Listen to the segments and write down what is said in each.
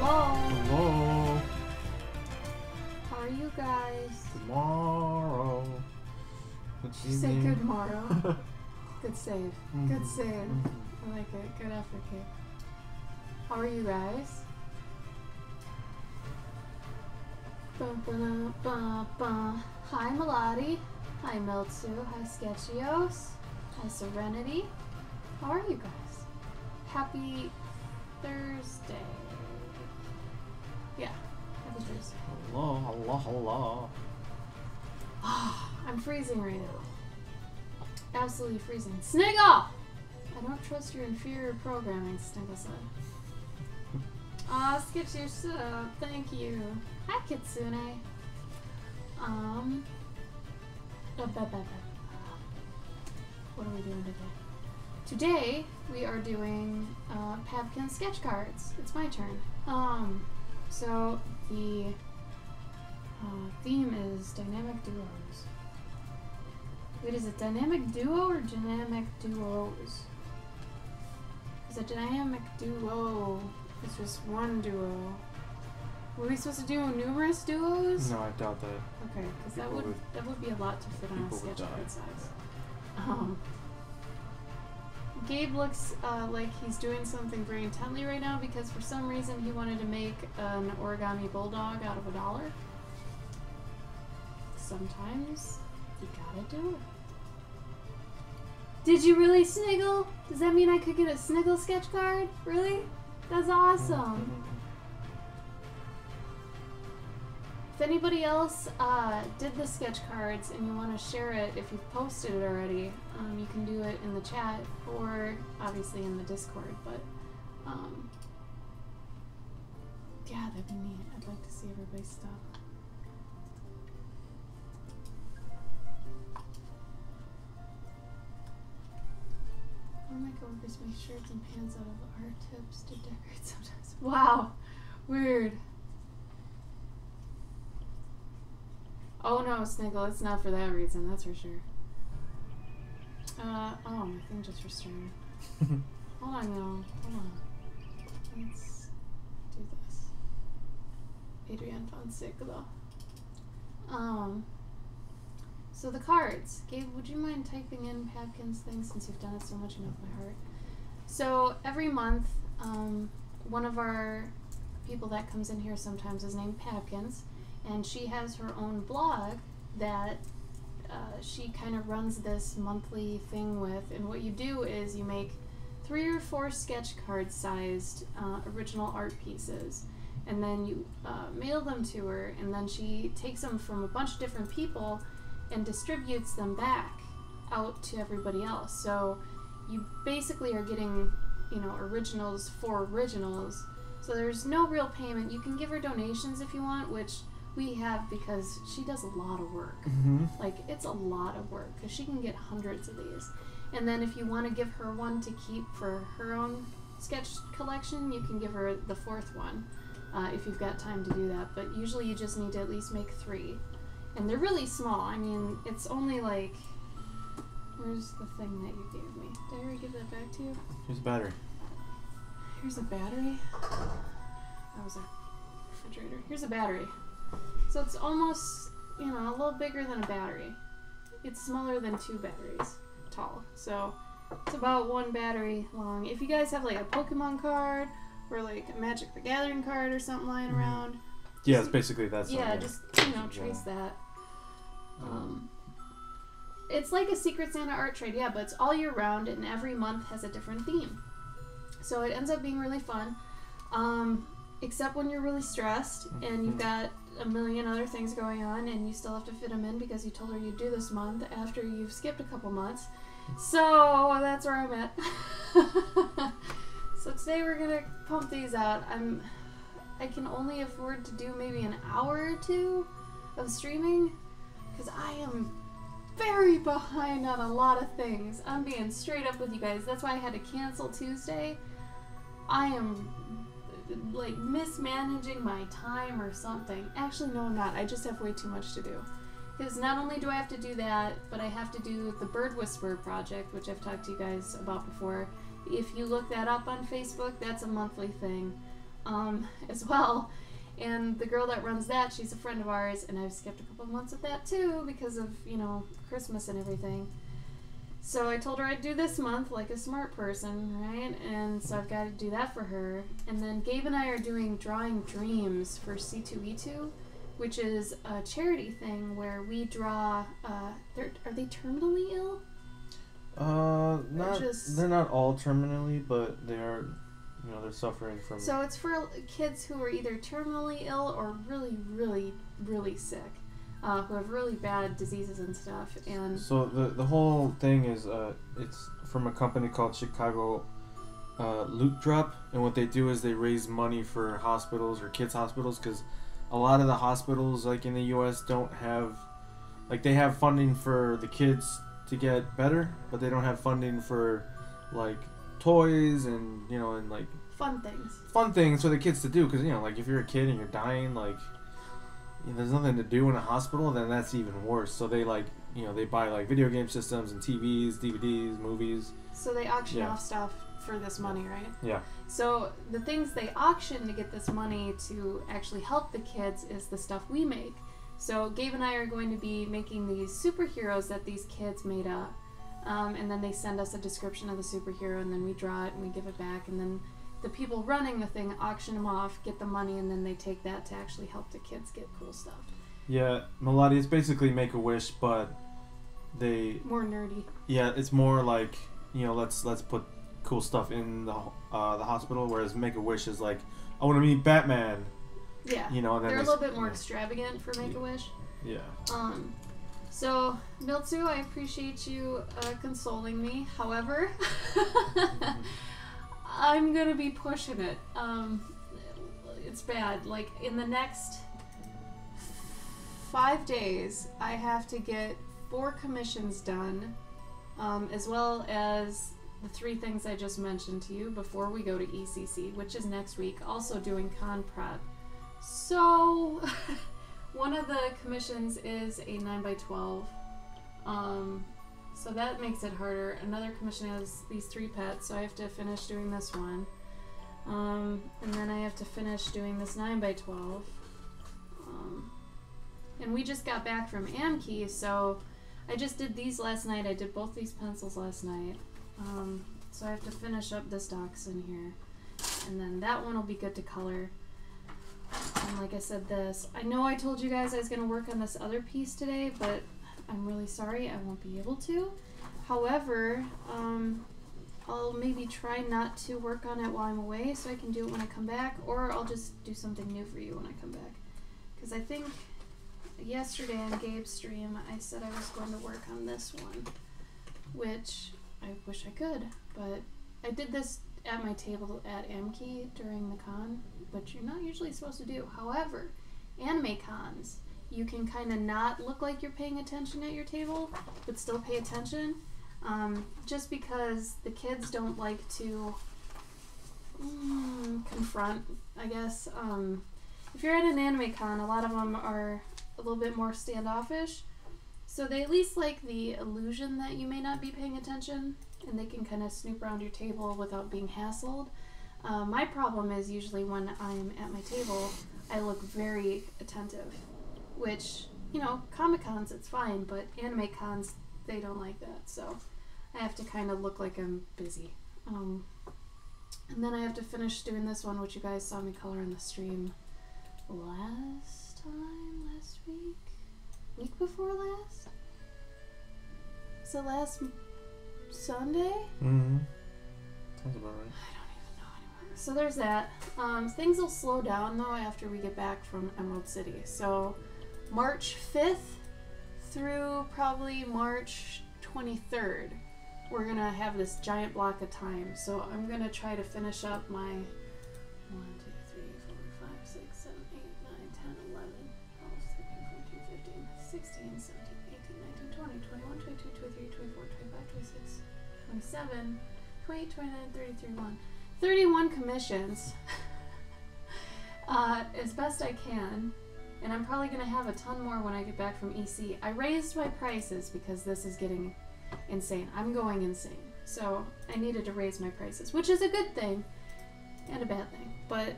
Hello. Hello. How are you guys? Tomorrow. She said good morrow. Good save. Good save. Mm-hmm. I like it. Good effort, Kate. How are you guys? Ba-ba-da-ba-ba. Hi, Melody. Hi, Miltsu. Hi, Sketchios. Hi, Serenity. How are you guys? Happy Thursday. Yeah, happy Thursday. Hello, hello, hello. I'm freezing right now. Absolutely freezing. Sniggle! I don't trust your inferior programming, Sniggle said. Aw, Sketch your sub. Thank you. Hi, Kitsune. What are we doing today? Today, we are doing Pabkins sketch cards. It's my turn. So the theme is dynamic duos. Wait, is it dynamic duo or dynamic duos? Is it dynamic duo? It's just one duo. Were we supposed to do numerous duos? No, I doubt that. Okay, because that would be a lot to fit on a sketch card size. Gabe looks like he's doing something very intently right now because for some reason he wanted to make an origami bulldog out of $1. Sometimes you gotta do it. Did you really, Sniggle? Does that mean I could get a Sniggle sketch card? Really? That's awesome. If anybody else did the sketch cards and you want to share it, if you've posted it already, you can do it in the chat or obviously in the Discord, but yeah, that'd be neat. I'd like to see everybody's stuff. One of my coworkers make shirts and pants out of art tips to decorate sometimes. Wow, weird. Oh no, Sniggle, it's not for that reason, that's for sure. Oh, my thing just restrained. Hold on, y'all. Hold on. Let's do this. Adrian Fonseca. So the cards. Gabe, would you mind typing in Pabkins thing since you've done it so much you know by heart? So every month, one of our people that comes in here sometimes is named Pabkins. And she has her own blog that she kind of runs this monthly thing with. And what you do is you make 3 or 4 sketch card sized original art pieces. And then you mail them to her. And then she takes them from a bunch of different people and distributes them back out to everybody else. So you basically are getting, you know, originals for originals. So there's no real payment. You can give her donations if you want, which we have because she does a lot of work. Like, it's a lot of work because she can get hundreds of these. And then if you want to give her one to keep for her own sketch collection, you can give her the 4th one if you've got time to do that. But usually you just need to at least make 3. And they're really small. I mean, it's only like... Where's the thing that you gave me? Did I already give that back to you? Here's a battery. Here's a battery? That was a refrigerator. Here's a battery. So it's almost, you know, a little bigger than a battery. It's smaller than 2 batteries tall. So it's about 1 battery long. If you guys have like a Pokemon card or like a Magic the Gathering card or something lying around. Yeah, it's basically that. Yeah, just, you know, trace that. It's like a Secret Santa art trade, yeah, but it's all year round and every month has a different theme. So it ends up being really fun. Except when you're really stressed and you've got a million other things going on and you still have to fit them in because you told her you'd do this month after you've skipped a couple months. So that's where I'm at. So today we're gonna pump these out. I can only afford to do maybe an hour or 2 of streaming because I am very behind on a lot of things. I'm being straight up with you guys. That's why I had to cancel Tuesday. I am like mismanaging my time or something. Actually, no, I'm not. I just have way too much to do. Because not only do I have to do that, but I have to do the Bird Whisperer project, which I've talked to you guys about before. If you look that up on Facebook, that's a monthly thing. as well. And the girl that runs that, she's a friend of ours, and I've skipped a couple months with that too because of, you know, Christmas and everything. So I told her I'd do this month like a smart person, right? And so I've got to do that for her. And then Gabe and I are doing Drawing Dreams for C2E2, which is a charity thing where we draw, are they terminally ill? They're not all terminally, but they are, you know, they're suffering from... So it's for kids who are either terminally ill or really, really, really sick, who have really bad diseases and stuff. And so the whole thing is, it's from a company called Chicago Loot Drop, and what they do is they raise money for hospitals or kids' hospitals, because a lot of the hospitals, like in the U.S., don't have, like, they have funding for the kids to get better, but they don't have funding for, like, toys and, you know, and, like, fun things for the kids to do, because, you know, like, if you're a kid and you're dying, like, you know, there's nothing to do in a hospital, then that's even worse. So they, like, you know, they buy, like, video game systems and TVs, DVDs, movies. So they auction off stuff for this money, right? Yeah. So the things they auction to get this money to actually help the kids is the stuff we make. So Gabe and I are going to be making these superheroes that these kids made up. And then they send us a description of the superhero, and then we draw it and we give it back, and then the people running the thing auction them off, get the money, and then they take that to actually help the kids get cool stuff. Yeah, Melody, it's basically Make-A-Wish, but they... more nerdy. Yeah, it's more like, you know, let's put cool stuff in the hospital, whereas Make-A-Wish is like, I want to meet Batman. Yeah, you know, and then they're a little bit more extravagant for Make-A-Wish. Yeah. So, Miltzu, I appreciate you consoling me. However, I'm going to be pushing it. It's bad. Like, in the next 5 days, I have to get 4 commissions done, as well as the 3 things I just mentioned to you before we go to ECC, which is next week. Also doing con prep. So, one of the commissions is a 9x12. So that makes it harder. Another commission has these 3 pets, so I have to finish doing this one. And then I have to finish doing this 9x12. And we just got back from Amkey, so I just did these last night. I did both these pencils last night. So I have to finish up this dachshund here. And then that one will be good to color. And like I said, this. I know I told you guys I was going to work on this other piece today, but I'm really sorry I won't be able to. However, I'll maybe try not to work on it while I'm away so I can do it when I come back, or I'll just do something new for you when I come back. Because I think yesterday on Gabe's stream I said I was going to work on this one, which I wish I could, but I did this at my table at Amkey during the con, which you're not usually supposed to do. However, anime cons, you can kind of not look like you're paying attention at your table, but still pay attention, just because the kids don't like to confront, I guess. If you're at an anime con, a lot of them are a little bit more standoffish, so they at least like the illusion that you may not be paying attention, and they can kind of snoop around your table without being hassled. My problem is usually when I'm at my table, I look very attentive, which, you know, Comic-Cons, it's fine, but anime cons, they don't like that, so I have to kind of look like I'm busy. And then I have to finish doing this one, which you guys saw me color in the stream last week before last? Was it last Sunday? Mm-hmm. Sounds about right. I don't even know anymore. So there's that. Things will slow down though after we get back from Emerald City. So March 5th through probably March 23rd, we're gonna have this giant block of time. So I'm gonna try to finish up my 1, 2, 3, 4, 5, 6, 7, 8, 9, 10, 11, 12, 13, 14, 15, 16, 17, 18, 19, 20, 21, 22, 23, 24, 25, 26, 27, 28, 29, 30, 31. 31 commissions as best I can, and I'm probably going to have a ton more when I get back from EC. I raised my prices because this is getting insane. I'm going insane. So I needed to raise my prices, which is a good thing and a bad thing. But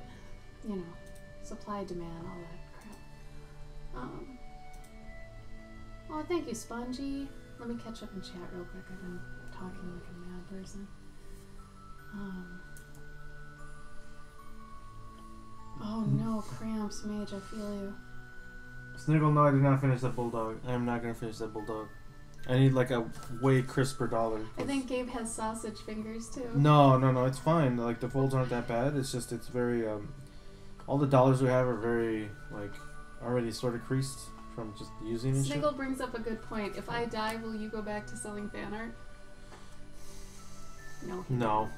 you know, supply, demand, all that crap. Oh, thank you, Spongy. Let me catch up and chat real quick. I've been talking like a mad person. Oh no, cramps, Mage, I feel you. Sniggle, no, I did not finish that bulldog. I am not going to finish that bulldog. I need like a way crisper dollar. I think Gabe has sausage fingers too. No, it's fine. Like the folds aren't that bad. It's just, it's very, all the dollars we have are very, like, already sort of creased from just using and Sniggle shit. brings up a good point. If I die, will you go back to selling fan art? No. No.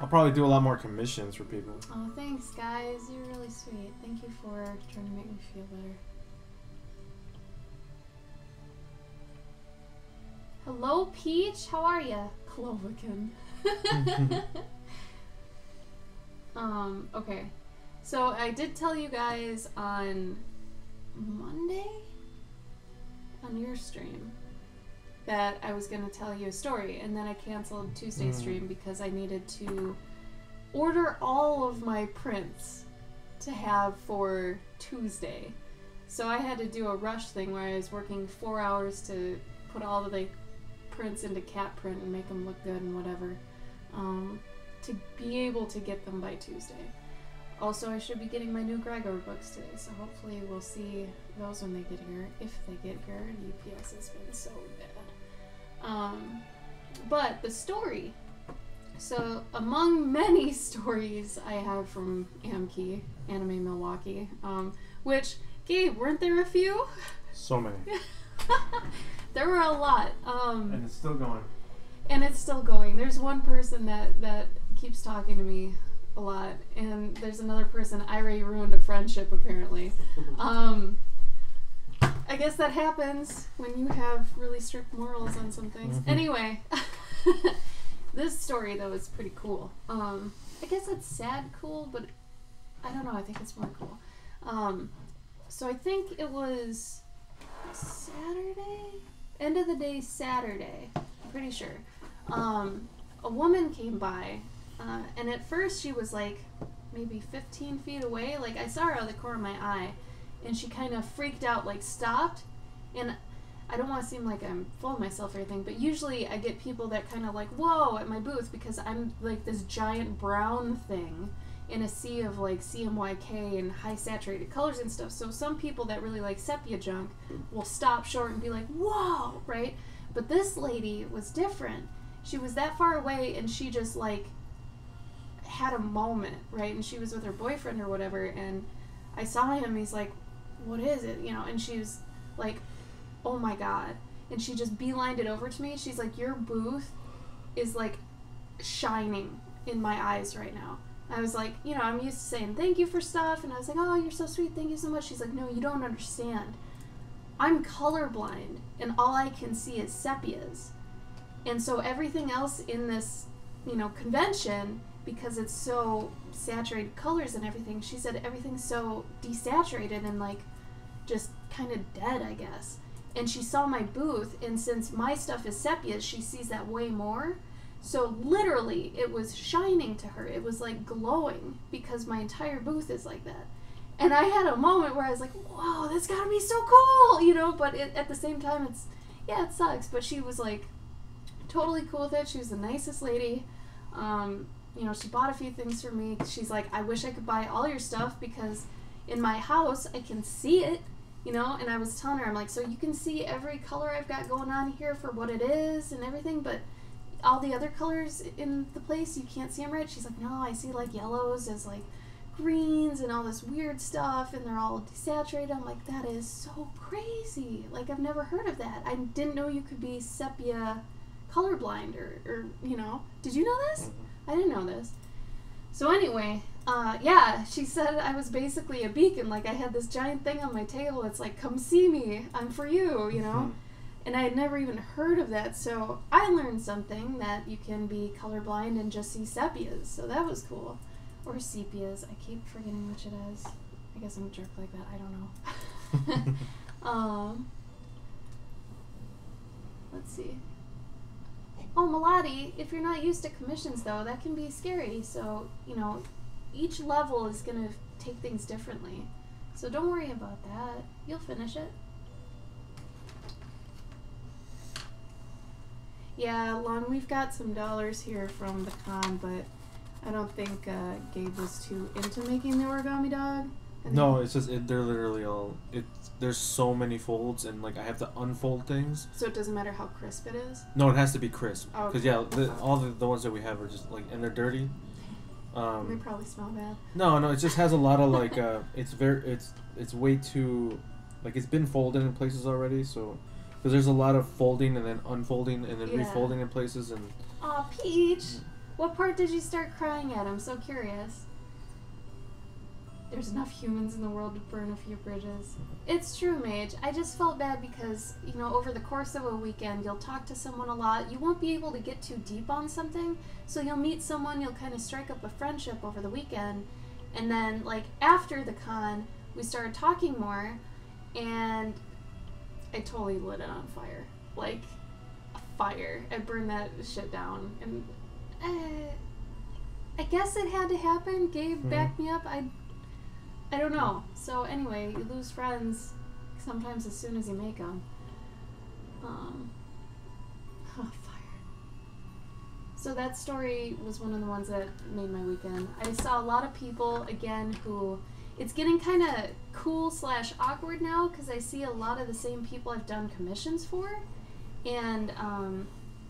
I'll probably do a lot more commissions for people. Oh, thanks, guys. You're really sweet. Thank you for trying to make me feel better. Hello, Peach. How are ya? Cloverkin. Okay. So I did tell you guys on Monday on your stream that I was going to tell you a story, and then I canceled Tuesday's stream because I needed to order all of my prints to have for Tuesday. So I had to do a rush thing where I was working 4 hours to put all of the prints into cat print and make them look good and whatever, to be able to get them by Tuesday. Also, I should be getting my new Gregor books today, so hopefully we'll see those when they get here, if they get here. UPS has been so bad. But the story. So, among many stories I have from AMKey, Anime Milwaukee, which, Gabe, weren't there a few? So many. There were a lot. And it's still going. And it's still going. There's one person that keeps talking to me a lot, and there's another person I already ruined a friendship, apparently. I guess that happens when you have really strict morals on some things. Anyway, this story, though, is pretty cool. I guess it's sad cool, but I don't know. I think it's more cool. So I think it was Saturday? End of the day Saturday. I'm pretty sure. A woman came by, and at first she was like maybe 15 feet away. Like, I saw her out of the corner of my eye, and she kind of freaked out, like stopped. And I don't want to seem like I'm full of myself or anything, but usually I get people that kind of like, whoa, at my booth, because I'm like this giant brown thing in a sea of like CMYK and high saturated colors and stuff. So some people that really like sepia junk will stop short and be like, whoa, right? But this lady was different. She was that far away, and she just like had a moment, right? And she was with her boyfriend or whatever, and I saw him, he's like, what is it? You know, and she was like, oh my god. And she just beelined it over to me. She's like, your booth is like shining in my eyes right now. I was like, you know, I'm used to saying thank you for stuff, and I was like, oh, you're so sweet, thank you so much. She's like, no, you don't understand. I'm colorblind, and all I can see is sepias. And so everything else in this, you know, convention, because it's so saturated colors and everything, she said everything's so desaturated and like just kind of dead, I guess. And she saw my booth, and since my stuff is sepia, she sees that way more. So literally, it was shining to her. It was like glowing because my entire booth is like that. And I had a moment where I was like, whoa, that's gotta be so cool, you know, but at the same time, it's, yeah, it sucks. But she was like totally cool with it. She was the nicest lady. You know, she bought a few things for me. She's like, I wish I could buy all your stuff because in my house, I can see it, you know, and I was telling her, I'm like, so you can see every color I've got going on here for what it is and everything, but all the other colors in the place, you can't see them right. She's like, no, I see like yellows as like greens and all this weird stuff, and they're all desaturated. I'm like, that is so crazy. Like, I've never heard of that. I didn't know you could be sepia colorblind or you know. Did you know this? I didn't know this. So anyway, yeah, she said I was basically a beacon. Like, I had this giant thing on my table. It's like, come see me. I'm for you, you know. And I had never even heard of that, so I learned something, that you can be colorblind and just see sepias, so that was cool. Or sepias, I keep forgetting which it is. I guess I'm a jerk like that, I don't know. Let's see. Oh, Melody, if you're not used to commissions, though, that can be scary, so, you know, each level is going to take things differently. So don't worry about that. You'll finish it. Yeah, Lon, we've got some dollars here from the con, but I don't think Gabe was too into making the origami dog. No, it's just they're literally all there's so many folds, and like I have to unfold things. So it doesn't matter how crisp it is? No, it has to be crisp. Oh, because all the ones that we have are just like, and they're dirty. They probably smell bad. No, it just has a lot of like it's way too, like, it's been folded in places already, so because there's a lot of folding and then unfolding and then refolding in places. And aw, Peach, what part did you start crying at? I'm so curious. There's enough humans in the world to burn a few bridges. It's true, Mage. I just felt bad because, you know, over the course of a weekend, you'll talk to someone a lot. You won't be able to get too deep on something, so you'll meet someone, you'll kind of strike up a friendship over the weekend, and then, like, after the con, we started talking more, and I totally lit it on fire. Like, a fire. I burned that shit down, and I guess it had to happen. Gabe backed me up. I don't know. So anyway, you lose friends sometimes as soon as you make them. Fire. So that story was one of the ones that made my weekend. I saw a lot of people, again, who... It's getting kind of cool / awkward now because I see a lot of the same people I've done commissions for. And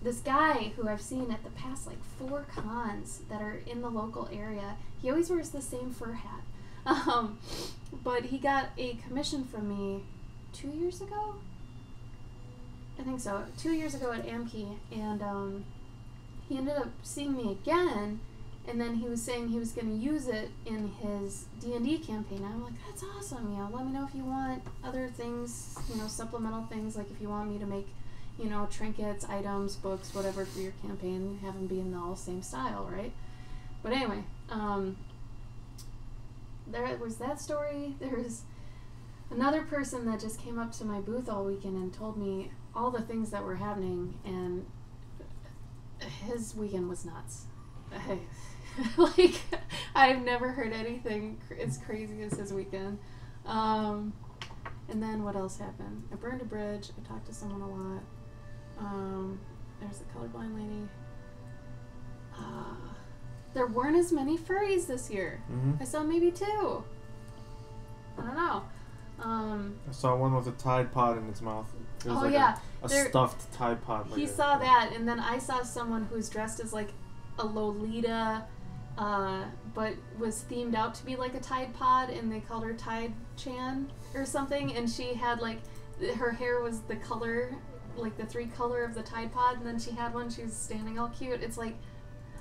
this guy who I've seen at the past, like, 4 cons that are in the local area, he always wears the same fur hat. But he got a commission from me 2 years ago? I think so. 2 years ago at Amkey, and he ended up seeing me again, and then he was saying he was going to use it in his D&D campaign. I'm like, that's awesome, you know, let me know if you want other things, you know, supplemental things, like if you want me to make, you know, trinkets, items, books, whatever for your campaign, have them be in the all same style, right? But anyway, there was that story. There was another person that just came up to my booth all weekend and told me all the things that were happening, and his weekend was nuts. Like, I've never heard anything as crazy as his weekend. And then what else happened? I burned a bridge. I talked to someone a lot. There's the colorblind lady. There weren't as many furries this year. I saw maybe 2. I don't know. I saw one with a Tide Pod in its mouth. It was a stuffed Tide Pod. He saw that, and then I saw someone who's dressed as like a Lolita, but was themed out to be like a Tide Pod, and they called her Tide Chan or something, and she had like, her hair was the color, like the 3 color of the Tide Pod, and then she had one, she was standing all cute. It's like,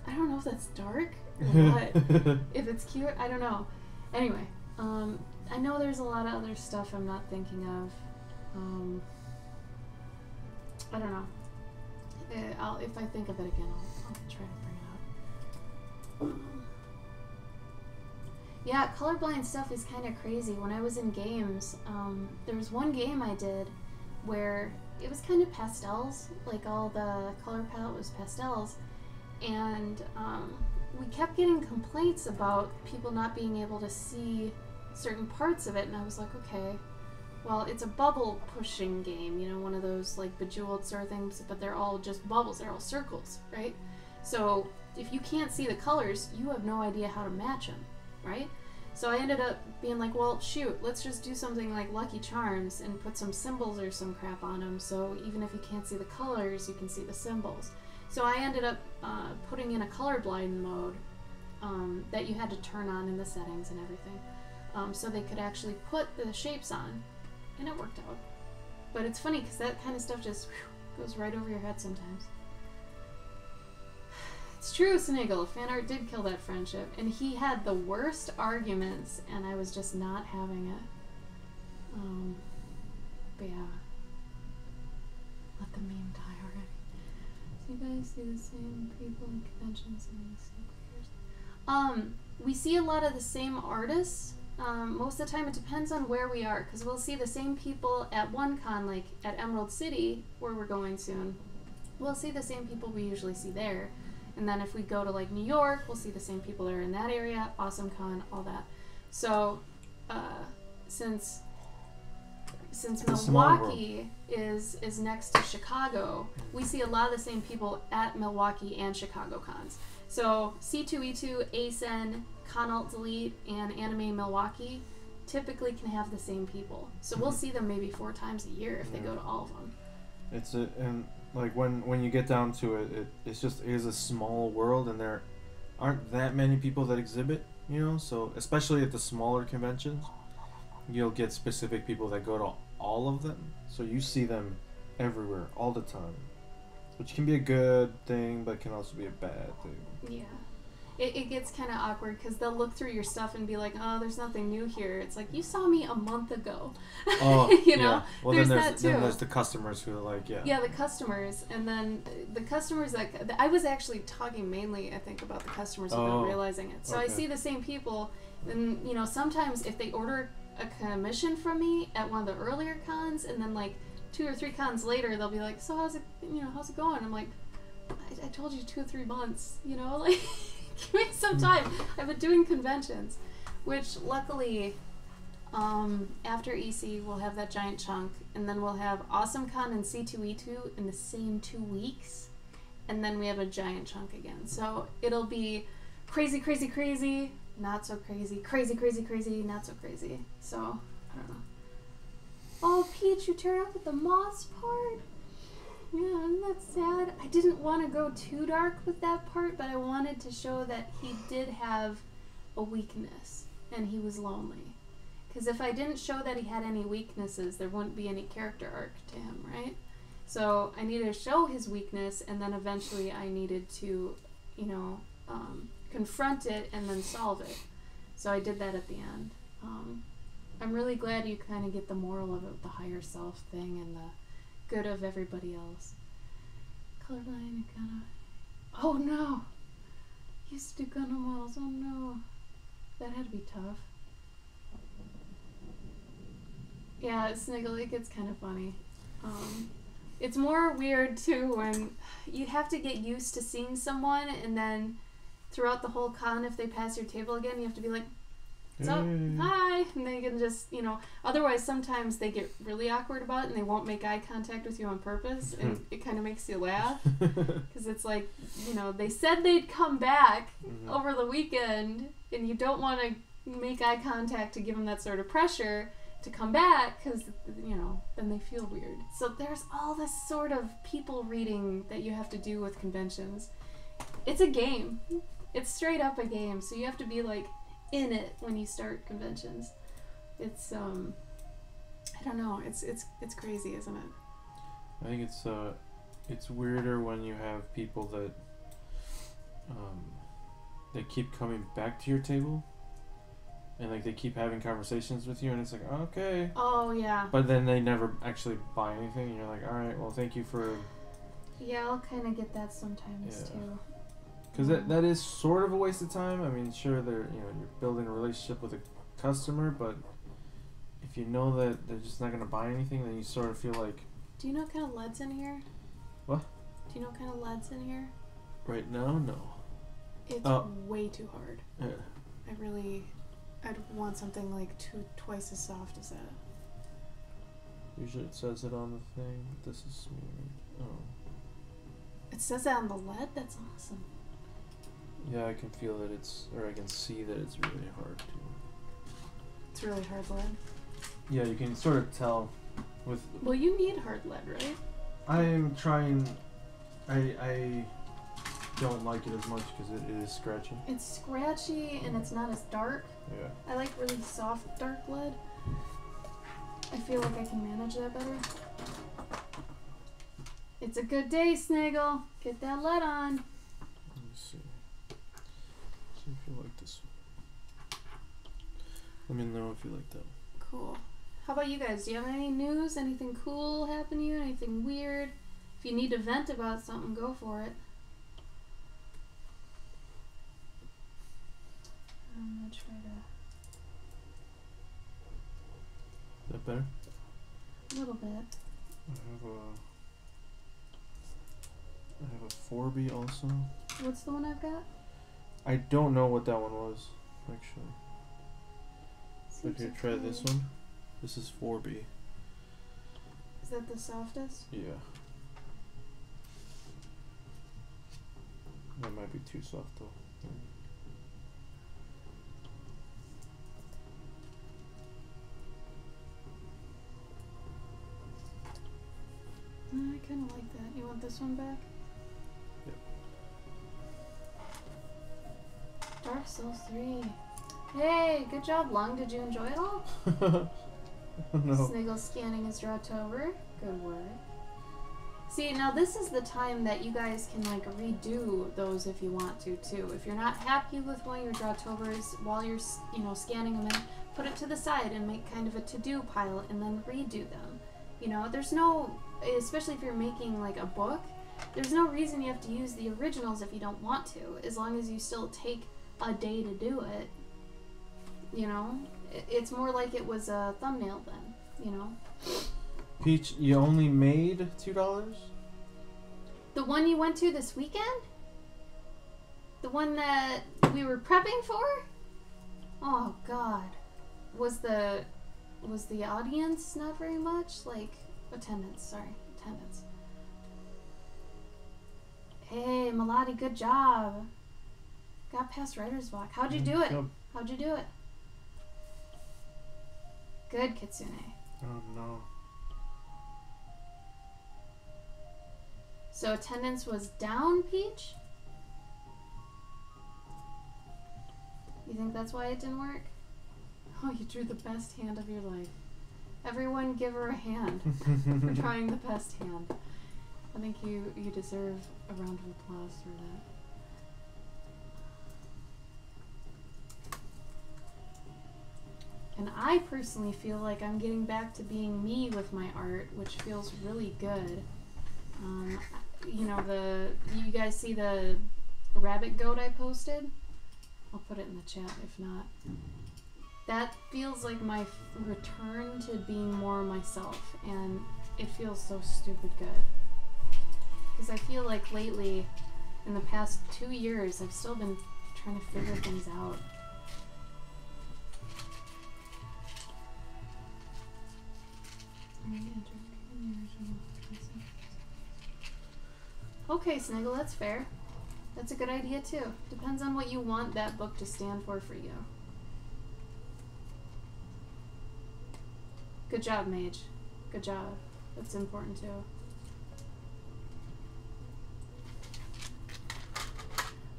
I don't know if that's dark or what. If it's cute, I don't know. Anyway, I know there's a lot of other stuff I'm not thinking of. I don't know. If I think of it again, I'll try to bring it up. Yeah, colorblind stuff is kind of crazy. When I was in games, there was one game I did where it was kind of pastels, like all the color palette was pastels, and we kept getting complaints about people not being able to see certain parts of it, and I was like, okay, well, it's a bubble pushing game, you know, one of those like Bejeweled sort of things, but they're all just bubbles, they're all circles, right? So if you can't see the colors, you have no idea how to match them, right? So I ended up being like, well, shoot, let's just do something like Lucky Charms and put some symbols or some crap on them, so even if you can't see the colors, you can see the symbols. So I ended up putting in a colorblind mode that you had to turn on in the settings and everything, so they could actually put the shapes on, and it worked out. But it's funny because that kind of stuff just goes right over your head sometimes. It's true, Sniggle. Fan art did kill that friendship, and he had the worst arguments, and I was just not having it. But yeah, let the meme die already. So you guys see the same people in conventions and the same creators? We see a lot of the same artists. Most of the time it depends on where we are, because we'll see the same people at one con, like at Emerald City, where we're going soon. We'll see the same people we usually see there. And then if we go to like New York, we'll see the same people that are in that area, Awesome Con, all that. So, since It's a small world. Milwaukee is next to Chicago, we see a lot of the same people at Milwaukee and Chicago cons. So C2E2, ASEN, Con Delete, and Anime Milwaukee typically can have the same people. So we'll see them maybe 4 times a year if they go to all of them. And like when you get down to it, it is a small world, and there aren't that many people that exhibit, so especially at the smaller conventions, you'll get specific people that go to all of them, so you see them everywhere all the time, which can be a good thing but can also be a bad thing. Yeah. It gets kind of awkward because they'll look through your stuff and be like, oh, there's nothing new here. It's like, you saw me a month ago. Oh, know? Well, there's then that too. Then there's the customers who are like, Yeah, the customers. And then the customers, I was actually talking mainly, I think, about the customers without realizing it. So I see the same people, and, sometimes if they order a commission from me at one of the earlier cons, and then, 2 or 3 cons later, they'll be like, so how's it going? I'm like, I told you 2 or 3 months, give me some time. I've been doing conventions, which luckily, after EC, we'll have that giant chunk, and then we'll have AwesomeCon and C2E2 in the same 2 weeks, and then we have a giant chunk again. So it'll be crazy, crazy, crazy, not so crazy, crazy, crazy, crazy, not so crazy. So, I don't know. Oh, Peach, you turned up with the moss part? Yeah, isn't that sad? I didn't want to go too dark with that part, but I wanted to show that he did have a weakness, and he was lonely. Because if I didn't show that he had any weaknesses, there wouldn't be any character arc to him, right? So I needed to show his weakness, and then eventually I needed to, confront it and then solve it. So I did that at the end. I'm really glad you kind of get the moral of it, the higher self thing, and the good of everybody else. Colorblind, Gunna. Oh no! Used to do Gunna models. Oh no. That had to be tough. Yeah, Sniggle, it gets kind of funny. It's more weird too when you have to get used to seeing someone, and then throughout the whole con, if they pass your table again, you have to be like, what's up? Hi! And they can just, otherwise sometimes they get really awkward about it and they won't make eye contact with you on purpose, and it kind of makes you laugh. Because it's like, they said they'd come back over the weekend, and you don't want to make eye contact to give them that sort of pressure to come back, because, then they feel weird. So there's all this sort of people reading that you have to do with conventions. It's a game. It's straight up a game, so you have to be, in it when you start conventions. It's I don't know, it's crazy, isn't it? I think it's weirder when you have people that they keep coming back to your table, and they keep having conversations with you, and it's like, okay. Oh yeah. But then they never actually buy anything, and you're like, all right, well, thank you for. Yeah, I'll kind of get that sometimes too. Because that is sort of a waste of time. I mean, sure, you're building a relationship with a customer, but if you know that they're just not going to buy anything, then you sort of feel like... Do you know what kind of lead's in here? What? Do you know what kind of lead's in here? Right now, no. It's way too hard. Yeah. I'd want something twice as soft as that. Usually it says it on the thing. This is smooth. Oh. It says that on the lead? That's awesome. Yeah, I can feel that I can see that it's really hard to... It's really hard lead? Yeah, you can sort of tell with... Well, you need hard lead, right? I am trying... I don't like it as much because it is scratchy. It's scratchy and it's not as dark. Yeah. I like really soft, dark lead. I feel like I can manage that better. It's a good day, Snaggle. Get that lead on. Let me see. See if you like this one. Let me know if you like that one. Cool. How about you guys? Do you have any news? Anything cool happen to you? Anything weird? If you need to vent about something, go for it. I'm gonna try to... Is that better? A little bit. I have a 4B also. What's the one I've got? I don't know what that one was, actually. Okay, try this one. This is 4B. Is that the softest? Yeah. That might be too soft though. I kind of like that. You want this one back? Yep. Dark Souls 3. Hey, good job, Lung. Did you enjoy it all? No. Sniggle scanning his Drawtober. Good work. See, now this is the time that you guys can like redo those if you want to too. If you're not happy with one of your Drawtobers while you're scanning them in, put it to the side and make kind of a to-do pile and then redo them. You know, there's no, especially if you're making like a book, there's no reason you have to use the originals if you don't want to, as long as you still take a day to do it. You know, it's more like it was a thumbnail then, you know. Peach, you only made $2? The one you went to this weekend? The one that we were prepping for? Oh God. Was the audience not very much? Like, attendance, sorry. Attendance. Hey, Melody, good job. Got past writer's block. How'd you do it? Yep. How'd you do it? Good, Kitsune. Oh no. So attendance was down, Peach? You think that's why it didn't work? Oh, you drew the best hand of your life. Everyone give her a hand for drawing the best hand. I think you deserve a round of applause for that. And I personally feel like I'm getting back to being me with my art, which feels really good. You know, you guys see the rabbit goat I posted? I'll put it in the chat if not. That feels like my return to being more myself, and it feels so stupid good. Because I feel like lately, in the past 2 years, I've still been trying to figure things out. Okay, Sniggle, that's fair. That's a good idea too. Depends on what you want that book to stand for you. Good job, Mage. Good job. That's important too.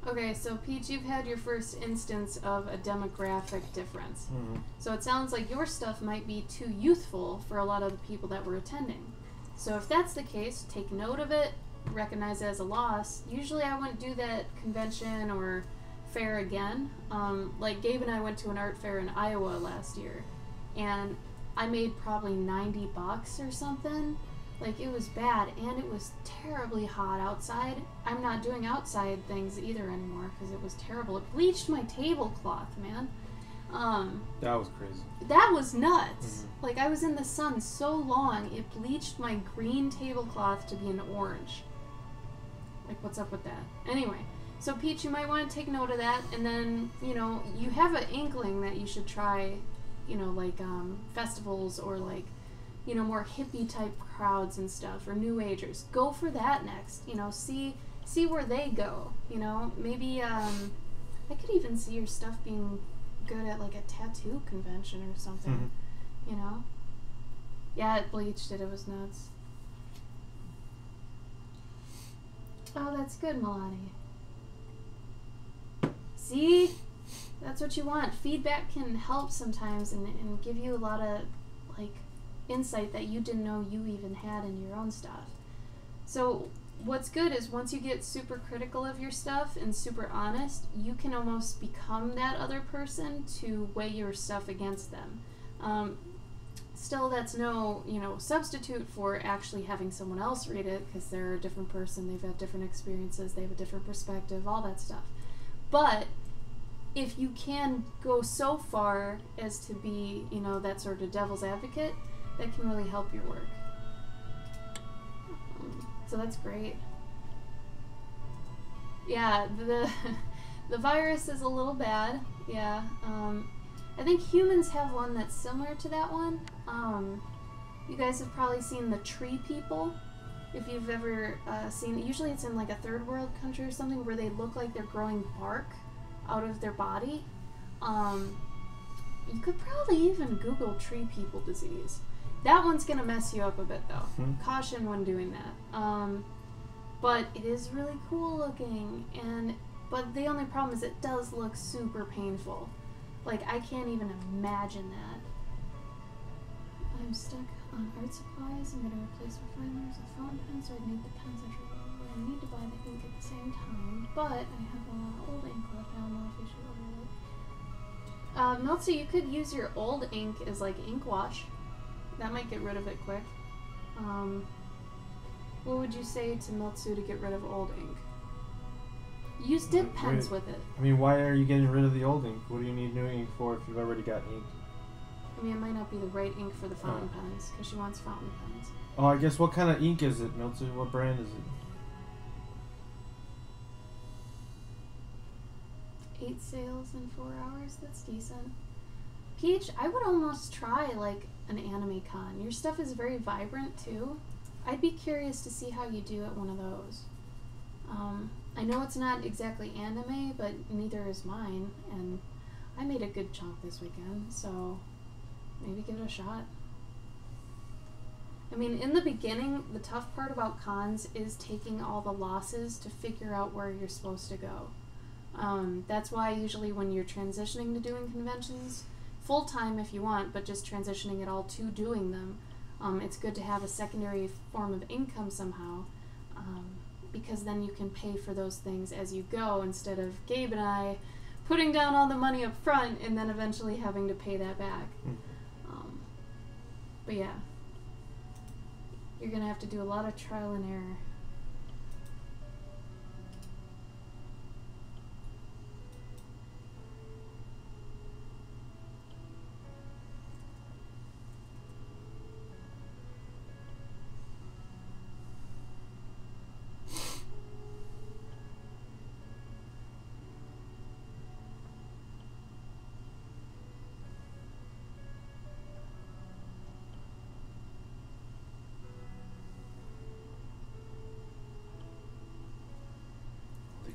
Okay, so Peach, you've had your first instance of a demographic difference. Mm-hmm. So it sounds like your stuff might be too youthful for a lot of the people that were attending. So if that's the case, take note of it, recognize it as a loss. Usually I wouldn't do that convention or fair again. Like Gabe and I went to an art fair in Iowa last year, and I made probably $90 or something. Like, it was bad, and it was terribly hot outside. I'm not doing outside things either anymore because it was terrible. It bleached my tablecloth, man. That was crazy. That was nuts. Mm-hmm. Like, I was in the sun so long, it bleached my green tablecloth to be an orange. Like, what's up with that? Anyway, so Peach, you might want to take note of that, and then, you know, you have an inkling that you should try, you know, like, festivals or, like, you know, more hippie type crowds and stuff, or new agers. Go for that next. You know, see where they go. You know, maybe I could even see your stuff being good at like a tattoo convention or something. Mm-hmm. You know. Yeah, it bleached it. It was nuts. Oh, that's good, Milani. See, that's what you want. Feedback can help sometimes and give you a lot of like insight that you didn't know you even had in your own stuff. So what's good is once you get super critical of your stuff and super honest, you can almost become that other person to weigh your stuff against them. Still, that's no, you know, substitute for actually having someone else read it, because they're a different person, they've had different experiences, they have a different perspective, all that stuff. But if you can go so far as to be, you know, that sort of devil's advocate, that can really help your work. So that's great. Yeah, the virus is a little bad. Yeah. I think humans have one that's similar to that one. You guys have probably seen the tree people. If you've ever seen it, usually it's in like a third world country or something where they look like they're growing bark out of their body. You could probably even Google tree people disease. That one's gonna mess you up a bit though. Caution when doing that. But it is really cool looking, but the only problem is it does look super painful. Like, I can't even imagine that. I'm stuck on art supplies. I'm gonna replace refiners with fountain pens so I make the pens I should. I need to buy the ink at the same time, but I have a lot of old ink left. I don't know if I should order it. Meltzer, you could use your old ink as like ink wash. That might get rid of it quick. What would you say to Meltzer to get rid of old ink? Use dip pens with it. I mean, why are you getting rid of the old ink? What do you need new ink for if you've already got ink? I mean, it might not be the right ink for the fountain pens, because she wants fountain pens. Oh, I guess what kind of ink is it, Milton? What brand is it? 8 sales in 4 hours? That's decent. Peach, I would almost try, like, an anime con. Your stuff is very vibrant, too. I'd be curious to see how you do at one of those. I know it's not exactly anime, but neither is mine, and I made a good chunk this weekend, so maybe give it a shot. I mean, in the beginning, the tough part about cons is taking all the losses to figure out where you're supposed to go. That's why usually when you're transitioning to doing conventions, full-time if you want, but just transitioning it all to doing them, it's good to have a secondary form of income somehow, because then you can pay for those things as you go instead of Gabe and I putting down all the money up front and then eventually having to pay that back. But yeah, you're going to have to do a lot of trial and error.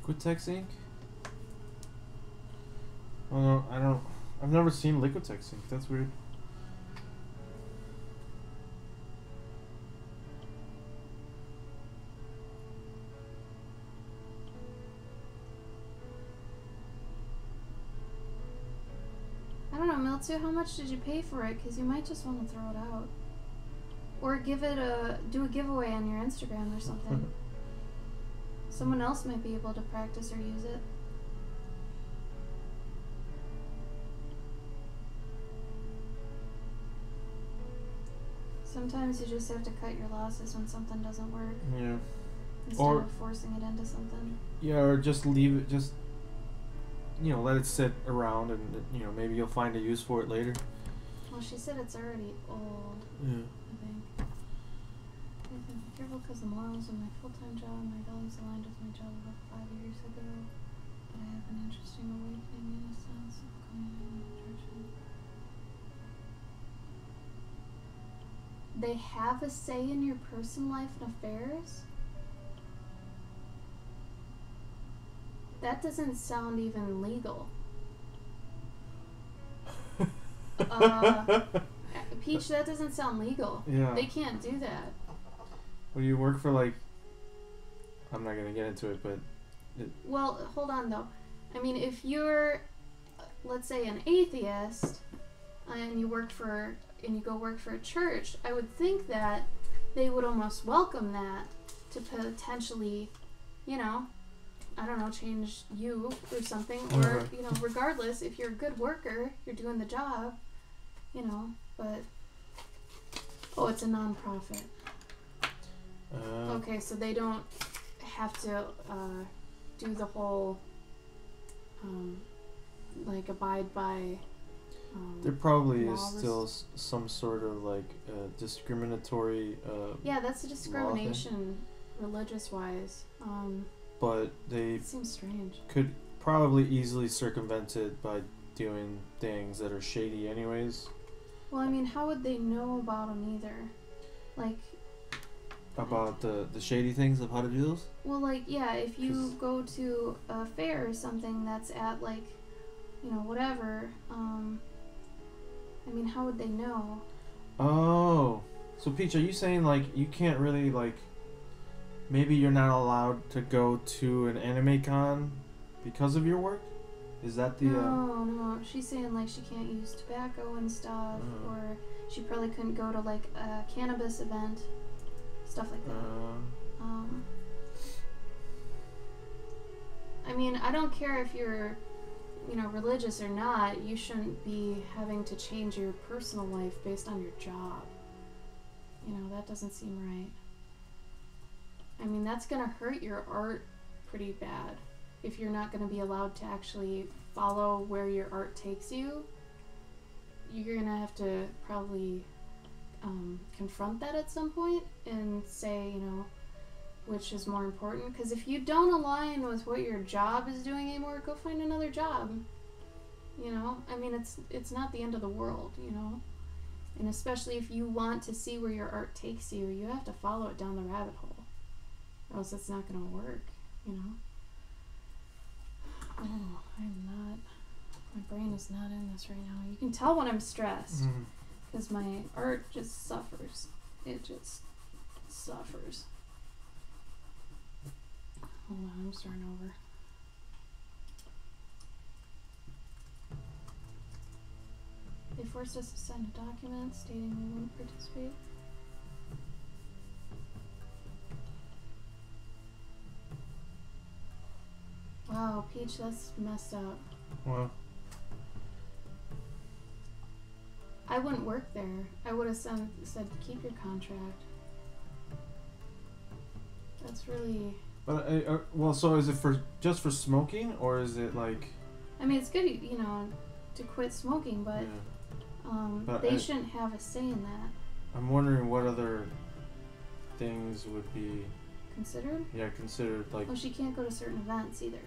Liquitex ink? Oh no, I've never seen Liquitex ink. That's weird. I don't know, Miltzu, how much did you pay for it? Because you might just want to throw it out. Or do a giveaway on your Instagram or something. Someone else might be able to practice or use it. Sometimes you just have to cut your losses when something doesn't work. Yeah. Instead of forcing it into something. Yeah, or just leave it, just, let it sit around and, maybe you'll find a use for it later. Well, she said it's already old. Yeah. I think. I have to be careful because the morals of my full-time job and my values aligned with my job about 5 years ago. But I have an interesting awakening in a sense of going in that direction. They have a say in your personal life and affairs? That doesn't sound even legal. Peach, that doesn't sound legal. Yeah. They can't do that. Well, you work for, like... I'm not going to get into it, but... Well, hold on, though. I mean, if you're, let's say, an atheist, and you go work for a church, I would think that they would almost welcome that to potentially, I don't know, change you or something. Or, regardless, if you're a good worker, you're doing the job, but... Oh, it's a non-profit. Okay, so they don't have to do the whole, abide by there probably is laws. still some sort of, discriminatory yeah, that's a discrimination, religious-wise. But they it seems strange. could probably easily circumvent it by doing things that are shady anyways. Well, I mean, how would they know about them either? Like... About the shady things of how to do those? Well, like, yeah, if you go to a fair or something that's at, like, you know, whatever, I mean, how would they know? Oh. So, Peach, are you saying, like, you can't really, like, maybe you're not allowed to go to an anime con because of your work? Is that the... No. She's saying, like, she can't use tobacco and stuff, or she probably couldn't go to, like, a cannabis event, stuff like that. I mean, I don't care if you're, you know, religious or not. You shouldn't be having to change your personal life based on your job. You know, that doesn't seem right. I mean, that's going to hurt your art pretty bad if you're not going to be allowed to actually follow where your art takes you. You're going to have to probably confront that at some point and say, you know, which is more important. Because if you don't align with what your job is doing anymore, go find another job. You know, I mean, it's not the end of the world, you know. And especially if you want to see where your art takes you, you have to follow it down the rabbit hole. Or else it's not going to work, you know. Oh, my brain is not in this right now. You can tell when I'm stressed. Because my art just suffers. It just suffers. Hold on, I'm starting over. They forced us to sign a document stating we wouldn't participate. Wow, Peach, that's messed up. Well, I wouldn't work there. I would have said keep your contract. That's really... But well, so is it just for smoking, or is it like... I mean, it's good, you know, to quit smoking, but, they shouldn't have a say in that. I'm wondering what other things would be... Considered? Yeah, considered, like... Well, she can't go to certain events either.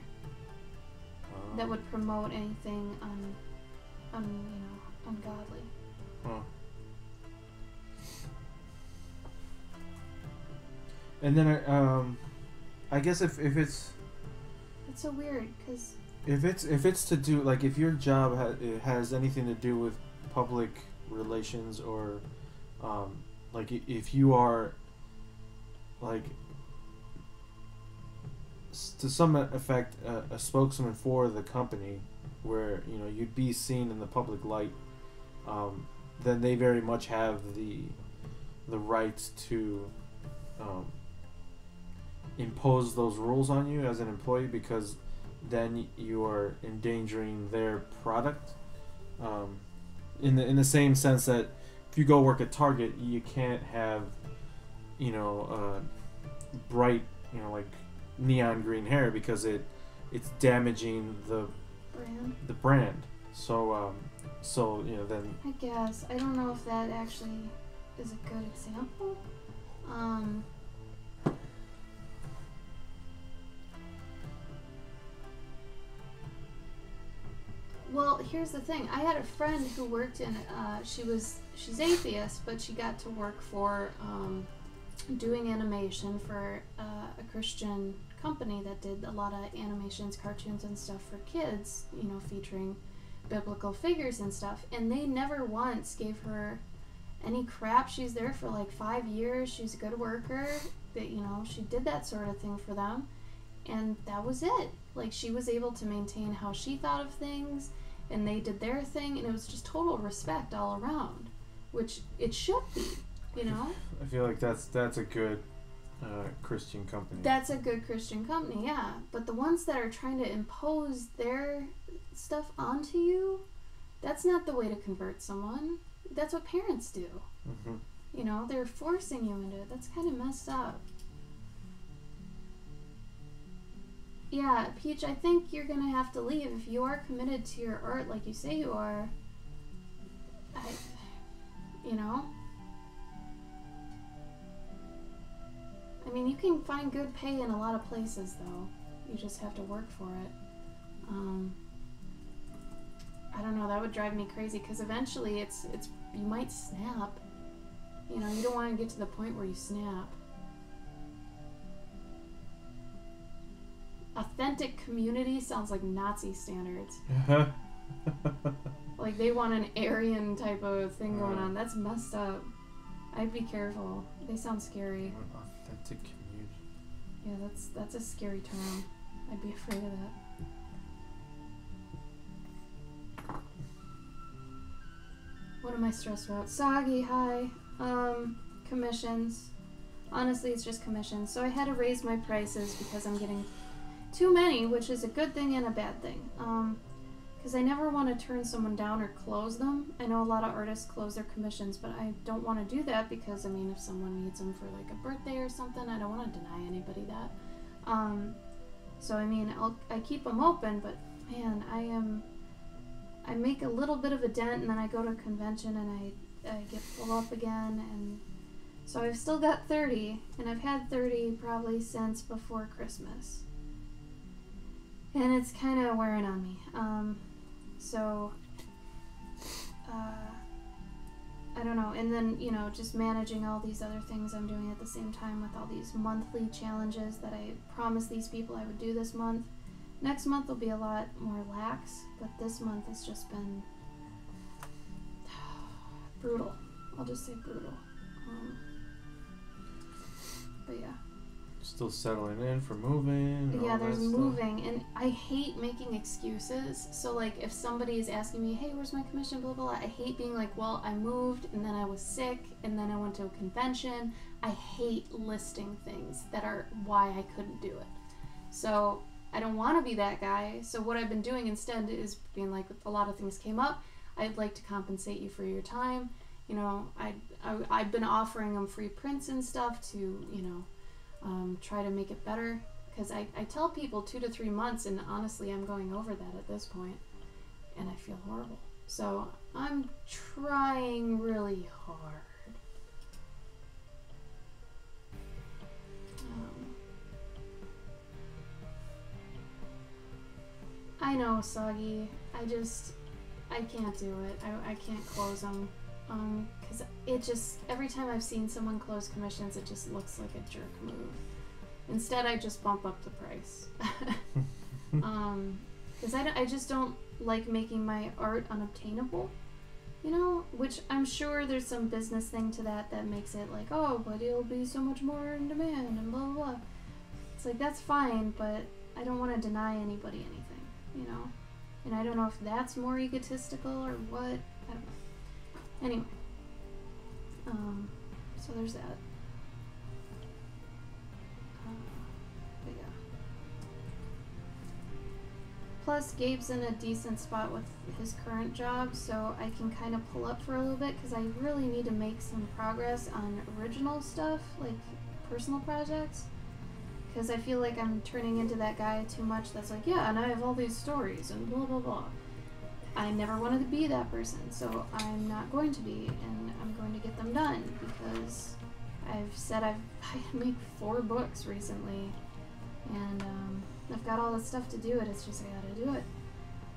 That would promote anything you know, ungodly. Huh. And then I guess if it's... It's so weird, because... If it's to do, like, if your job has anything to do with public relations, or like if you are, like, to some effect a spokesman for the company, where, you know, you'd be seen in the public light, then they very much have the right to impose those rules on you as an employee, because then you are endangering their product. In the same sense that if you go work at Target, you can't have, you know, bright, you know, like neon green hair, because it's damaging the brand. So you know, then I guess I don't know if that actually is a good example. Well, here's the thing. I had a friend who worked in, she's atheist, but she got to work for, doing animation for a Christian company that did a lot of animations, cartoons, and stuff for kids, you know, featuring biblical figures and stuff. And they never once gave her any crap. She's there for like 5 years. She's a good worker. That, you know, she did that sort of thing for them, and that was it. Like, she was able to maintain how she thought of things, and they did their thing, and it was just total respect all around, which it should be, you know? I feel like that's a good Christian company. That's a good Christian company, yeah. But the ones that are trying to impose their stuff onto you, that's not the way to convert someone. That's what parents do. Mm-hmm. You know, they're forcing you into it. That's kind of messed up. Yeah, Peach, I think you're gonna have to leave. If you are committed to your art like you say you are, you know? I mean, you can find good pay in a lot of places, though. You just have to work for it. I don't know, that would drive me crazy because eventually it's you might snap. You know, you don't want to get to the point where you snap. Authentic community sounds like Nazi standards. Like they want an Aryan type of thing going on. That's messed up. I'd be careful. They sound scary. Authentic community. Yeah, that's a scary term. I'd be afraid of that. What am I stressed about? Soggy, hi. Commissions. Honestly, it's just commissions. So I had to raise my prices because I'm getting too many, which is a good thing and a bad thing. Because I never want to turn someone down or close them. I know a lot of artists close their commissions, but I don't want to do that because, I mean, if someone needs them for like a birthday or something, I don't want to deny anybody that. So I mean, I keep them open, but man, I make a little bit of a dent, and then I go to a convention and I get full up again, and so I've still got 30, and I've had 30 probably since before Christmas. And it's kind of wearing on me. I don't know. And then, you know, just managing all these other things I'm doing at the same time with all these monthly challenges that I promised these people I would do this month. Next month will be a lot more lax, but this month has just been brutal. I'll just say brutal. But yeah. Still settling in for moving. Yeah, there's moving, and I hate making excuses. So like, if somebody is asking me, "Hey, where's my commission?" Blah blah blah. I hate being like, "Well, I moved, and then I was sick, and then I went to a convention." I hate listing things that are why I couldn't do it. So I don't want to be that guy. So what I've been doing instead is being like, a lot of things came up. I'd like to compensate you for your time. You know, I've been offering them free prints and stuff to, you know, try to make it better, because I tell people 2 to 3 months, and honestly I'm going over that at this point, and I feel horrible. So I'm trying really hard. I know, Soggy. I can't do it. I can't close them. Because it just, every time I've seen someone close commissions, it just looks like a jerk move. Instead, I just bump up the price. Because I just don't like making my art unobtainable, you know? Which I'm sure there's some business thing to that makes it like, oh, but it'll be so much more in demand and blah, blah, blah. It's like, that's fine, but I don't want to deny anybody anything, you know? And I don't know if that's more egotistical or what. I don't know. Anyway, so there's that. But yeah. Plus, Gabe's in a decent spot with his current job, so I can kind of pull up for a little bit, because I really need to make some progress on original stuff, like personal projects. Because I feel like I'm turning into that guy too much that's like, yeah, and I have all these stories and blah, blah, blah. I never wanted to be that person, so I'm not going to be, and I'm going to get them done, because I've said I made 4 books recently, and I've got all the stuff to do it. It's just I gotta do it,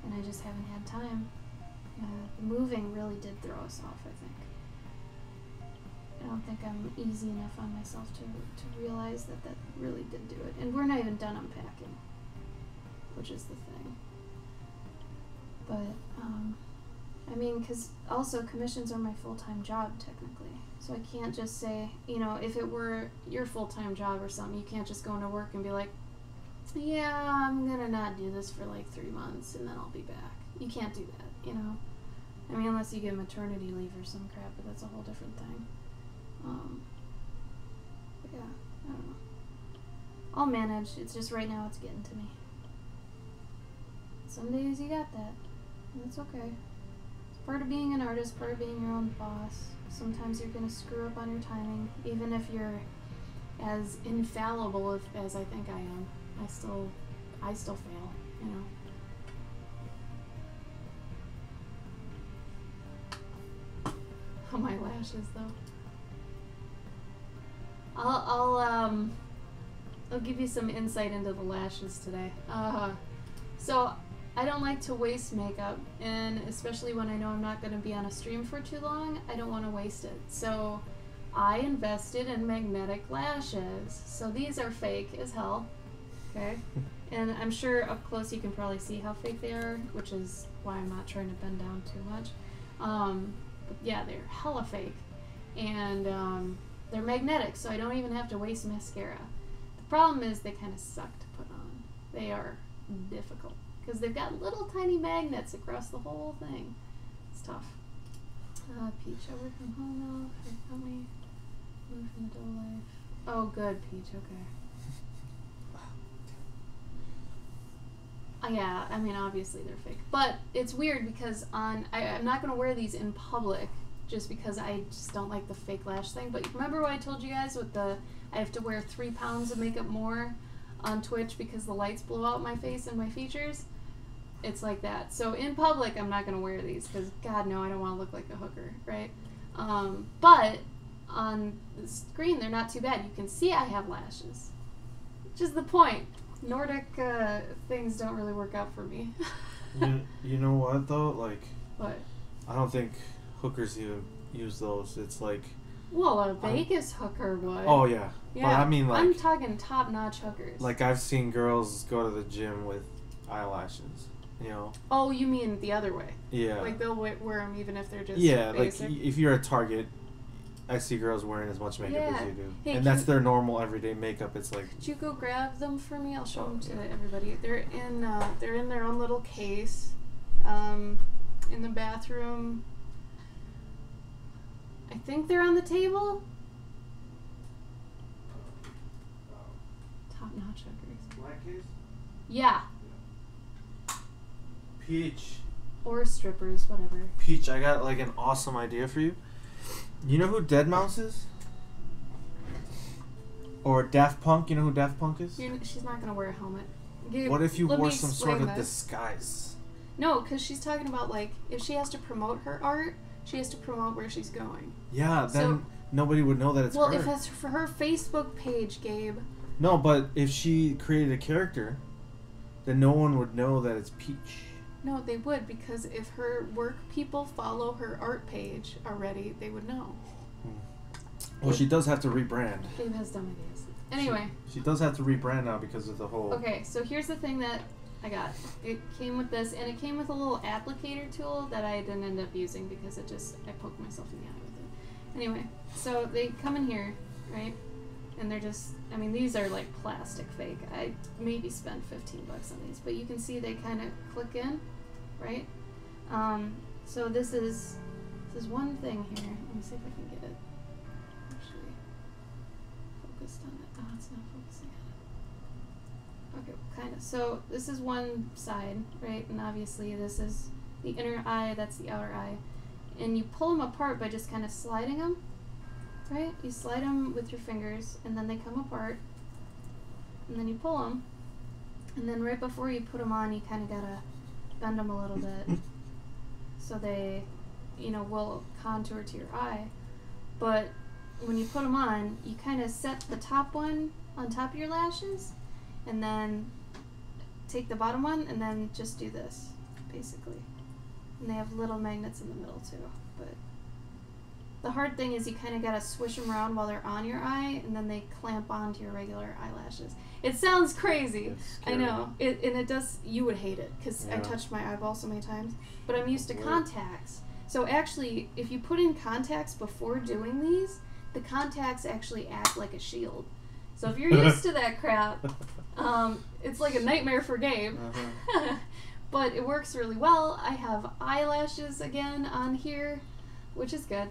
and I just haven't had time. The moving really did throw us off, I think. I don't think I'm easy enough on myself to realize that really did do it, and we're not even done unpacking, which is the thing. But, I mean, because also commissions are my full-time job, technically. So I can't just say, you know, if it were your full-time job or something, you can't just go into work and be like, yeah, I'm gonna not do this for like 3 months and then I'll be back. You can't do that, you know? I mean, unless you get maternity leave or some crap, but that's a whole different thing. But yeah, I don't know. I'll manage. It's just right now it's getting to me. Some days you got that. That's okay. It's part of being an artist, part of being your own boss. Sometimes you're going to screw up on your timing, even if you're as infallible as I think I am. I still fail, you know. Oh, my lashes though. I'll give you some insight into the lashes today. So I don't like to waste makeup, and especially when I know I'm not going to be on a stream for too long, I don't want to waste it. So I invested in magnetic lashes. So these are fake as hell, okay? And I'm sure up close you can probably see how fake they are, which is why I'm not trying to bend down too much. But yeah, they're hella fake. And they're magnetic, so I don't even have to waste mascara. The problem is they kind of suck to put on. They are difficult because they've got little tiny magnets across the whole thing. It's tough. Peach, I work from home now. Help me move from the dull life. Oh, good, Peach. Okay. Yeah, I mean, obviously they're fake. But it's weird because I'm not going to wear these in public just because I just don't like the fake lash thing. But remember what I told you guys with I have to wear 3 pounds of makeup more on Twitch because the lights blow out my face and my features? It's like that. So in public, I'm not going to wear these because, God, no, I don't want to look like a hooker, right? But on the screen, they're not too bad. You can see I have lashes, which is the point. Nordic things don't really work out for me. You know what, though? Like, what? I don't think hookers even use those. It's like... Well, a Vegas hooker would. Oh, yeah. Yeah, but I mean, like... I'm talking top-notch hookers. Like, I've seen girls go to the gym with eyelashes, you know? Oh, you mean the other way? Yeah. Like, they'll wear them even if they're just like, basic? if you're a Target, I see girls wearing as much makeup as you do. Hey, and that's their normal everyday makeup. It's like... Could you go grab them for me? I'll show them to everybody. They're in their own little case in the bathroom. I think they're on the table. Top-notch hookers. Black case? Yeah. Peach. Or strippers, whatever. Peach, I got like an awesome idea for you. You know who Deadmau5 is? Or Daft Punk? You know who Daft Punk is? She's not going to wear a helmet. What if you wore some sort of disguise? No, because she's talking about, like, if she has to promote her art, she has to promote where she's going. Yeah, then nobody would know that it's her. Well, if it's for her Facebook page, Gabe. No, but if she created a character, then no one would know that it's Peach. No, they would, because if her work people follow her art page already, they would know. Well, she does have to rebrand. Gabe has dumb ideas. Anyway. She does have to rebrand now because of the whole... Okay, so here's the thing that I got. It came with this, and it came with a little applicator tool that I didn't end up using because I poked myself in the eye with it. Anyway, so they come in here, right? And they're just, I mean, these are like plastic fake. I maybe spent $15 on these, but you can see they kind of click in, right? So this is one thing here. Let me see if I can get it actually focused on it. Oh, it's not focusing on it. Okay, kind of. So this is one side, right? And obviously this is the inner eye, that's the outer eye. And you pull them apart by just kind of sliding them. Right? You slide them with your fingers, and then they come apart, and then you pull them, and then right before you put them on, you kind of gotta bend them a little bit, so they, will contour to your eye. But when you put them on, you kind of set the top one on top of your lashes, and then take the bottom one, and then just do this, basically. And they have little magnets in the middle too, but... The hard thing is you kind of got to swish them around while they're on your eye, and then they clamp onto your regular eyelashes. It sounds crazy. I know. And it does, you would hate it, because I touched my eyeball so many times. But I'm used to contacts. So actually, if you put in contacts before doing these, the contacts actually act like a shield. So if you're used to that crap, it's like a nightmare for Gabe. But it works really well. I have eyelashes again on here, which is good.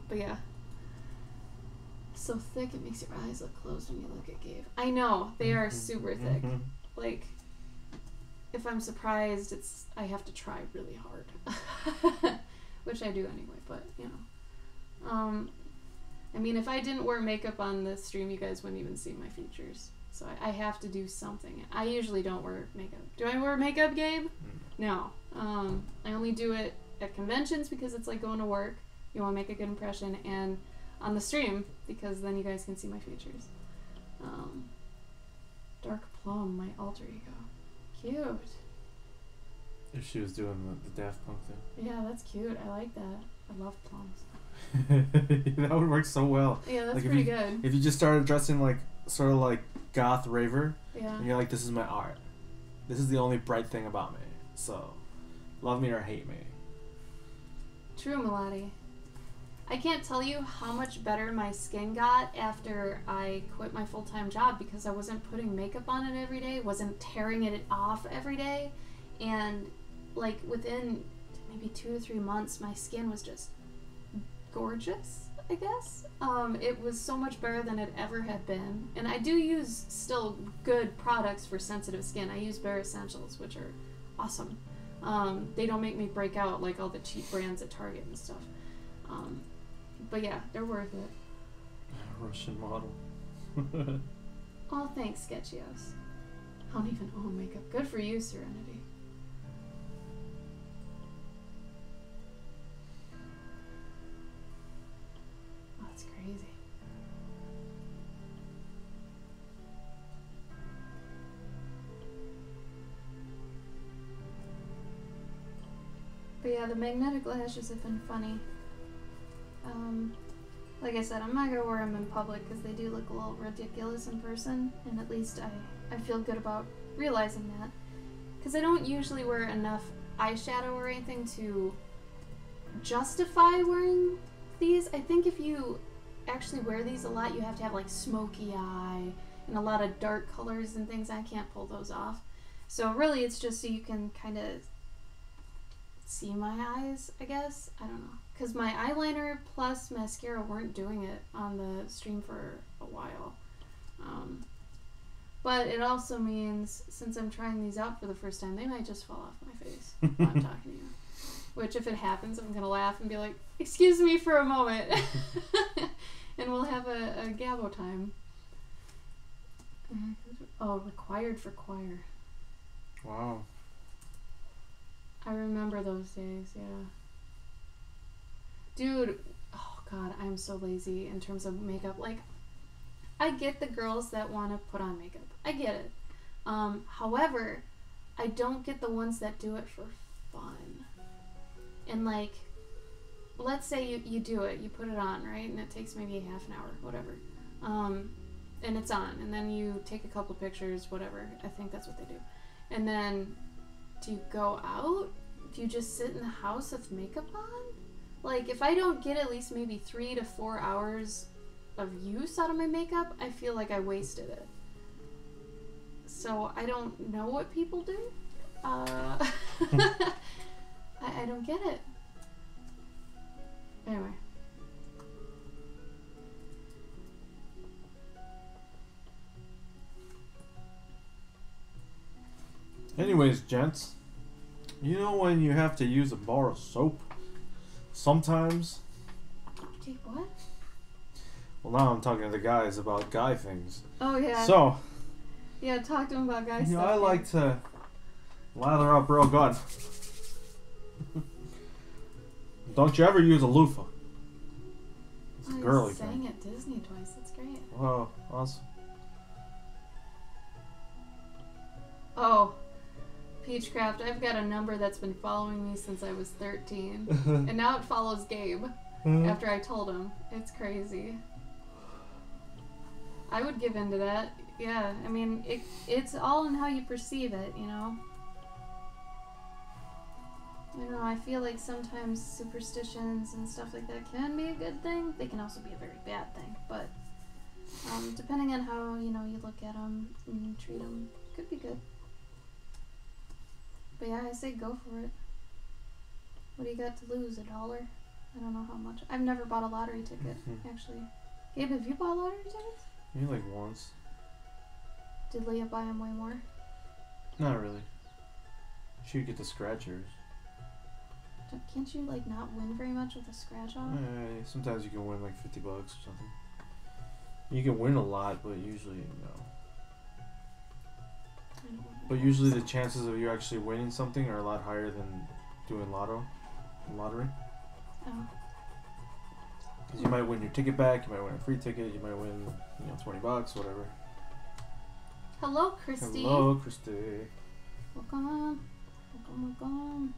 But yeah. So thick it makes your eyes look closed when you look at Gabe. I know, they are super thick. Like, if I'm surprised, I have to try really hard. Which I do anyway, but, I mean, if I didn't wear makeup on the stream, you guys wouldn't even see my features. So I have to do something. I usually don't wear makeup. Do I wear makeup, Gabe? No. I only do it at conventions because it's like going to work. You want to make a good impression, and on the stream because then you guys can see my features. Dark Plum, my alter ego. Cute. If she was doing the Daft Punk thing. Yeah, that's cute. I like that. I love plums. That would work so well. Yeah, that's like pretty good. If you just started dressing like sort of like goth raver, Yeah. and you're like, this is my art. This is the only bright thing about me. So, love me or hate me. True, Melody. I can't tell you how much better my skin got after I quit my full-time job because I wasn't putting makeup on it every day, wasn't tearing it off every day, and like within maybe 2 to 3 months, my skin was just gorgeous, I guess. It was so much better than it ever had been. And I do use still good products for sensitive skin. I use Bare Essentials, which are awesome. They don't make me break out like all the cheap brands at Target and stuff. But yeah, they're worth it. Russian model. Oh, thanks, Sketchios. I don't even own makeup. Good for you, Serenity. Oh, that's crazy. But yeah, the magnetic lashes have been funny. Like I said, I'm not gonna wear them in public because they do look a little ridiculous in person, and at least I feel good about realizing that. Because I don't usually wear enough eyeshadow or anything to justify wearing these. I think if you actually wear these a lot, you have to have like smoky eye and a lot of dark colors and things. I can't pull those off. So really it's just so you can kind of see my eyes, I guess. I don't know. Because my eyeliner plus mascara weren't doing it on the stream for a while. But it also means, since I'm trying these out for the first time, they might just fall off my face while I'm talking to you. Which, if it happens, I'm going to laugh and be like, excuse me for a moment. And we'll have a Gabo time. Oh, required for choir. Wow. I remember those days, yeah. Dude, oh god, I'm so lazy in terms of makeup. Like, I get the girls that want to put on makeup. I get it. However, I don't get the ones that do it for fun. And like, let's say you do it, you put it on, right? And it takes maybe a half an hour, whatever. And it's on, and then you take a couple pictures, whatever. I think that's what they do. And then, do you go out? Do you just sit in the house with makeup on? Like, if I don't get at least maybe 3 to 4 hours of use out of my makeup, I feel like I wasted it. So I don't know what people do. I don't get it. Anyway. Anyways, gents, you know when you have to use a bar of soap? Sometimes. Gee, what? Well, now I'm talking to the guys about guy things. Oh, yeah. So. Yeah, talk to him about guy You stuff. know, I like to lather up real good. Don't you ever use a loofah. It's a girly sang thing. at Disney twice. That's great. Oh, awesome. Oh, Peachcraft, I've got a number that's been following me since I was 13. And now it follows Gabe after I told him. It's crazy. I would give in to that. Yeah, I mean, it's all in how you perceive it, you know? I don't know, I feel like sometimes superstitions and stuff like that can be a good thing. They can also be a very bad thing, but depending on how, you know, you look at them and treat them, could be good. But yeah, I say go for it. What do you got to lose? $1? I don't know how much. I've never bought a lottery ticket, actually. Gabe, have you bought lottery tickets? Maybe like once. Did Leah buy them way more? Not really. She would get the scratchers. Can't you, like, not win very much with a scratch off? Sometimes you can win like $50 or something. You can win a lot, but usually no. But usually the chances of you actually winning something are a lot higher than doing lottery. Oh. Because you might win your ticket back, you might win a free ticket, you might win, you know, $20, whatever. Hello, Christy. Hello, Christy. Welcome. Welcome, welcome.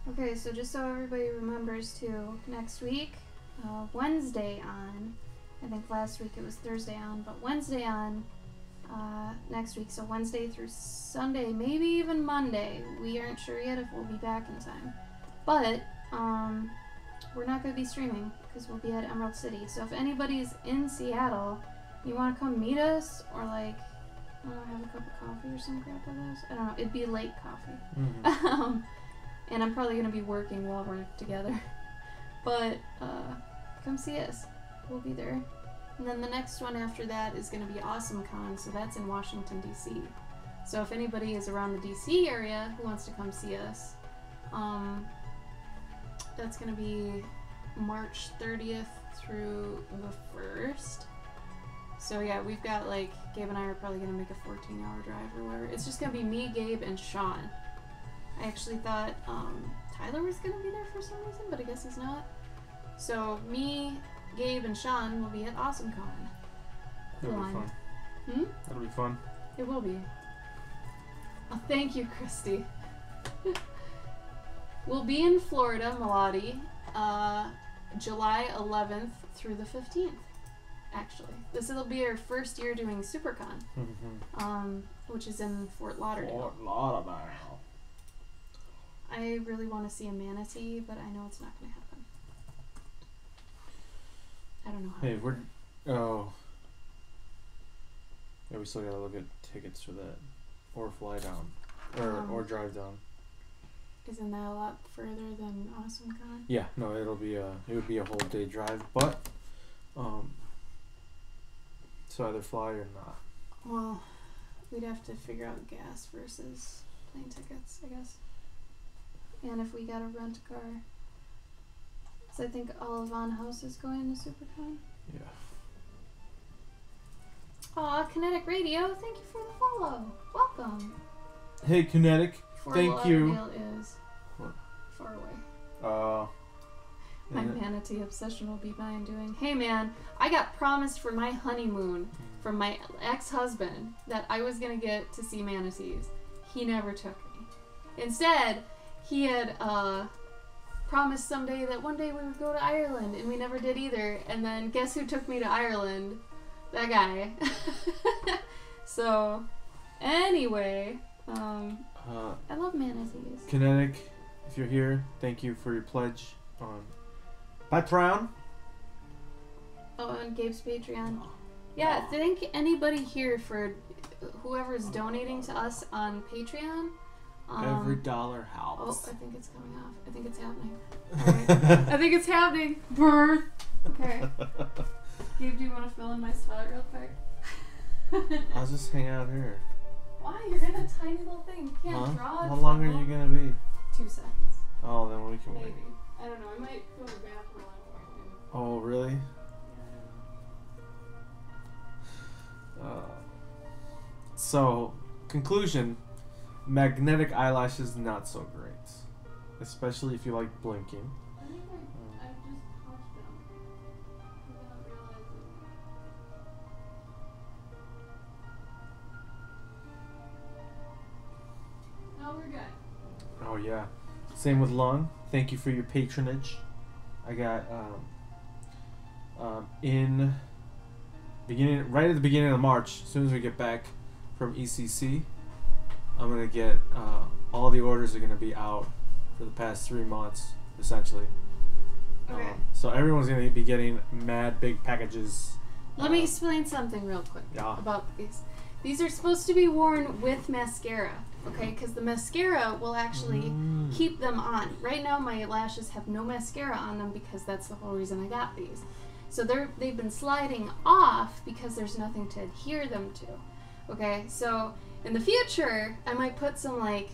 Okay, so just so everybody remembers too, next week, Wednesday on, I think last week it was Thursday on, but Wednesday on next week, so Wednesday through Sunday, maybe even Monday. We aren't sure yet if we'll be back in time. But we're not going to be streaming because we'll be at Emerald City. So if anybody's in Seattle, you want to come meet us, or like, I don't know, have a cup of coffee or some crap with us. I don't know, it'd be late coffee. Mm-hmm. And I'm probably going to be working while we're together. But come see us. We'll be there. And then the next one after that is going to be Awesome Con, so that's in Washington, D.C. So if anybody is around the D.C. area who wants to come see us, that's going to be March 30th through the 1st. So yeah, we've got, like, Gabe and I are probably going to make a 14-hour drive or whatever. It's just going to be me, Gabe, and Sean. I actually thought Tyler was going to be there for some reason, but I guess he's not. So me, Gabe, and Sean will be at Awesome Con. That'll be fun. That'll be fun. It will be. Oh, thank you, Christy. We'll be in Florida, Maladi, July 11th through the 15th, actually. This will be our first year doing SuperCon, which is in Fort Lauderdale. Fort Lauderdale. I really want to see a manatee, but I know it's not going to happen. I don't know how. Hey, yeah, we still gotta look at tickets for that, or fly down, or drive down. Isn't that a lot further than Awesome Con? Yeah, no, it would be a whole day drive, but so either fly or not. Well, we'd have to figure out gas versus plane tickets, I guess. And if we gotta rent a car. So I think Olivan House is going to SuperCon. Yeah. Aw, Kinetic Radio, thank you for the follow. Welcome. Hey, Kinetic, thank you. Fort Lauderdale is far away. My manatee obsession will be mine doing. Hey man, I got promised for my honeymoon from my ex-husband that I was gonna get to see manatees. He never took me. Instead, he had promised someday that one day we would go to Ireland, and we never did either. And then guess who took me to Ireland? That guy. So, anyway, I love manatees. Kinetic, if you're here, thank you for your pledge on Patreon. Oh, on Gabe's Patreon. Yeah, thank anybody here for whoever's donating to us on Patreon. Every dollar helps. Oh, I think it's coming off. I think it's happening. Right. I think it's happening. Birth. Okay. Gabe, do you want to fill in my spot real quick? I'll just hang out here. Why? You're in a tiny little thing. You can't draw it. How long are you gonna be? 2 seconds. Oh, then we can Maybe. wait. I don't know. I might go to the bathroom while I'm Oh, really? So, conclusion. Magnetic eyelashes, not so great. Especially if you like blinking. I think I just touched them. I didn't realize it. No, we're good. Oh, yeah. Same with lung. Thank you for your patronage. I got, right at the beginning of March, as soon as we get back from ECC, I'm going to get, all the orders are going to be out for the past 3 months, essentially. Okay. So everyone's going to be getting mad big packages. Let me explain something real quick about these. These are supposed to be worn with mascara, okay? Because the mascara will actually keep them on. Right now, my lashes have no mascara on them because that's the whole reason I got these. So they've been sliding off because there's nothing to adhere them to, okay? So in the future, I might put some like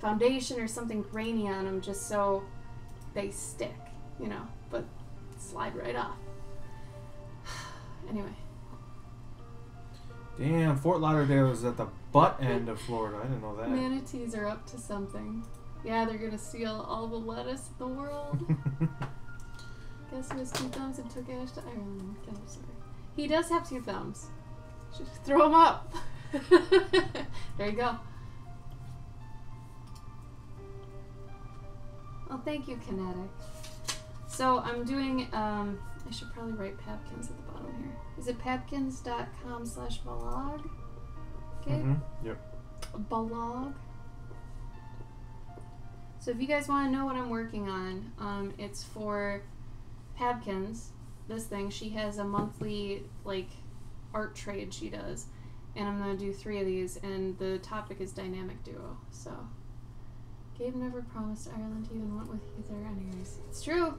foundation or something grainy on them just so they stick, you know, but slide right off. Anyway. Damn, Fort Lauderdale is at the butt end of Florida. I didn't know that. Manatees are up to something. Yeah, they're gonna steal all the lettuce in the world. Guess who has 2 thumbs and took Ash to Ireland? I'm sorry. He does have 2 thumbs. Just throw him up. There you go. Well, thank you, Kinetic. So I'm doing, I should probably write Pabkins at the bottom here. Is it pabkins.com/blog? Okay. Yep. Blog. So if you guys want to know what I'm working on, it's for Pabkins. This thing, she has a monthly, like, art trade she does. And I'm going to do 3 of these, and the topic is dynamic duo. So, Gabe never promised Ireland, he even went with either anyways. It's true.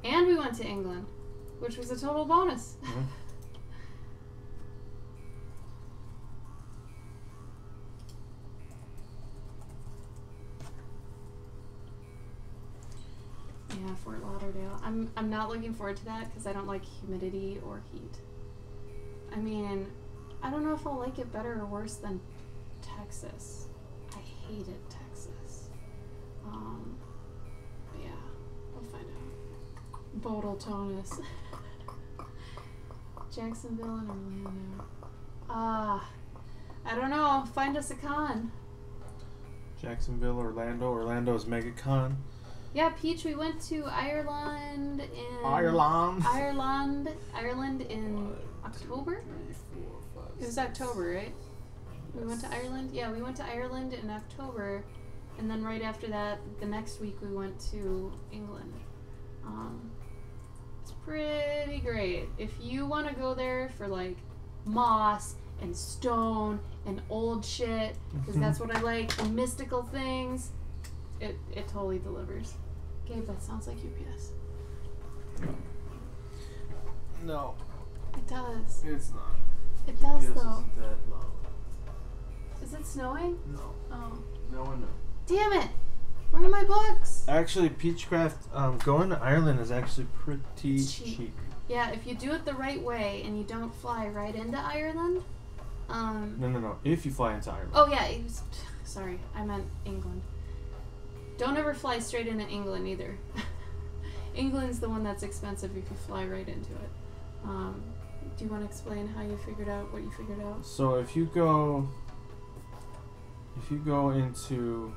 And we went to England, which was a total bonus. Mm-hmm. Yeah, Fort Lauderdale. I'm not looking forward to that because I don't like humidity or heat. I mean, I don't know if I'll like it better or worse than Texas. I hated Texas. But yeah, we'll find out. Bodaltonis. Jacksonville and Orlando. I don't know. Find us a con. Jacksonville, Orlando. Orlando's MegaCon. Yeah, Peach, we went to Ireland in... Ireland in October? It was October, right? Yes. We went to Ireland? Yeah, we went to Ireland in October, and then right after that, the next week, we went to England. It's pretty great. If you want to go there for, like, moss and stone and old shit, because that's what I like, and mystical things, it totally delivers. Gabe, that sounds like UPS. No. It does. It's not. It does, UPS though. Isn't that loud. Is it snowing? No. Oh. No one knows. Damn it! Where are my books? Actually, Peachcraft, going to Ireland is actually pretty It's cheap. Yeah, if you do it the right way and you don't fly right into Ireland. No. If you fly into Ireland. Oh, yeah. Sorry, I meant England. Don't ever fly straight into England either. England's the one that's expensive if you fly right into it. Do you want to explain how you figured out what you figured out? So if you go into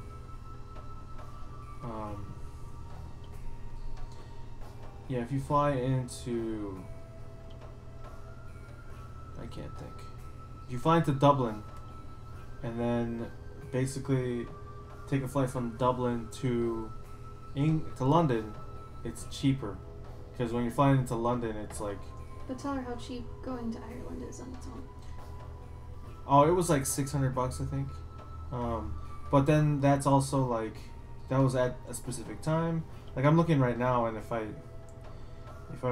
if you fly into, I can't think. If you fly into Dublin and then basically take a flight from Dublin to London, it's cheaper. Because when you're flying into London, it's like... But tell her how cheap going to Ireland is on its own. Oh, it was like $600, I think. But then that's also like... That was at a specific time. Like, I'm looking right now, and if I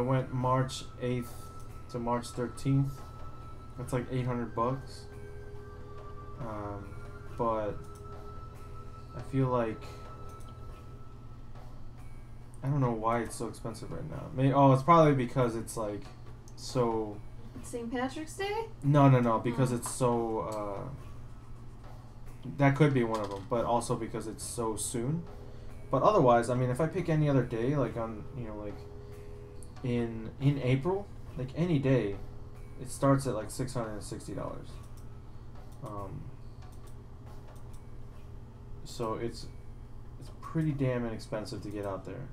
went March 8th to March 13th, that's like $800. But I feel like... I don't know why it's so expensive right now. It's probably because it's like so... It's St. Patrick's Day? No, because it's so... that could be one of them, but also because it's so soon. But otherwise, I mean, if I pick any other day, like on, like in April, like any day, it starts at like $660. So it's pretty damn inexpensive to get out there.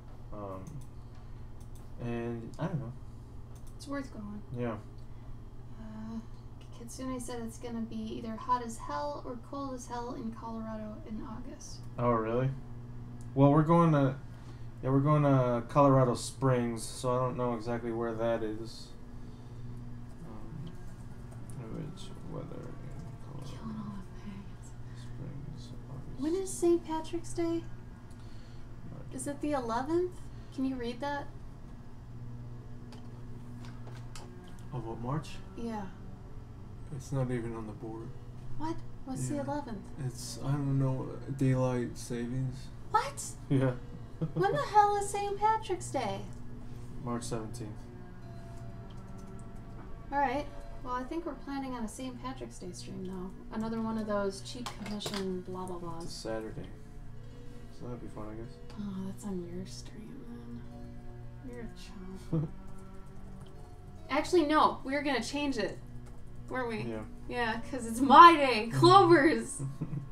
And I don't know. It's worth going. Yeah. Kitsune said it's gonna be either hot as hell or cold as hell in Colorado in August. Oh, really? Well, we're going to Colorado Springs, so I don't know exactly where that is. Which weather in Colorado Killing all the things. Springs, August. When is St. Patrick's Day? Is it the 11th? Can you read that? Of what, March? Yeah. It's not even on the board. What? What's the 11th? It's, I don't know, daylight savings. What? Yeah. When the hell is St. Patrick's Day? March 17th. Alright. Well, I think we're planning on a St. Patrick's Day stream, though. Another one of those cheap commission blah blah blahs. It's a Saturday. So that'd be fun, I guess. Oh, that's on your stream, then. You're a chump. Actually, no. We were gonna change it, weren't we? Yeah. Yeah, because it's my day. Clover's.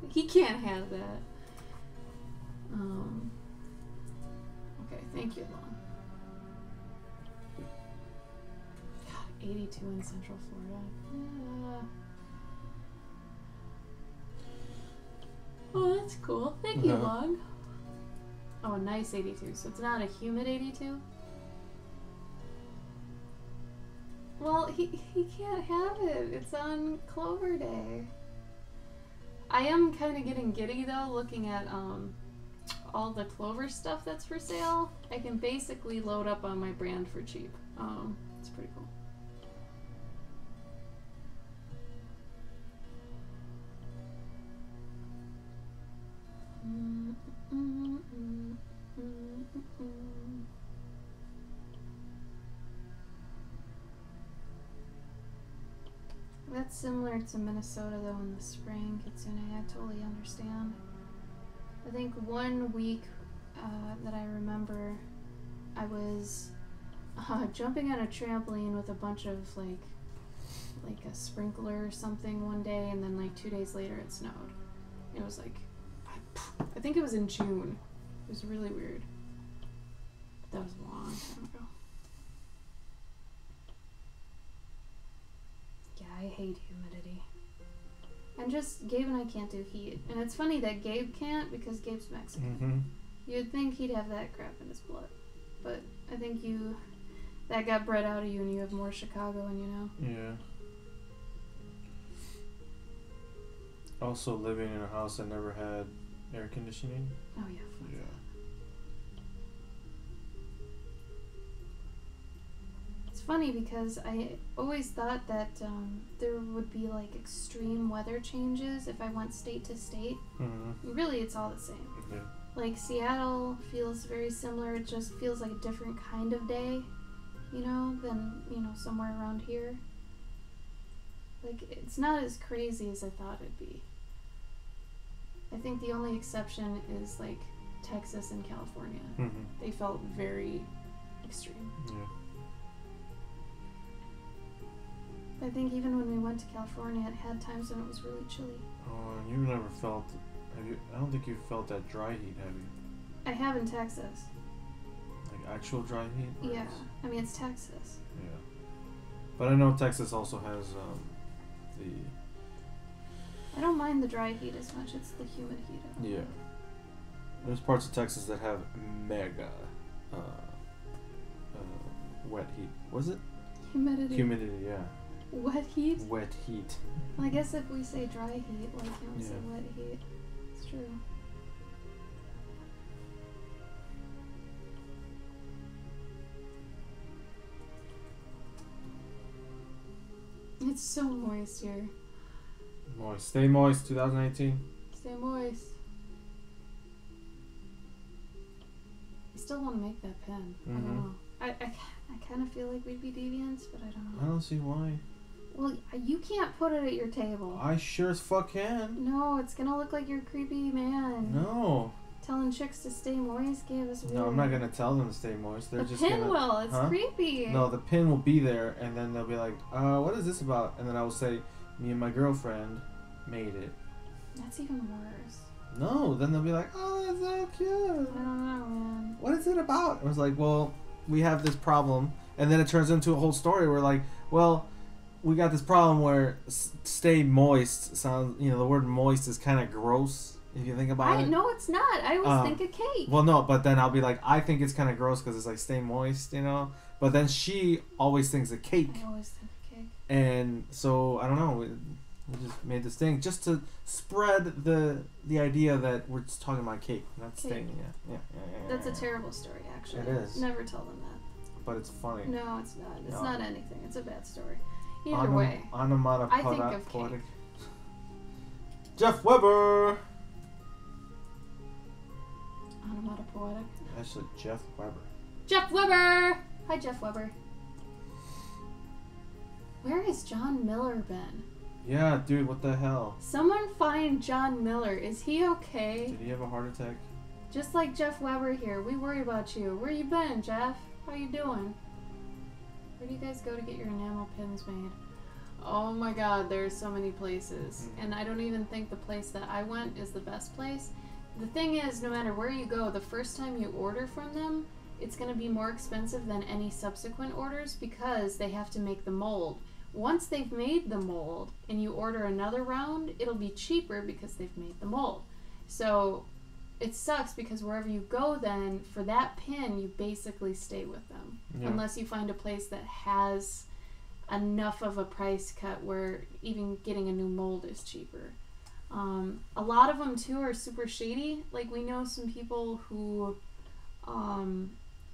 He can't have that. Okay, thank you, Long. God, 82 in Central Florida. Oh, that's cool. Thank you, Long. Oh, nice 82. So it's not a humid 82? Well, he can't have it. It's on Clover Day. I am kind of getting giddy, though, looking at all the Clover stuff that's for sale. I can basically load up on my brand for cheap. It's pretty cool. That's similar to Minnesota though in the spring, Kitsune. I totally understand. I think one week that I remember, I was jumping on a trampoline with a bunch of like a sprinkler or something one day, and then like 2 days later it snowed. It was like, I think it was in June. It was really weird. That was a long time ago. Yeah, I hate humidity. And just, Gabe and I can't do heat. And it's funny that Gabe can't because Gabe's Mexican. Mm-hmm. You'd think he'd have that crap in his blood. But I think that got bred out of you and you have more Chicago in you now. Yeah. Also living in a house that never had air conditioning. Oh yeah, fuck Yeah. that. It's funny because I always thought that there would be like extreme weather changes if I went state to state. Mm-hmm. Really, it's all the same. Yeah. Like Seattle feels very similar. It just feels like a different kind of day, than, somewhere around here. Like, it's not as crazy as I thought it'd be. I think the only exception is like Texas and California. Mm-hmm. They felt very extreme. Yeah. I think even when we went to California, it had times when it was really chilly. Oh, and you never felt. I don't think you felt that dry heat, have you? I have in Texas. Like actual dry heat? Yeah. I mean, it's Texas. Yeah. But I know Texas also has I don't mind the dry heat as much. It's the humid heat. Yeah. There's parts of Texas that have mega wet heat. Was it? Humidity. Humidity, yeah. Wet heat? Wet heat. Well, I guess if we say dry heat, why can't we say Yeah. wet heat? It's true. It's so moist here. Moist. Stay moist, 2018. Stay moist. I still want to make that pen. I don't know. I kind of feel like we'd be deviants, but I don't know. I don't see why. Well, you can't put it at your table. I sure as fuck can. No, it's gonna look like you're a creepy man. No. Telling chicks to stay moist gave us weird. No, I'm not gonna tell them to stay moist. They're The just pin gonna. will. It's Huh? creepy. No, the pin will be there, and then they'll be like, what is this about? And then I will say, me and my girlfriend made it. That's even worse. No, then they'll be like, oh, that's so cute. I don't know, man. What is it about? I was like, well, we have this problem. And then it turns into a whole story where, like, well, we got this problem where stay moist sounds, the word moist is kind of gross if you think about it. No, it's not. I always think of cake. Well, no, but then I'll be like, I think it's kind of gross because it's like stay moist, But then she always thinks of cake. I always think of cake. And so, I don't know. We just made this thing just to spread the idea that we're just talking about cake, not staying. Yeah. That's a terrible story, actually. It is. Never tell them that. But it's funny. No, it's not. It's No. not anything. It's a bad story. Either way. I think of Poetic. cake. Jeff Weber. Onomatopoetic. Actually, Jeff Weber. Jeff Weber! Hi, Jeff Weber. Where has John Miller been? Yeah, dude, what the hell? Someone find John Miller. Is he okay? Did he have a heart attack? Just like Jeff Weber here. We worry about you. Where you been, Jeff? How you doing? Where do you guys go to get your enamel pins made? Oh my god, there's so many places. And I don't even think the place that I went is the best place. The thing is, no matter where you go, the first time you order from them, it's going to be more expensive than any subsequent orders because they have to make the mold. Once they've made the mold and you order another round, it'll be cheaper because they've made the mold. So it sucks because wherever you go then, for that pin, you basically stay with them. Yeah. Unless you find a place that has enough of a price cut where even getting a new mold is cheaper. A lot of them too are super shady. Like we know some people who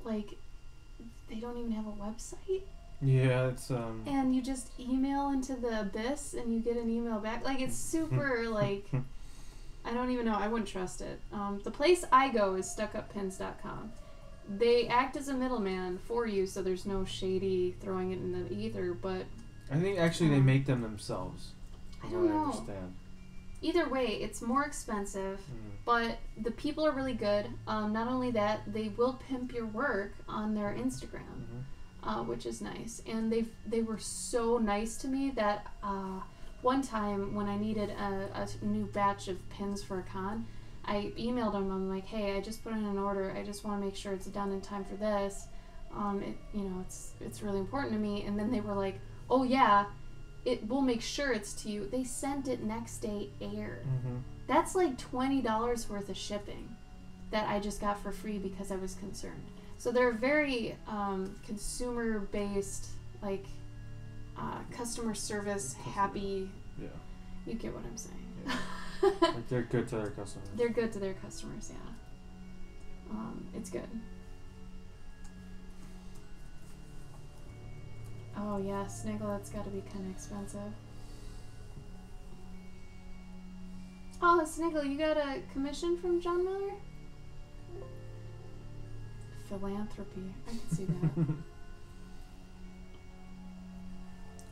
like they don't even have a website. Yeah, it's and you just email into the abyss and you get an email back. Like it's super like I don't even know. I wouldn't trust it. The place I go is stuckuppins.com. They act as a middleman for you, so there's no shady throwing it in the ether, but I think actually they make them themselves. I don't know. Understand. Either way, it's more expensive, but the people are really good. Not only that, they will pimp your work on their Instagram, which is nice. And they were so nice to me that one time when I needed a new batch of pins for a con, I emailed them. I'm like, hey, I just put in an order. I just want to make sure it's done in time for this. It's really important to me. And then they were like, oh yeah, we'll make sure it's to you. They sent it next day air. That's like $20 worth of shipping that I just got for free because I was concerned. So they're very consumer based, like customer service happy. Yeah. You get what I'm saying. Yeah. Like they're good to their customers. They're good to their customers, yeah. It's good. Oh yeah, Sniggle, that's got to be kind of expensive. Oh, Sniggle, you got a commission from John Miller? Philanthropy. I can see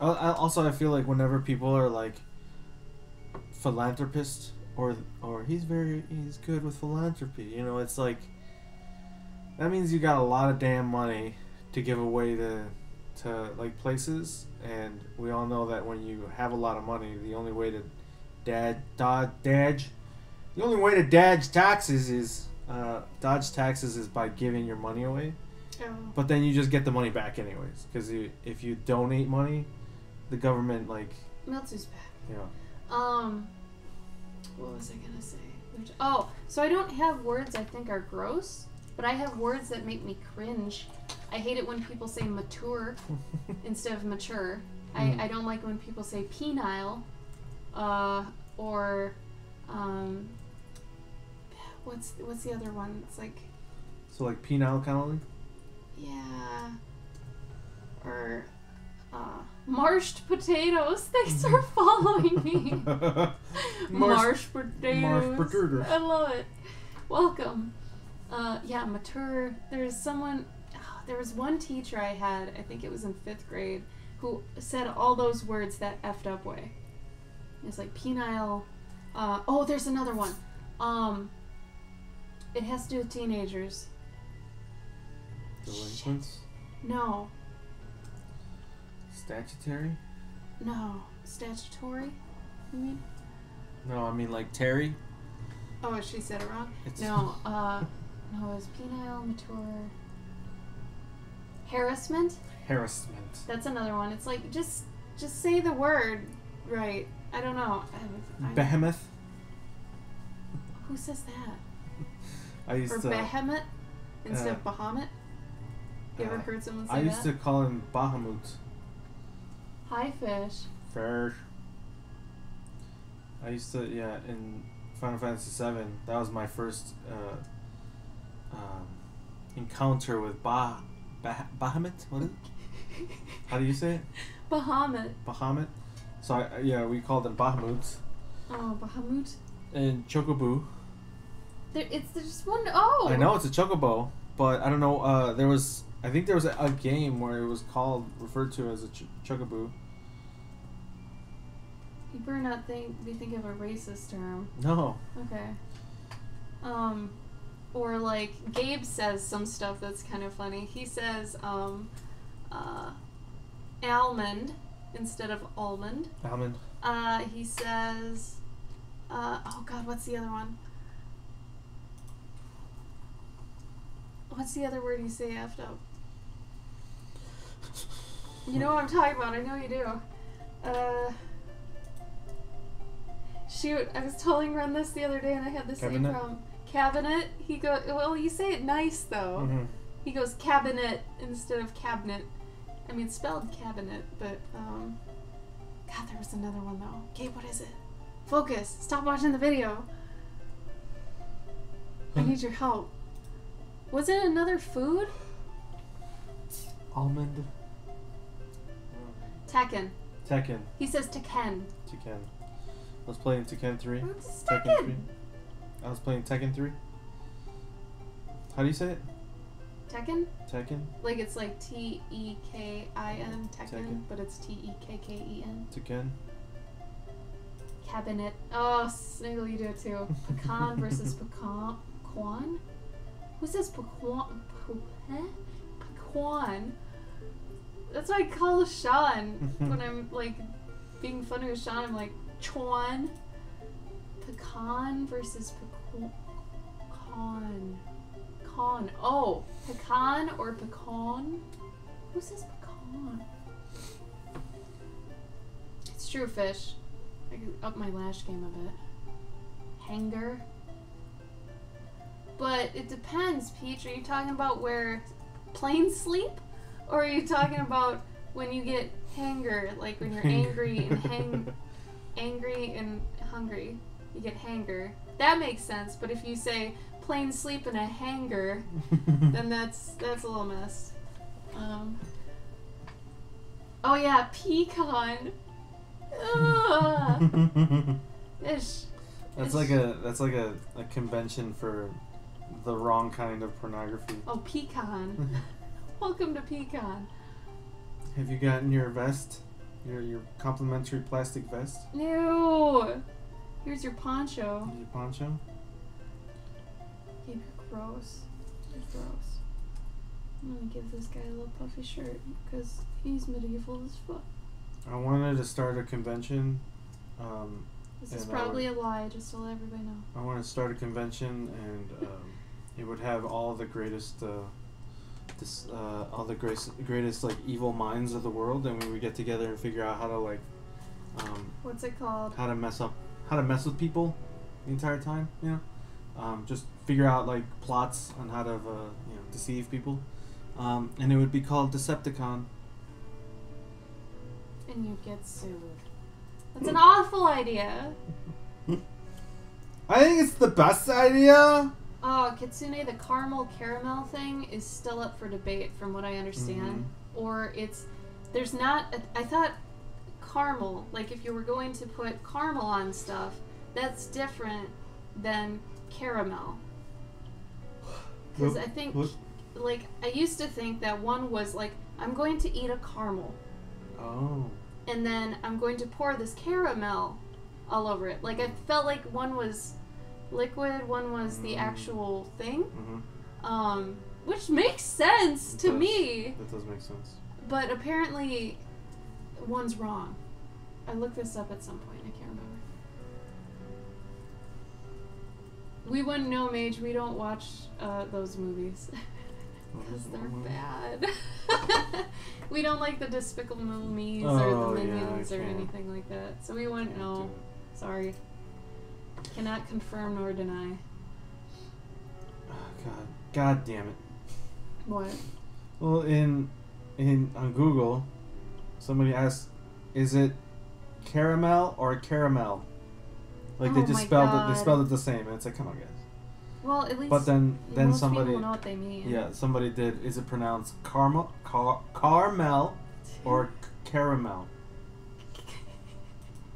that. Also, I feel like whenever people are like philanthropist or he's good with philanthropy, you know, it's like that means you got a lot of damn money to give away to like places, and we all know that when you have a lot of money, the only way to dodge taxes is by giving your money away. Oh. But then you just get the money back anyways, because if you donate money, the government like melts his back. Yeah. What was I gonna say? So I don't have words I think are gross, but I have words that make me cringe. I hate it when people say mature instead of mature. I don't like when people say penile, or what's the other one? It's like penile colony. Yeah. Or mashed potatoes. Thanks for following me. Mashed potatoes. I love it. Welcome. Yeah, mature. There was one teacher I had, I think it was in 5th grade, who said all those words that effed up way. It's like penile. There's another one. It has to do with teenagers. Delinquents? No. Statutory? No. Statutory? You mean? No, I mean like Terry. Oh, she said it wrong? No, it was penile, mature. Harassment? Harassment. That's another one. It's like, just say the word right. I don't know. Behemoth? Who says that? Or Behemoth instead of Bahamut? You ever heard someone say that? I used to call him Bahamut. Hi, fish. Fish. I used to, in Final Fantasy VII, that was my first encounter with Bahamut? What is it? How do you say it? Bahamut. Bahamut. So, we called them Bahamut. Oh, Bahamut. And Chocobo. It's just one. Oh! I know, it's a Chocobo, but I don't know, I think there was a game where it was referred to as a Chocobo. You better not be thinking of a racist term. No. Okay. Or like Gabe says some stuff that's kind of funny. He says, almond instead of almond. Almond. He says, oh God, what's the other one? What's the other word you say after? You know what I'm talking about. I know you do. Shoot, I was telling Ren this the other day and I had the same problem. Cabinet. He goes, well, you say it nice though. Mm-hmm. He goes cabinet instead of cabinet. I mean, it's spelled cabinet, but, God, there was another one though. Gabe, what is it? Focus. Stop watching the video. I need your help. Was it another food? Almond. Tekken. Tekken. He says Tekken. Tekken. I was playing Tekken 3. It's Tekken Tekken. 3. I was playing Tekken 3. How do you say it? Tekken? Tekken. Like it's like T-E-K-I-N, Tekken, but it's T-E-K-K-E-N. Tekken. Cabinet. Oh, Sniggle, you do it too. Pecan versus pecan. Pecan? Who says pecan? Pecan? That's what I call Sean. When I'm like being funny with Sean, I'm like, Chuan. Pecan versus pecan. Pecan. Oh, pecan or pecan? Who says pecan? It's true, fish. I could up my lash game a bit. Hanger. But it depends, Peach. Are you talking about where plain sleep? Or are you talking about when you get hanger, like when you're angry and angry and hungry, you get hanger. That makes sense. But if you say plain sleep and a hanger, then that's a little messed. Oh yeah, pecan. Ish. That's like a convention for the wrong kind of pornography. Oh, pecan. Welcome to pecan. Have you gotten your vest? Your complimentary plastic vest? No. Here's your poncho. Your poncho? You're gross. You're gross. I'm gonna give this guy a little puffy shirt because he's medieval as fuck. I wanted to start a convention. This is probably a lie, just to let everybody know. I want to start a convention, and it would have all the greatest, greatest like evil minds of the world, and we would get together and figure out how to like, what's it called? How to mess with people the entire time, you know. Just figure out like plots on how to, deceive people, and it would be called Decepticon. And you get sued. That's an awful idea. I think it's the best idea. Oh, Kitsune, the caramel thing is still up for debate from what I understand. Mm-hmm. Or there's not, I thought caramel, like if you were going to put caramel on stuff, that's different than caramel. Because I think, like, I used to think that one was like, I'm going to eat a caramel. Oh. And then I'm going to pour this caramel all over it. Like, I felt like one was liquid, one was the actual thing. Mm-hmm. Which makes sense to me. That does make sense. But apparently, one's wrong. I looked this up at some point. I can't remember. We wouldn't know, Mage. We don't watch those movies. Because they're bad. We don't like the Despicable Me's or the Minions or anything like that. So we wouldn't know. Sorry. Cannot confirm nor deny. Oh, God damn it. What? Well, on Google, somebody asked, is it caramel or caramel? Like they just spelled it the same, and it's like, come on, guys. Well, at least. But then most somebody people know what they mean. Yeah, somebody did. Is it pronounced caramel or caramel?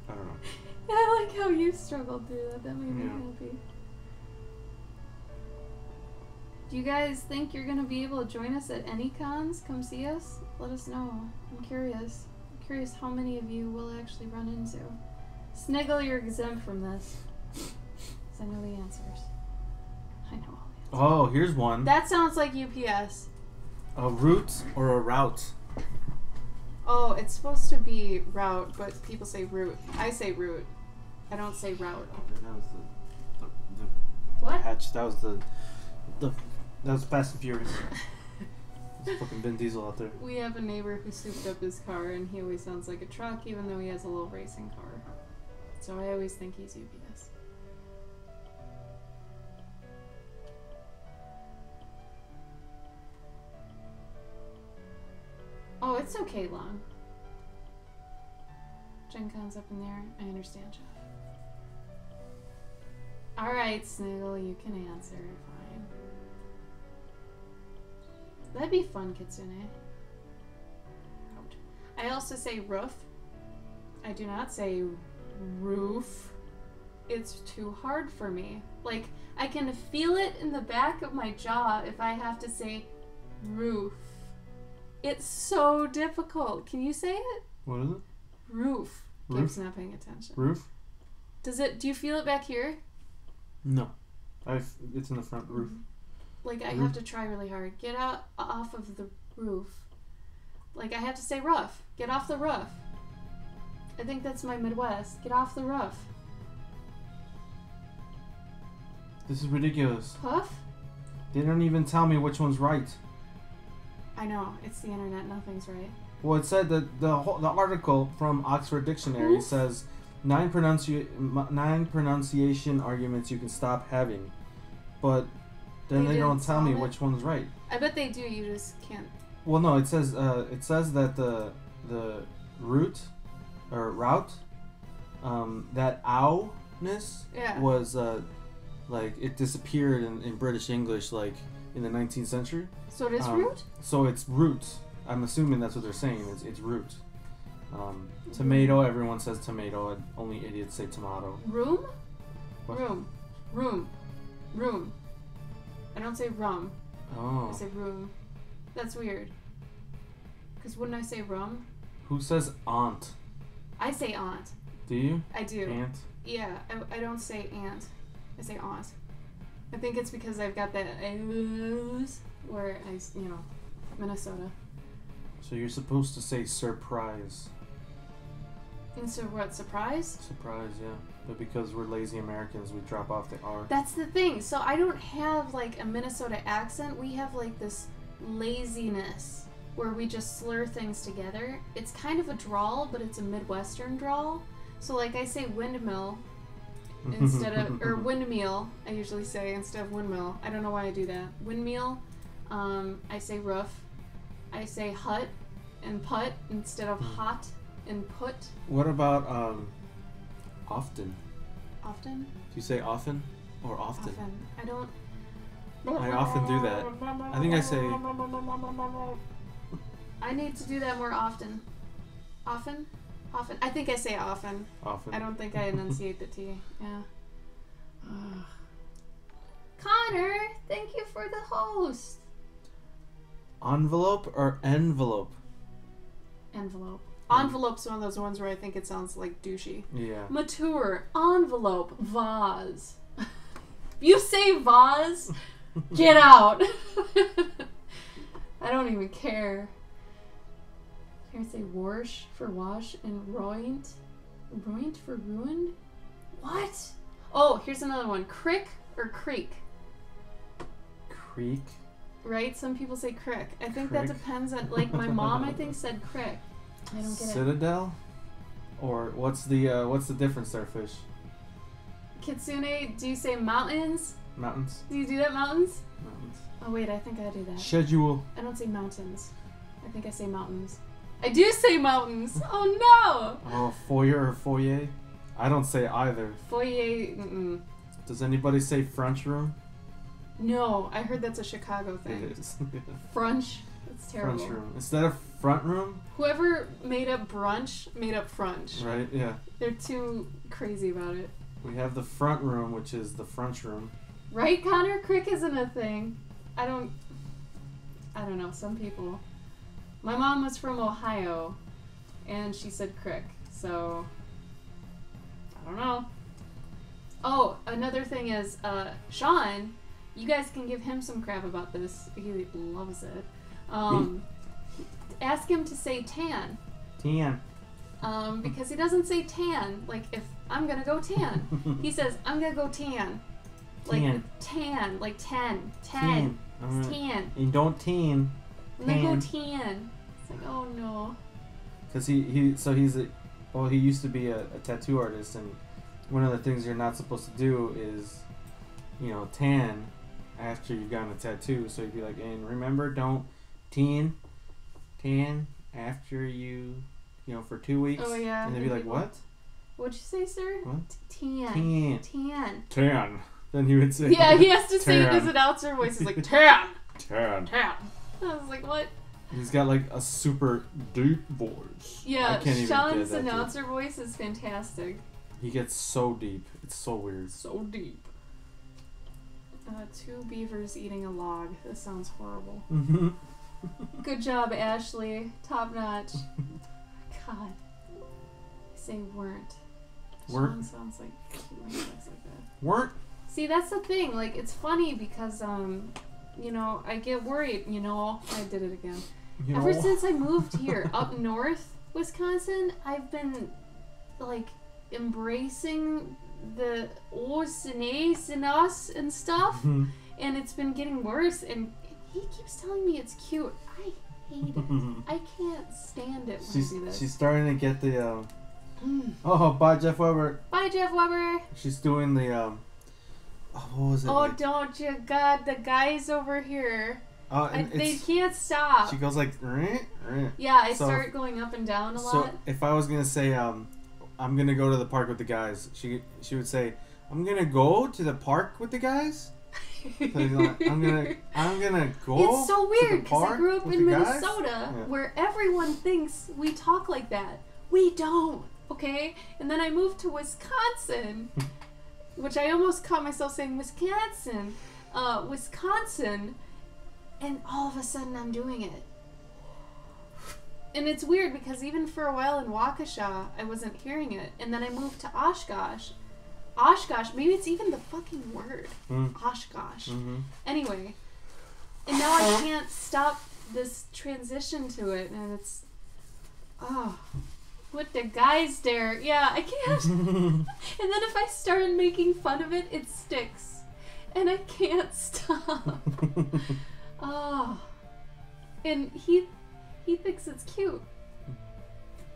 I don't know. I like how you struggled through that. That made me happy. Do you guys think you're gonna be able to join us at any cons? Come see us. Let us know. I'm curious. I'm curious how many of you we'll actually run into. Sniggle, you're exempt from this. Because I know the answers. I know all the answers. Oh, here's one. That sounds like UPS. A route or a route? Oh, it's supposed to be route, but people say route. I say route. I don't say route. Okay, that was the What? hatch. That was that was Fast and Furious. There's fucking Vin Diesel out there. We have a neighbor who souped up his car, and he always sounds like a truck, even though he has a little racing car. So I always think he's UPS. Oh, it's okay, Lon. Gen Con's up in there. I understand, Jeff. Alright, Sniggle, you can answer. Fine. That'd be fun, Kitsune. Out. I also say roof. I do not say roof. It's too hard for me. Like, I can feel it in the back of my jaw if I have to say roof. It's so difficult. Can you say it? What is it? Roof. Gabe's not paying attention. Roof? Do you feel it back here? No. It's in the front roof. Like, I have to try really hard. Get out off of the roof. Like, I have to say roof. Get off the roof. I think that's my Midwest. Get off the roof. This is ridiculous. Puff? They don't even tell me which one's right. I know. It's the internet. Nothing's right. Well, it said that the article from Oxford Dictionary says 9 pronunciation arguments you can stop having, but then they don't tell me which one's right. I bet they do. You just can't. Well, no. It says that the root or route, that owness was like it disappeared in British English like in the 19th century. So it is root? So it's root. I'm assuming that's what they're saying. It's root. Tomato, everyone says tomato. And only idiots say tomato. Room? What? Room. I don't say rum. Oh. I say room. That's weird. Because wouldn't I say rum? Who says aunt? I say aunt. Do you? I do. Aunt? Yeah, I don't say aunt. I say aunt. I think it's because I've got that where Minnesota. So you're supposed to say surprise. And so what, surprise? Surprise, yeah. But because we're lazy Americans, we drop off the R. That's the thing. So I don't have like a Minnesota accent. We have like this laziness where we just slur things together. It's kind of a drawl, but it's a Midwestern drawl. So like I say windmill instead of, or windmill, I usually say instead of windmill. I don't know why I do that. Windmill, I say roof. I say hut and put instead of hot and put. What about often? Often? Do you say often or often? Often. I don't. I often do that. I think I say. I need to do that more often. Often? Often. I think I say often. Often. I don't think I enunciate the T. Yeah. Connor, thank you for the host. Envelope or envelope? Envelope. Envelope's one of those ones where I think it sounds like douchey. Yeah. Mature. Envelope. Vase. You say vase? Get out. I don't even care. Here I say wash for wash and roint. Roint for ruined? What? Oh, here's another one. Crick or creek? Creek? Right? Some people say crick. I think Crick. that depends on, like, my mom, I think, said crick. I don't get it. Citadel? Or what's the difference there, fish? Kitsune, do you say mountains? Mountains? Do you do that, mountains? Mountains. Oh, wait, I think I do that. Schedule. I don't say mountains. I think I say mountains. I do say mountains! Oh, no! Oh, foyer or foyer? I don't say either. Foyer, Does anybody say French room? No, I heard that's a Chicago thing. It is. Frunch? That's terrible. French room. Instead of front room? Whoever made up brunch made up French. Right, yeah. They're too crazy about it. We have the front room, which is the French room. Right, Connor? Crick isn't a thing. I don't know, some people. My mom was from Ohio, and she said crick, so I don't know. Oh, another thing is, Sean, you guys can give him some crap about this. He loves it. Ask him to say tan. Tan. Because he doesn't say tan. Like, if I'm gonna go tan. He says, I'm gonna go tan. Like, tan. Like 10. 10. It's tan. And don't tan. I'm gonna go tan. It's like, oh no. Because he used to be a tattoo artist, and one of the things you're not supposed to do is, tan after you've gotten a tattoo. So he'd be like, and remember, don't tan after you, for 2 weeks. Oh yeah. And they'd be like, what? What'd you say, sir? What? Tan. Then he would say. Yeah, he has to say it in his announcer voice. He's like, tan. Tan. I was like, what? He's got like a super deep voice. Yeah, Sean's announcer voice is fantastic. He gets so deep. It's so weird. So deep. 2 beavers eating a log. This sounds horrible. Good job, Ashley. Top notch. God. I say weren't. Sean sounds like he looks like that. Weren't? See, that's the thing. Like, it's funny because, I get worried. I did it again. Ever since I moved here, up north, Wisconsin, I've been, like, embracing the ohs and a's and us and stuff, and it's been getting worse, and he keeps telling me it's cute. I hate it. I can't stand it when I do this. She's starting to get the, oh, bye, Jeff Weber. Bye, Jeff Weber. She's doing the, what was it? Oh, like? Don't you, God, the guys over here. They can't stop. She goes like, yeah, I start going up and down a lot. So if I was going to say, I'm going to go to the park with the guys, she would say, I'm going to go to the park with the guys? I'm gonna go. It's so weird because I grew up in Minnesota where everyone thinks we talk like that. We don't, okay? And then I moved to Wisconsin, which I almost caught myself saying Wisconsin, and all of a sudden I'm doing it. And it's weird because even for a while in Waukesha, I wasn't hearing it. And then I moved to Oshkosh. Oshkosh, maybe it's even the fucking word. Oshkosh. Anyway. And now I can't stop this transition to it. And it's... what the guys dare. Yeah, I can't. And then if I started making fun of it, it sticks. And I can't stop. And he thinks it's cute.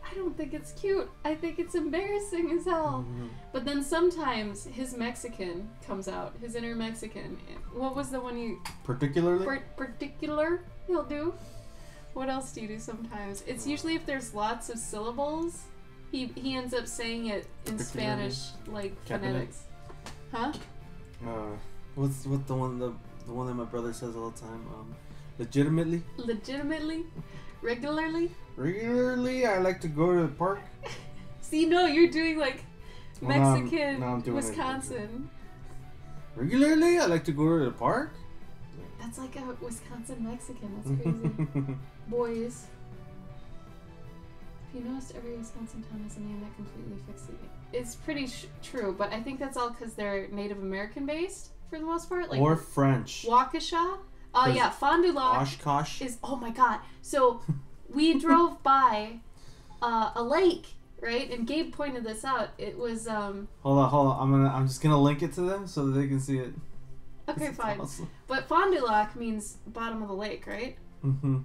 I don't think it's cute. I think it's embarrassing as hell. But then sometimes his Mexican comes out. His inner Mexican. What was the one you... Particularly? Particular he'll do. What else do you do sometimes? It's usually if there's lots of syllables. He ends up saying it in Spanish, like phonetics. Huh? What's the one that my brother says all the time? Legitimately? Legitimately? Regularly? Regularly, I like to go to the park. See, no, you're doing like Mexican, no, I'm doing Wisconsin. Regularly, I like to go to the park. That's like a Wisconsin Mexican. That's crazy. Boys. If you noticed, every Wisconsin town has a name that completely fixes it. It's pretty true, but I think that's all because they're Native American based for the most part. Like or French. Waukesha. Yeah, Fond du Lac Oshkosh is, oh my god. So we drove by a lake, right? And Gabe pointed this out. It was Hold on. I'm just gonna link it to them so that they can see it. Okay, fine. Awesome. But Fond du Lac means bottom of the lake, right?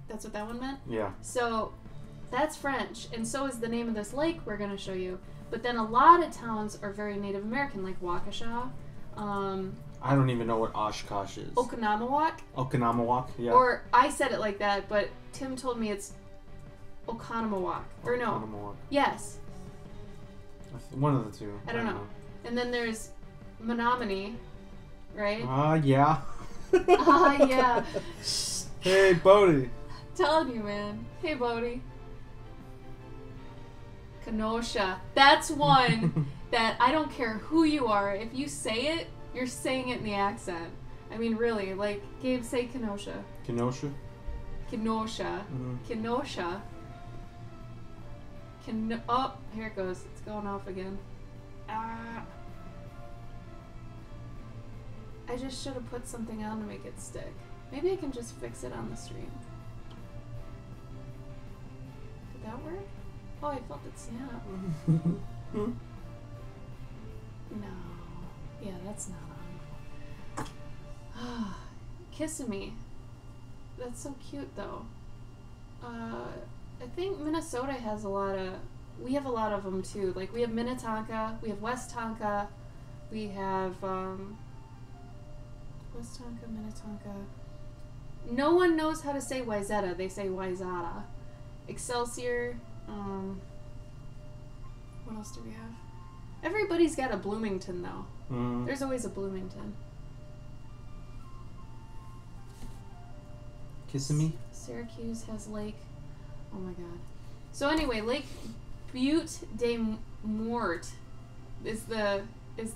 That's what that one meant? Yeah. So that's French, and so is the name of this lake we're gonna show you. But then a lot of towns are very Native American, like Waukesha. I don't even know what Oshkosh is. Oconomowoc, yeah. Or I said it like that, but Tim told me it's Oconomowoc. Or no. Oconomowoc. Yes. One of the two. I don't know. And then there's Menominee, right? Yeah. Yeah. Hey, Bodie. Telling you, man. Hey, Bodie. Kenosha. That's one that I don't care who you are. If you say it, you're saying it in the accent. I mean, really. Like, Gabe, say Kenosha. Kenosha? Kenosha. Kenosha. Oh, here it goes. It's going off again. I just should have put something on to make it stick. Maybe I can just fix it on the stream. Did that work? Oh, I felt it snap. No. Yeah, that's not on. Kissing me. That's so cute, though. I think Minnesota has a lot of... We have a lot of them, too. Like, we have Minnetonka, we have West Tonka, we have, West Tonka, Minnetonka. No one knows how to say Wayzata. They say Wayzata. Excelsior. What else do we have? Everybody's got a Bloomington, though. There's always a Bloomington. Kissimmee? Syracuse has Lake. Oh my god. So anyway, Lake Butte de Mort is the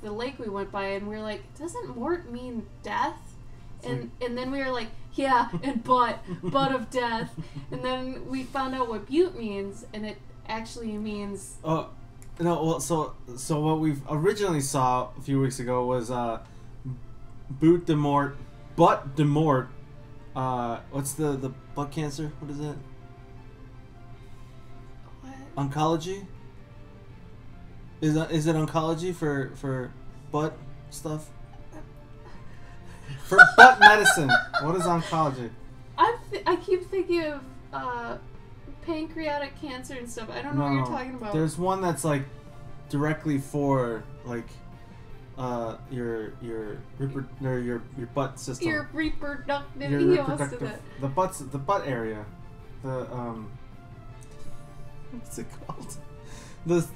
lake we went by, and we were like, doesn't Mort mean death? And then we were like, yeah, and butt of death. And then we found out what Butte means, and it actually means... Oh, no, well, so what we originally saw a few weeks ago was Butte de Mort, Butt de Mort. What's the butt cancer? What is it? What? Oncology? Is it oncology for butt stuff? For butt medicine. What is oncology? I keep thinking of pancreatic cancer and stuff. I don't know what you're talking about. There's one that's like directly for like your butt system. Your reproductive. The butt area. The what's it called?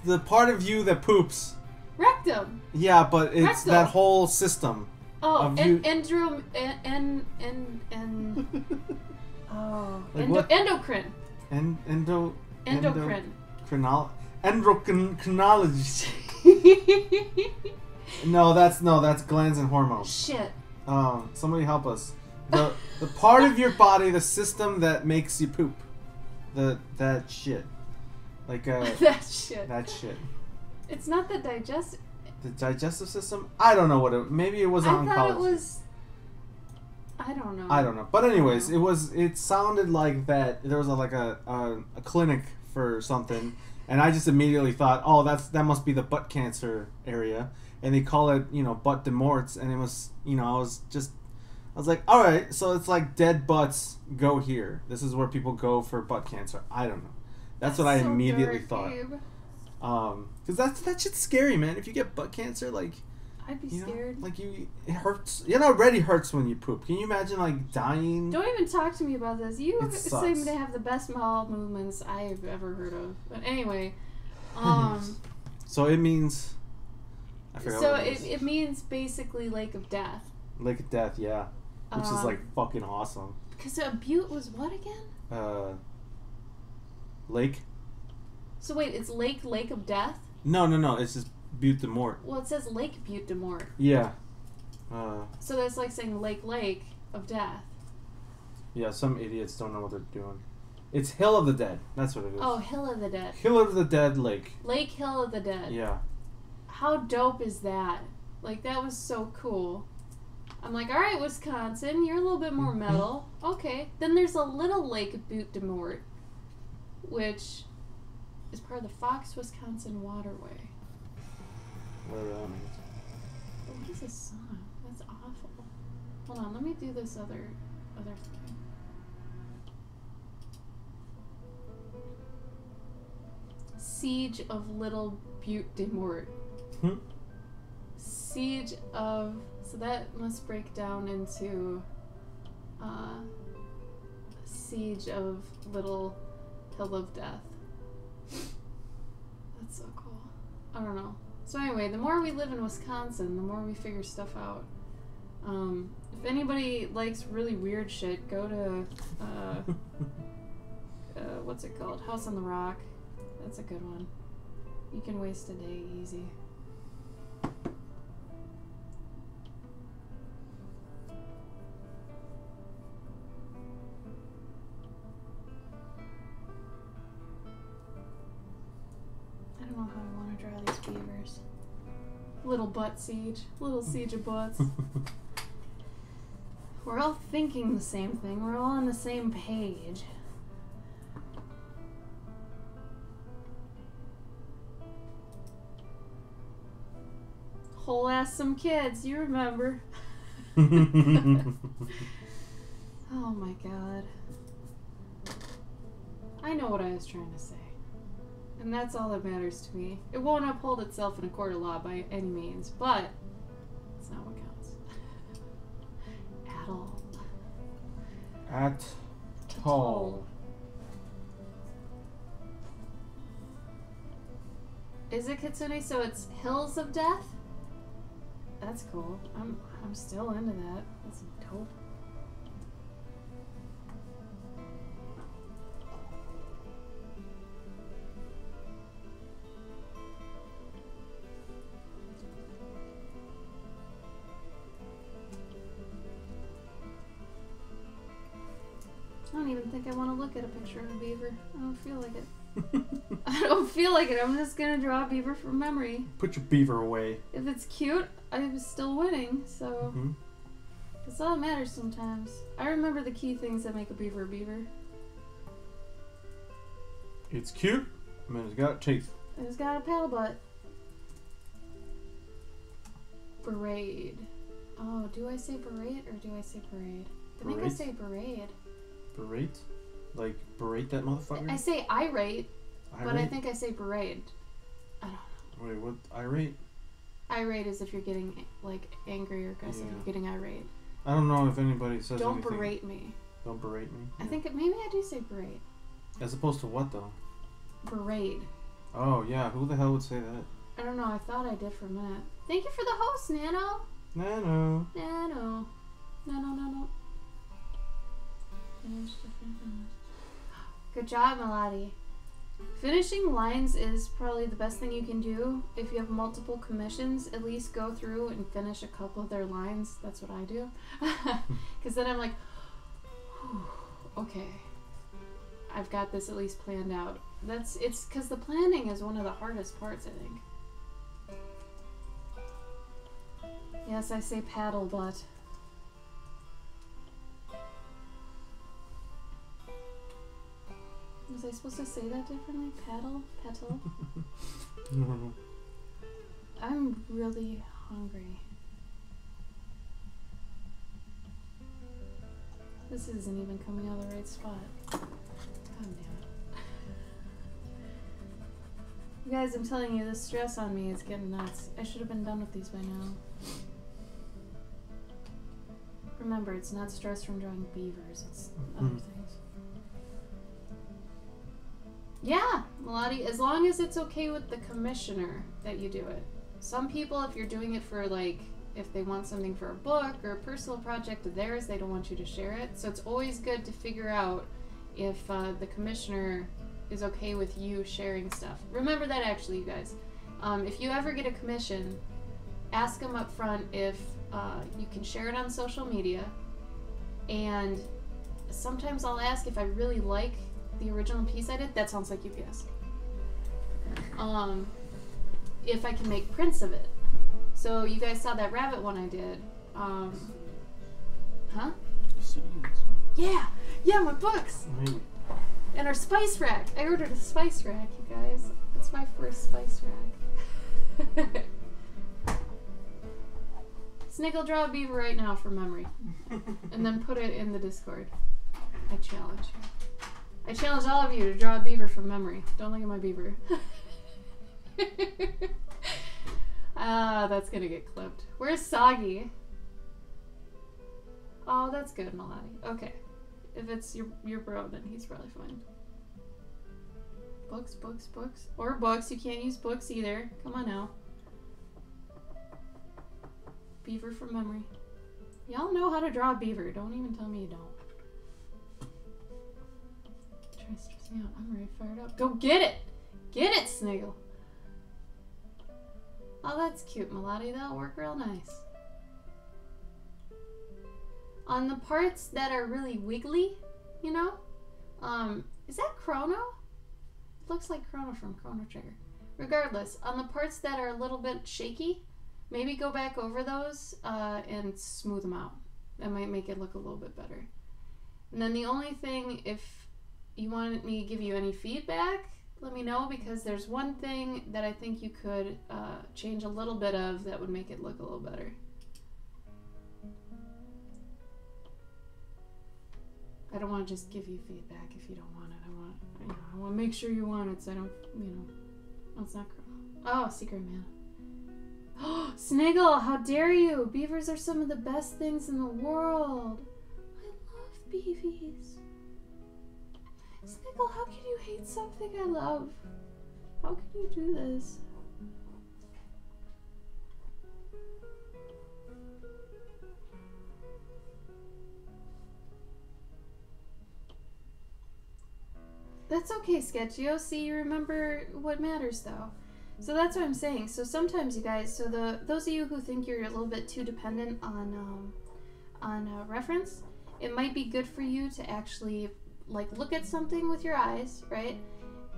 The part of you that poops. Rectum. Yeah, but it's Rectum. that whole system. Oh, endocrine. Endocrinology. No, that's glands and hormones. Shit. Somebody help us. The part of your body, the system that makes you poop. That shit. Like that shit. That shit. It's not the digestive. The digestive system? I don't know what it. Maybe it was oncology. I thought it was. I don't know. I don't know. But anyways, it sounded like that there was a clinic for something, and I just immediately thought, oh, that must be the butt cancer area, and they call it butt de morts, and it was I was like, all right, so it's like dead butts go here. This is where people go for butt cancer. I don't know. That's what I immediately thought. Because that shit's scary, man. If you get butt cancer, like, I'd be scared. Like it hurts. It already hurts when you poop. Can you imagine like dying? Don't even talk to me about this. You seem to have the best bowel movements I've ever heard of. But anyway, so it means. I forgot. So what it means basically Lake of Death. Lake of Death, yeah, which is like fucking awesome. Because Butte was what again? Lake. So wait, it's Lake of Death? No. It's just Butte de Mort. Well, it says Lake Butte de Mort. Yeah. So that's like saying Lake of Death. Yeah, some idiots don't know what they're doing. It's Hill of the Dead. That's what it is. Oh, Hill of the Dead. Hill of the Dead Lake. Lake Hill of the Dead. Yeah. How dope is that? Like, that was so cool. I'm like, all right, Wisconsin, you're a little bit more metal. Okay. Then there's a little Lake Butte de Mort, which is part of the Fox, Wisconsin Waterway. Whatever that means. What is this song? That's awful. Hold on, let me do this other thing. Siege of Little Butte de Mort. Siege of... So that must break down into Siege of Little Hill of Death. That's so cool. I don't know. So anyway, the more we live in Wisconsin, the more we figure stuff out. If anybody likes really weird shit, go to what's it called? House on the Rock. That's a good one. You can waste a day easy. I don't know how I want to draw these beavers. Little butt siege. Little siege of butts. We're all thinking the same thing. We're all on the same page. Pole ass some kids, you remember. Oh my god. I know what I was trying to say. And that's all that matters to me. It won't uphold itself in a court of law by any means, but it's not what counts. At all. At all. Is it Kitsune? So it's Hills of Death? That's cool. I'm still into that. That's dope. I don't even think I want to look at a picture of a beaver. I don't feel like it. I don't feel like it. I'm just gonna draw a beaver from memory. Put your beaver away. If it's cute, I was still winning, so that's all that matters sometimes. I remember the key things that make a beaver a beaver. It's cute, and it's got teeth. And it's got a paddle butt. Parade. Oh, do I say parade or do I say parade? I think I say parade. Berate? Like, berate that motherfucker? I say irate, irate? but I think I say parade. I don't know. Wait, what? Irate? Irate is if you're getting, like, angry or aggressive. Yeah. You're getting irate. I don't know if anybody says Don't anything. berate me. Don't berate me? I think maybe I do say berate. As opposed to what, though? Berate. Oh, yeah. Who the hell would say that? I don't know. I thought I did for a minute. Thank you for the host, Nano. Nano. Nano. Nano. Good job, Melody. Finishing lines is probably the best thing you can do. If you have multiple commissions, at least go through and finish a couple of their lines. That's what I do. Because then I'm like, okay, I've got this at least planned out. It's because the planning is one of the hardest parts, I think. Yes, I say paddle butt. Was I supposed to say that differently? Paddle? Petal? No. I'm really hungry. This isn't even coming out of the right spot. God damn it. You guys, I'm telling you, the stress on me is getting nuts. I should have been done with these by now. Remember, it's not stress from drawing beavers, it's other things. Yeah, Melody, as long as it's okay with the commissioner that you do it. Some people, if you're doing it for, like, if they want something for a book or a personal project of theirs, they don't want you to share it. So it's always good to figure out if the commissioner is okay with you sharing stuff. Remember that, actually, you guys. If you ever get a commission, ask them up front if you can share it on social media. And sometimes I'll ask if I really like the original piece I did. That sounds like UPS. If I can make prints of it. So you guys saw that rabbit one I did. Huh? Yeah, my books. Maybe. And our spice rack. I ordered a spice rack, you guys. That's my first spice rack. Sniggle, draw a beaver right now from memory. And then put it in the Discord. I challenge you. I challenge all of you to draw a beaver from memory. Don't look at my beaver. That's gonna get clipped. Where's Soggy? Oh, that's good, Melody. Okay. If it's your bro, then he's probably fine. Books. Or books. You can't use books either. Come on now. Beaver from memory. Y'all know how to draw a beaver. Don't even tell me you don't. Trying to stress me out. I'm already fired up. Go get it! Get it, Sniggle! Oh, that's cute, Melody. That'll work real nice. On the parts that are really wiggly, you know? Is that Chrono? It looks like Chrono from Chrono Trigger. Regardless, on the parts that are a little bit shaky, maybe go back over those and smooth them out. That might make it look a little bit better. And then the only thing, if you wanted me to give you any feedback, let me know, because there's one thing that I think you could change a little bit of that would make it look a little better. I don't want to just give you feedback if you don't want it. I want to make sure you want it, so I don't, let's not grow. Oh, Secret Man. Oh, Sniggle, how dare you? Beavers are some of the best things in the world. I love beavies. Sniggle, how can you hate something I love? How can you do this? That's okay, Sketchio. See, you remember what matters, though. So that's what I'm saying. So sometimes, you guys, so those of you who think you're a little bit too dependent on reference, it might be good for you to actually, like, look at something with your eyes, right?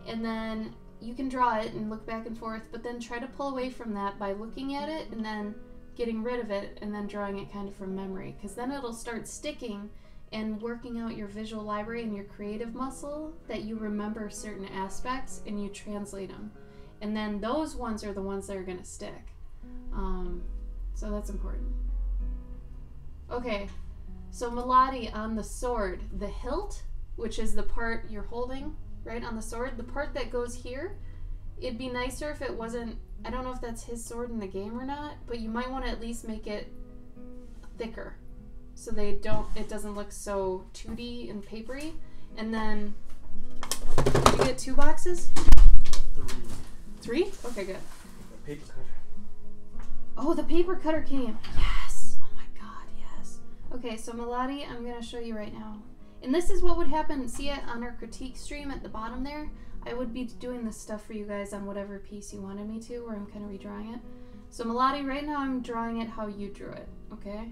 And then you can draw it and look back and forth, but then try to pull away from that by looking at it and then getting rid of it and then drawing it kind of from memory, because then it'll start sticking and working out your visual library and your creative muscle, that you remember certain aspects and you translate them. And then those ones are the ones that are going to stick. So that's important. Okay, so Melody, on the sword, the hilt, which is the part you're holding, right, on the sword, the part that goes here, it'd be nicer if it wasn't, I don't know if that's his sword in the game or not, but you might want to at least make it thicker, so it doesn't look so 2D and papery. And then, did you get 2 boxes? 3? Okay, good. The paper cutter. Oh, the paper cutter came. Yes! Oh my god, yes. Okay, so Melody, I'm going to show you right now. And this is what would happen, see it on our critique stream at the bottom there? I would be doing this stuff for you guys on whatever piece you wanted me to, where I'm kind of redrawing it. So Melody, right now I'm drawing it how you drew it, okay?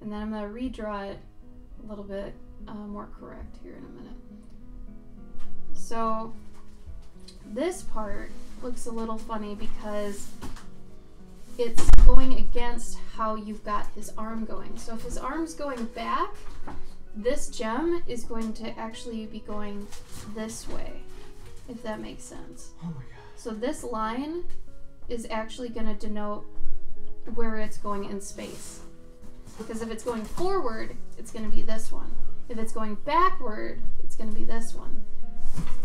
And then I'm going to redraw it a little bit more correct here in a minute. So this part looks a little funny because it's going against how you've got his arm going. So if his arm's going back, this gem is going to actually be going this way, if that makes sense. Oh my god. So this line is actually going to denote where it's going in space. Because if it's going forward, it's going to be this one. If it's going backward, it's going to be this one.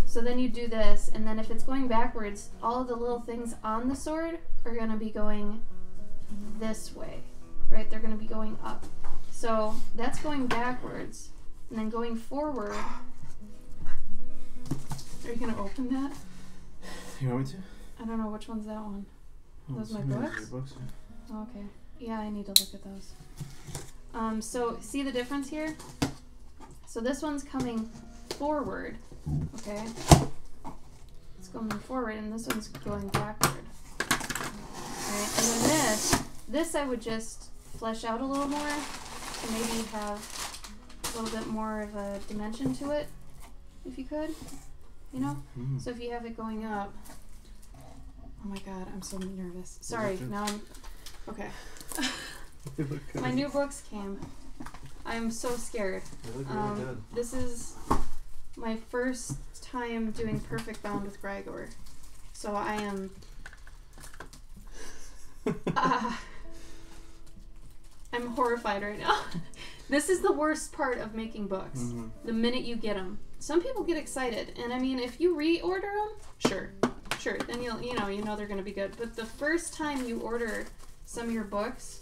So then you do this, and then if it's going backwards, all of the little things on the sword are going to be going this way, right? They're going to be going up. So that's going backwards, and then going forward. Are you going to open that? You want me to? I don't know, which one's that one? Those my books? Oh, okay. Yeah, I need to look at those. So see the difference here? So this one's coming forward, okay? It's going forward, and this one's going backward. Alright, and then this I would just flesh out a little more, and maybe have a little bit more of a dimension to it, if you could, you know? Mm. So if you have it going up, oh my god, I'm so nervous. Sorry, now I'm, okay. My new books came. I'm so scared. They look really good. This is my first time doing Perfect Bound with Grigor. So I am... I'm horrified right now. This is the worst part of making books. Mm-hmm. The minute you get them. Some people get excited. And I mean, if you reorder them, sure. Then you know they're going to be good. But the first time you order some of your books,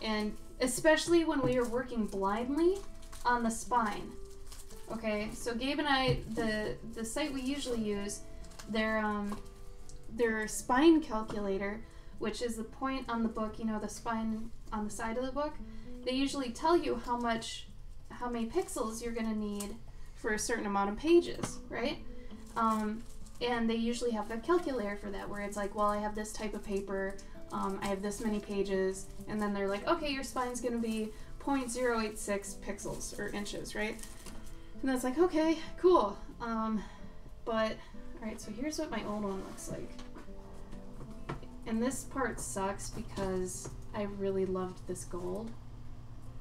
and especially when we are working blindly on the spine. Okay, so Gabe and I, the site we usually use, their spine calculator, which is the point on the book, you know, the spine on the side of the book, they usually tell you how many pixels you're going to need for a certain amount of pages, right? And they usually have a calculator for that, where it's like, well, I have this type of paper, I have this many pages, and then they're like, okay, your spine's going to be 0.086 pixels or inches, right? And that's like, okay, cool. But, alright, so here's what my old one looks like. And this part sucks because I really loved this gold.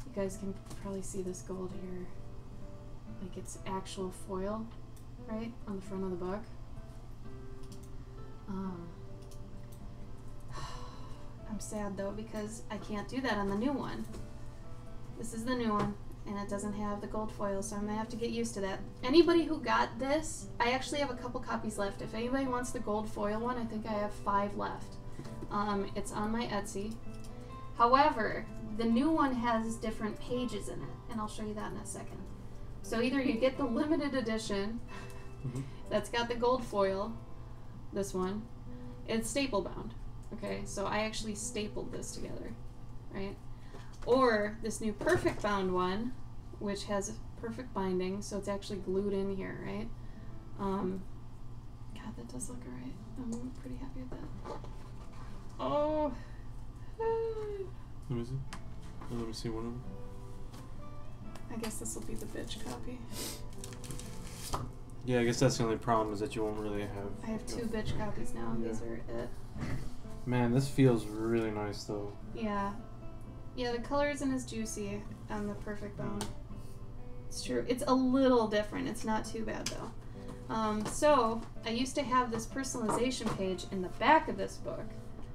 You guys can probably see this gold here. Like, it's actual foil, right? On the front of the book. I'm sad though because I can't do that on the new one. This is the new one, and it doesn't have the gold foil, so I'm gonna have to get used to that. Anybody who got this, I actually have a couple copies left. If anybody wants the gold foil one, I think I have 5 left. It's on my Etsy. However, the new one has different pages in it, and I'll show you that in a second. So either you get the limited edition that's got the gold foil, this one, it's staple bound. Okay, so I actually stapled this together, right? Or this new perfect bound one, which has perfect binding, so it's actually glued in here, right? God, that does look alright. I'm pretty happy with that. Oh. Let me see. Let me see one of them. I guess this will be the bitch copy. Yeah, I guess that's the only problem is that you won't really have. I have 2 bitch copies now, and these are it. Man, this feels really nice though. Yeah. Yeah, the color isn't as juicy on the perfect bound. It's true. It's a little different. It's not too bad though. So I used to have this personalization page in the back of this book.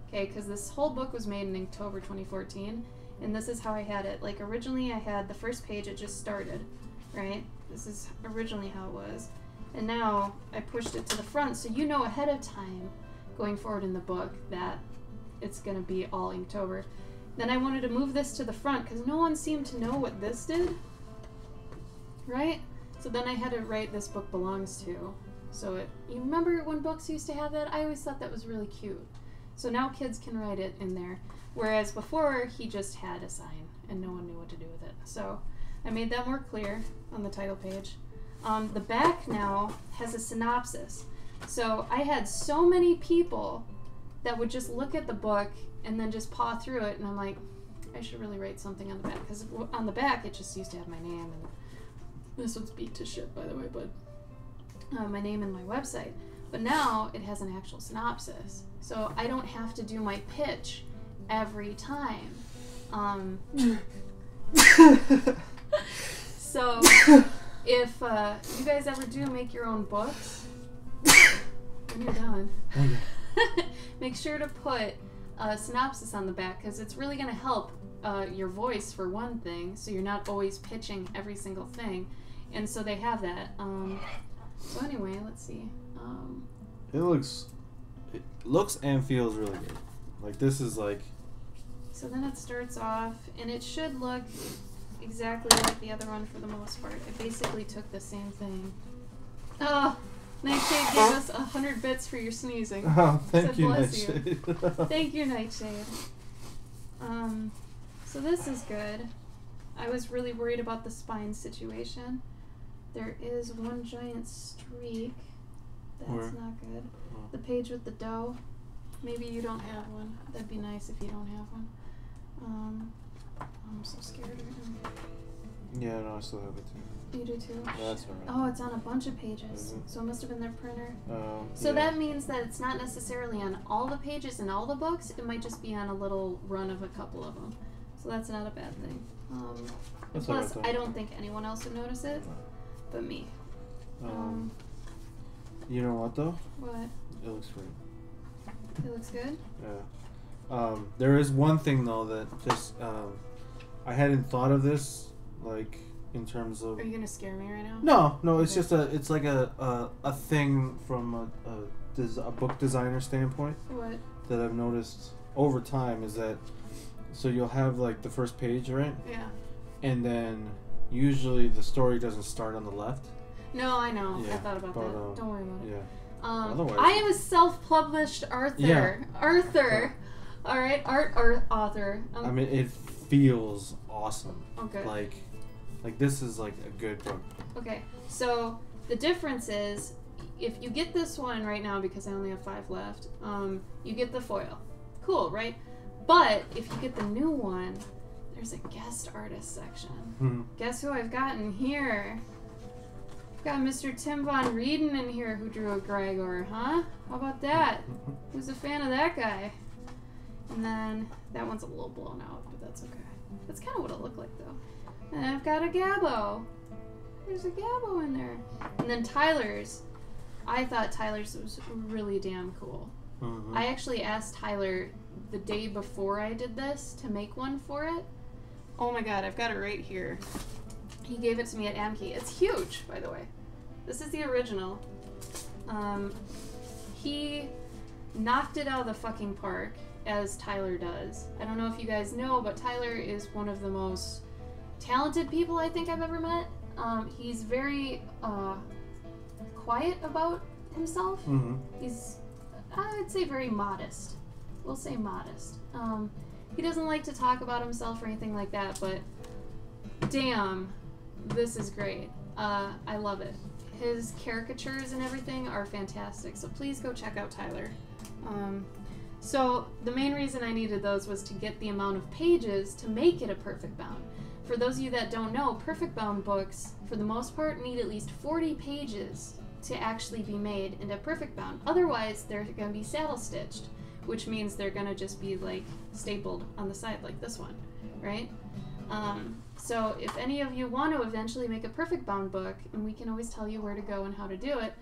Okay, because this whole book was made in October 2014, and this is how I had it. Like originally I had the first page, it just started, right? This is originally how it was. And now I pushed it to the front, so you know ahead of time going forward in the book that it's going to be all Inktober. Then I wanted to move this to the front because no one seemed to know what this did, right? So then I had to write "This book belongs to." So you remember when books used to have that? I always thought that was really cute. So now kids can write it in there, whereas before he just had a sign and no one knew what to do with it. So I made that more clear on the title page. The back now has a synopsis. So I had so many people that would just look at the book and then just paw through it, and I'm like, I should really write something on the back, because on the back it just used to have my name, and this one's beat to shit, by the way, but my name and my website. But now it has an actual synopsis, so I don't have to do my pitch every time. So if you guys ever do make your own books, when you're done, make sure to put a synopsis on the back, because it's really going to help your voice for one thing, so you're not always pitching every single thing. And so they have that. So anyway, let's see. It looks and feels really good. Like this is like. So then it starts off, and it should look exactly like the other one for the most part. I basically took the same thing. Oh, Nightshade gave us 100 bits for your sneezing. Oh, thank you, Bless Nightshade. you. Thank you, Nightshade. So this is good. I was really worried about the spine situation. There is one giant streak. That's Where? not good. The page with the dough. Maybe you don't have one. That'd be nice if you don't have one. I'm so scared right now. Yeah, no, I still have it too. You do too? That's alright. Oh, it's on a bunch of pages. Mhm. So it must have been their printer. Yeah. So that means that it's not necessarily on all the pages in all the books. It might just be on a little run of a couple of them. So that's not a bad thing. That's Plus, alright, though. I don't think anyone else would notice it, but me. You know what though? What? It looks great. It looks good? Yeah. There is one thing though that just I hadn't thought of this, like in terms of. Are you gonna scare me right now? No, it's Okay. just it's like a thing from a book designer standpoint What? that I've noticed over time is that so you'll have like the first page, right? Yeah. And then usually the story doesn't start on the left. No, I know. I Yeah, thought about but, that. Don't worry about it. Yeah. Otherwise- I am a self-published author. Yeah. Arthur. All right, author. I mean, it feels awesome. Okay. Like this is like a good book. Okay, so the difference is, if you get this one right now, because I only have 5 left, you get the foil. Cool, right? But if you get the new one, there's a guest artist section. Guess who I've got in here? I've got Mr. Tim Von Rieden in here who drew a Gregor, huh? How about that? Who's a fan of that guy? And then that one's a little blown out, but that's okay. That's kind of what it looked like, though. And I've got a Gabbo. There's a Gabbo in there. And then Tyler's. I thought Tyler's was really damn cool. I actually asked Tyler the day before I did this to make one for it. Oh my god, I've got it right here. He gave it to me at Amkey. It's huge, by the way. This is the original. He knocked it out of the fucking park, as Tyler does. I don't know if you guys know, but Tyler is one of the most talented people I think I've ever met. He's very quiet about himself. He's, I'd say, very modest. We'll say modest. He doesn't like to talk about himself or anything like that, but damn, this is great. I love it. His caricatures and everything are fantastic, so please go check out Tyler. So the main reason I needed those was to get the amount of pages to make it a perfect bound. For those of you that don't know, perfect bound books, for the most part, need at least 40 pages to actually be made into perfect bound. Otherwise, they're going to be saddle stitched, which means they're going to just be like stapled on the side like this one, right? So if any of you want to eventually make a perfect bound book, and we can always tell you where to go and how to do it,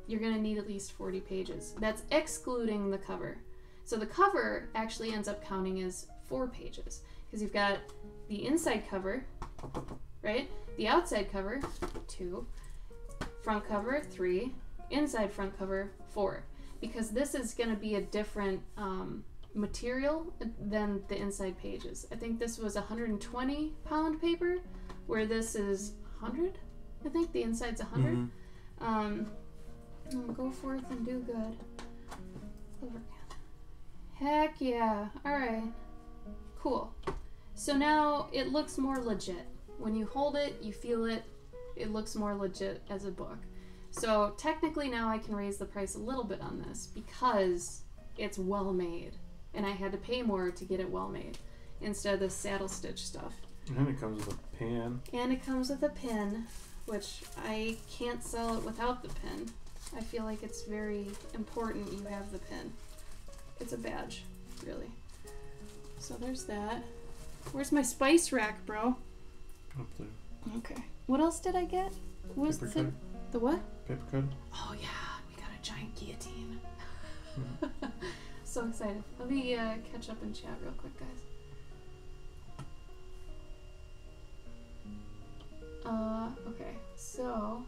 you're going to need at least 40 pages. That's excluding the cover. So the cover actually ends up counting as 4 pages, because you've got the inside cover, right? The outside cover, 2. Front cover, 3. Inside front cover, 4. Because this is going to be a different material than the inside pages. I think this was 120 pound paper, where this is 100. I think the inside's 100. Go forth and do good. Cloverkin. Heck yeah. Alright. Cool. So now it looks more legit. When you hold it, you feel it, it looks more legit as a book. So technically now I can raise the price a little bit on this because it's well made. And I had to pay more to get it well made instead of the saddle stitch stuff. And it comes with a pin. And it comes with a pin, which I can't sell it without the pin. I feel like it's very important you have the pin. It's a badge, really. So there's that. Where's my spice rack, bro? Up there. Okay. What else did I get? What was Paper cut. the what? Paper cut. Oh yeah, we got a giant guillotine. So excited. Let me catch up and chat real quick, guys. Okay, so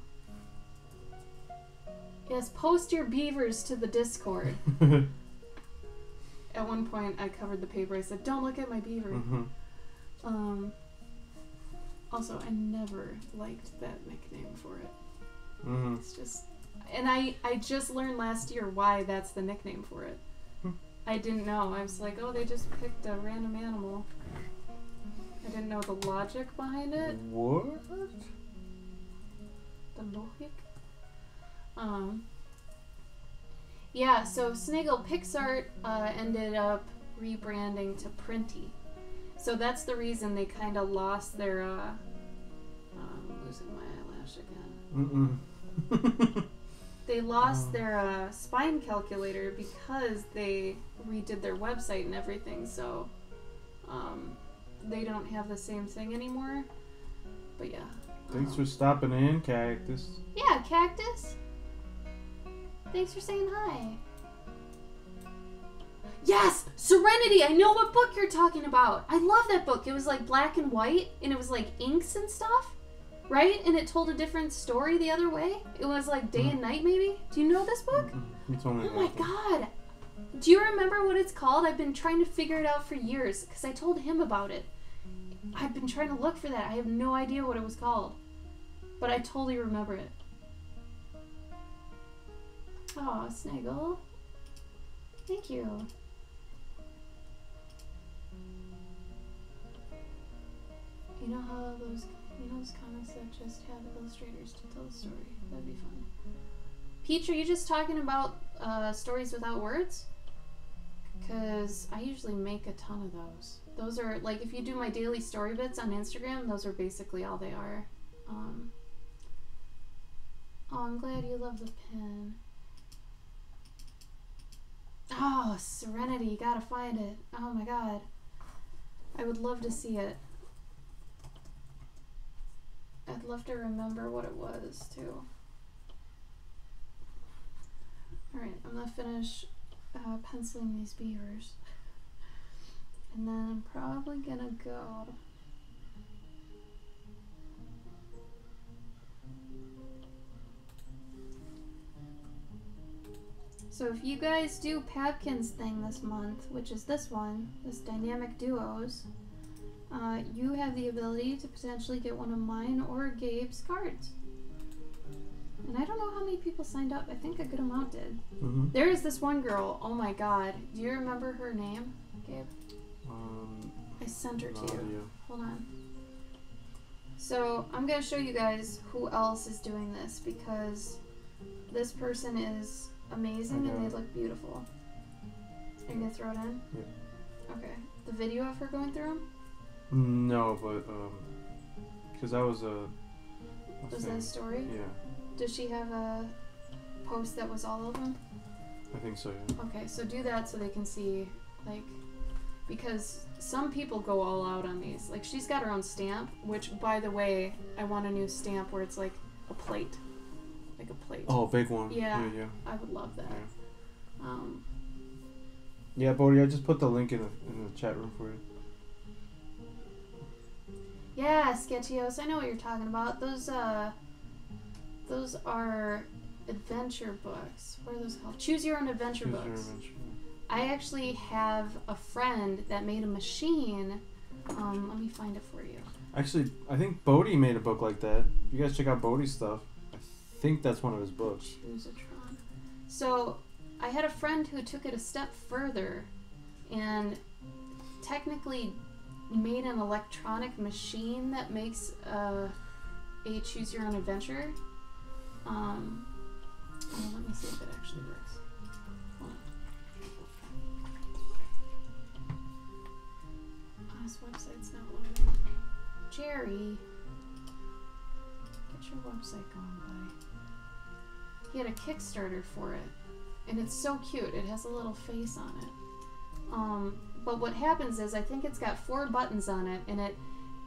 yes, post your beavers to the Discord. At one point, I covered the paper. I said, "Don't look at my beaver." Also, I never liked that nickname for it. It's just, and I just learned last year why that's the nickname for it. I didn't know. I was like, oh, they just picked a random animal. I didn't know the logic behind it. What? The logic? Yeah, so Snaggle PixArt ended up rebranding to Printy. So that's the reason they kind of lost their, I'm losing my eyelash again. They lost their spine calculator because they redid their website and everything, so they don't have the same thing anymore. But yeah. Thanks for stopping in, Cactus. Yeah, Cactus. Thanks for saying hi. Yes! Serenity! I know what book you're talking about. I love that book. It was like black and white, and it was like inks and stuff. Right? And it told a different story the other way? It was like day and night, maybe? Do you know this book? You told me oh my god! Do you remember what it's called? I've been trying to figure it out for years, because I told him about it. I've been trying to look for that. I have no idea what it was called. But I totally remember it. Aw, Snaggle. Thank you. You know how those comics that just have illustrators to tell the story? That'd be fun. Peach, are you just talking about stories without words? Because I usually make a ton of those. Those are, like, if you do my daily story bits on Instagram, those are basically all they are. Oh, I'm glad you love the pen. Oh, Serenity, you gotta find it. Oh my god. I would love to see it. I'd love to remember what it was, too. Alright, I'm gonna finish penciling these beavers. And then I'm probably gonna go... So if you guys do Pabkins thing this month, which is this one, this Dynamic Duos, you have the ability to potentially get one of mine or Gabe's cards. And I don't know how many people signed up. I think a good amount did. Mm-hmm. There is this one girl. Oh my god. Do you remember her name, Gabe? I sent her to you. Idea. Hold on. So I'm going to show you guys who else is doing this because this person is amazing and they look beautiful. Are you going to throw it in? Yeah. Okay. The video of her going through them? No, but because that was a Was thing. that a story? Yeah, Does she have a post that was all of them? I think so. Yeah. Okay, so do that so they can see, like, because some people go all out on these. Like, she's got her own stamp, which, by the way, I want a new stamp where it's like a plate. Like a plate. Oh, big one. Yeah. Yeah. I would love that. Yeah. Yeah, Bodhi, I just put the link in the chat room for you. Yeah, Sketchios, I know what you're talking about. Those are adventure books. What are those called? Choose Your Own Adventure books. Choose Your Own Adventure. I actually have a friend that made a machine. Let me find it for you. Actually, I think Bodhi made a book like that. If you guys check out Bodhi's stuff, I think that's one of his books. Choose-a-tron. So, I had a friend who took it a step further and technically made an electronic machine that makes a Choose Your Own Adventure. Let me see if it actually works. Hold on. This website's not loading. Jerry, get your website going, buddy. He had a Kickstarter for it, and it's so cute. It has a little face on it. But what happens is, I think it's got 4 buttons on it, and it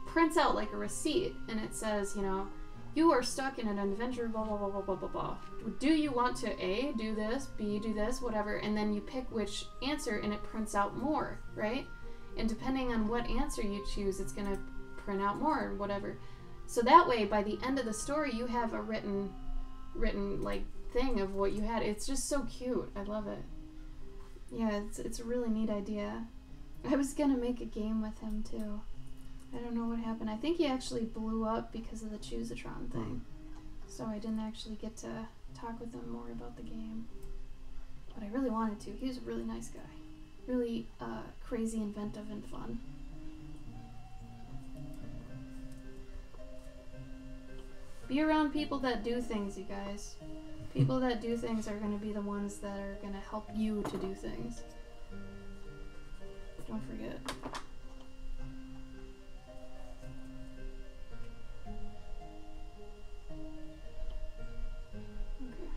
prints out like a receipt, and it says, you know, you are stuck in an adventure, blah, blah, blah, blah, blah, blah, blah. Do you want to A, do this, B, do this, whatever, and then you pick which answer, and it prints out more, right? And depending on what answer you choose, it's going to print out more, or whatever. So that way, by the end of the story, you have a written, like, thing of what you had. It's just so cute. I love it. Yeah, it's a really neat idea. I was gonna make a game with him too. I don't know what happened. I think he actually blew up because of the Choose-a-tron thing. So I didn't actually get to talk with him more about the game. But I really wanted to. He was a really nice guy. Really crazy, inventive, and fun. Be around people that do things, you guys. People that do things are going to be the ones that are going to help you to do things. Don't forget. Okay.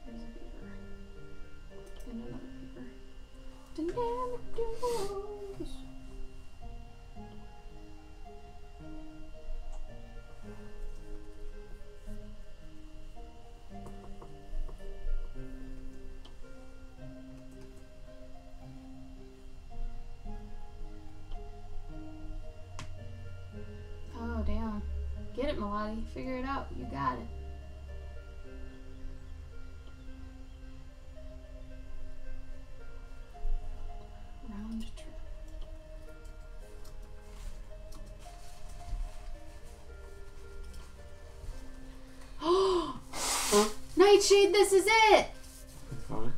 Here's a beaver. And another beaver. Dynamic duos. Oh, damn. Get it, Melody. Figure it out. You got it. Round trip. Oh! Nightshade, this is it! You found it?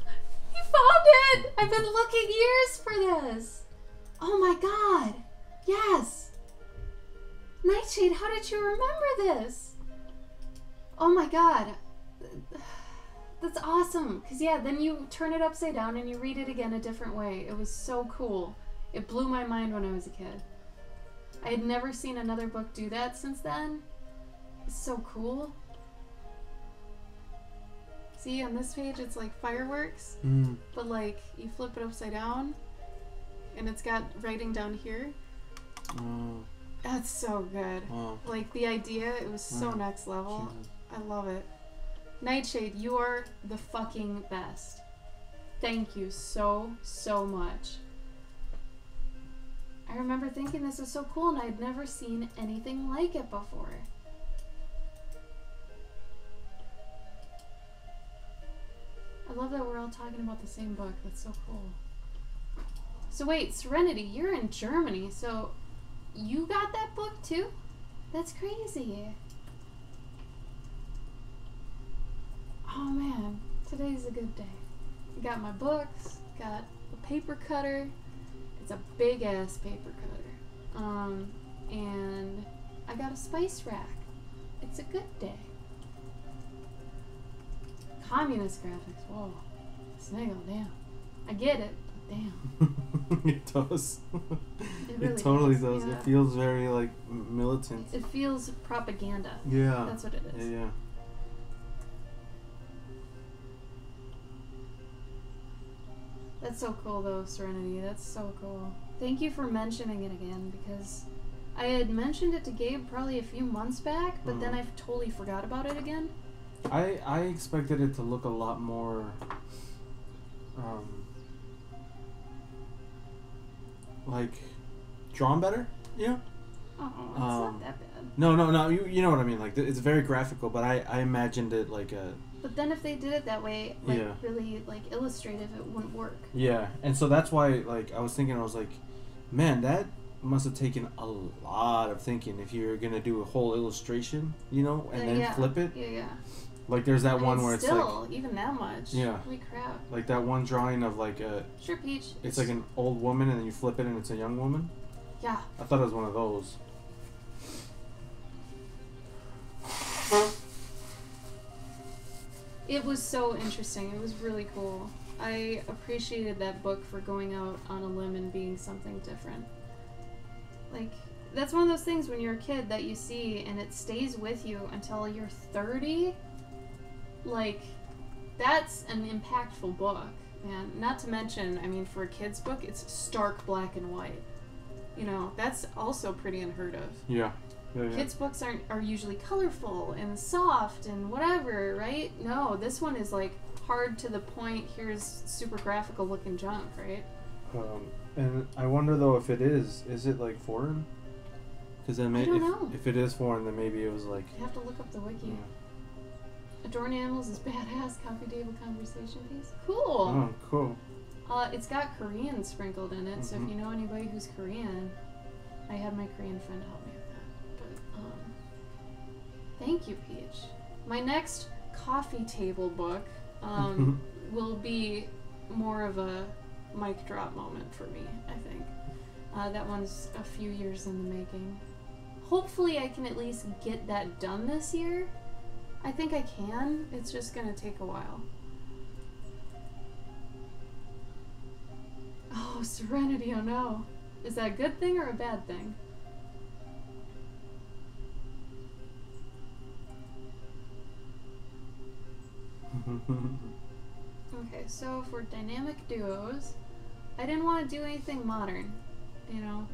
You found it! I've been looking years for this! Oh my god! Yes! Nightshade, how did you remember this? Oh my god. That's awesome. Because, yeah, then you turn it upside down and you read it again a different way. It was so cool. It blew my mind when I was a kid. I had never seen another book do that since then. It's so cool. See, on this page, it's like fireworks. But, like, you flip it upside down and it's got writing down here. That's so good. Wow. Like, the idea, it was so next level. Jesus. I love it. Nightshade, you are the fucking best. Thank you so, so much. I remember thinking this was so cool and I'd never seen anything like it before. I love that we're all talking about the same book. That's so cool. So wait, Serenity, you're in Germany, so you got that book too? That's crazy. Oh man, today's a good day. I got my books, got a paper cutter. It's a big ass paper cutter. And I got a spice rack. It's a good day. Communist graphics, whoa. Snaggle, damn. I get it, but damn. It does. It really totally does. Yeah. It feels very like militant. It feels propaganda. Yeah. That's what it is. Yeah. That's so cool though, Serenity. That's so cool. Thank you for mentioning it again, because I had mentioned it to Gabe probably a few months back, but then I totally forgot about it again. I expected it to look a lot more like drawn better, yeah. Oh, it's not that bad. No. You know what I mean. Like it's very graphical, but I imagined it like a. But then if they did it that way, like really like illustrative, it wouldn't work. Yeah, and so that's why like I was like, man, that must have taken a lot of thinking if you're gonna do a whole illustration, you know, and then flip it. Yeah. Like there's that one where it's still, like even that much. Yeah. Holy crap. Like that one drawing of like a. Sure, Peach. It's like an old woman, and then you flip it, and it's a young woman. Yeah. I thought it was one of those. It was so interesting. It was really cool. I appreciated that book for going out on a limb and being something different. Like, that's one of those things when you're a kid that you see and it stays with you until you're 30. Like, that's an impactful book. And not to mention, I mean, for a kid's book, it's stark black and white. You know, that's also pretty unheard of. Yeah. Kids' books are usually colorful and soft and whatever, right? No, this one is like hard to the point. Here's super graphical looking junk, right? And I wonder though if it is it like foreign? Because then maybe if it is foreign, then maybe it was like. You have to look up the wiki. Yeah. Adorn Animals is badass. Coffee table conversation piece. Cool. Oh, cool. It's got Korean sprinkled in it, so if you know anybody who's Korean, I had my Korean friend help me with that. But thank you, Peach. My next coffee table book will be more of a mic drop moment for me, I think. That one's a few years in the making. Hopefully I can at least get that done this year. I think I can. It's just gonna take a while. Oh, Serenity, oh no. Is that a good thing or a bad thing? Okay, so for dynamic duos, I didn't want to do anything modern, you know?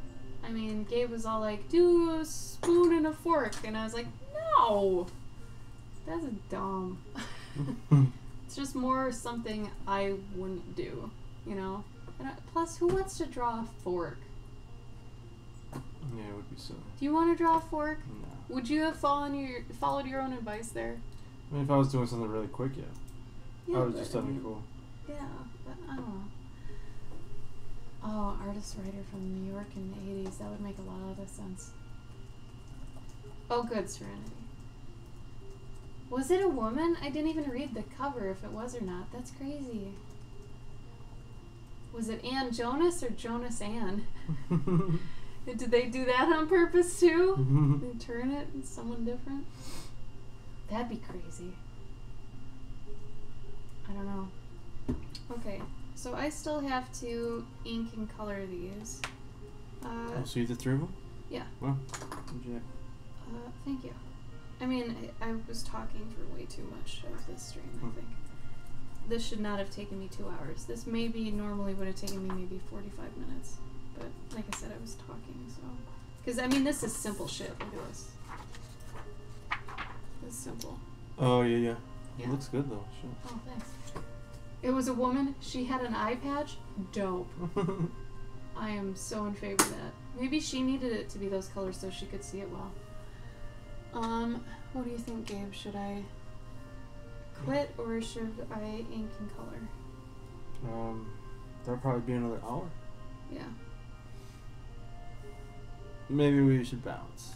I mean, Gabe was all like, do a spoon and a fork, and I was like, no! That's dumb. It's just more something I wouldn't do, you know? And plus, who wants to draw a fork? Yeah, it would be silly. Do you want to draw a fork? No. Would you have followed your own advice there? I mean, if I was doing something really quick, yeah. Yeah, I would just something cool. Yeah, but I don't know. Oh, artist writer from New York in the 80s. That would make a lot of sense. Oh, good, Serenity. Was it a woman? I didn't even read the cover if it was or not. That's crazy. Was it Ann Jonas or Jonas Ann? Did they do that on purpose too? They turn it into someone different? That'd be crazy. I don't know. Okay, so I still have to ink and color these. So you did 3 of them? Yeah. Well, good job. Thank you. I mean, I was talking for way too much of this stream, I think. This should not have taken me 2 hours. This maybe normally would have taken me maybe 45 minutes. But like I said, I was talking, so. Because, I mean, this is simple shit. Look at this. It's simple. Oh, yeah. It Yeah. looks good though. Shit. Oh, thanks. It was a woman. She had an eye patch. Dope. I am so in favor of that. Maybe she needed it to be those colors so she could see it well. What do you think, Gabe? Should I quit or should I ink and color? That'll probably be another hour. Yeah. Maybe we should balance.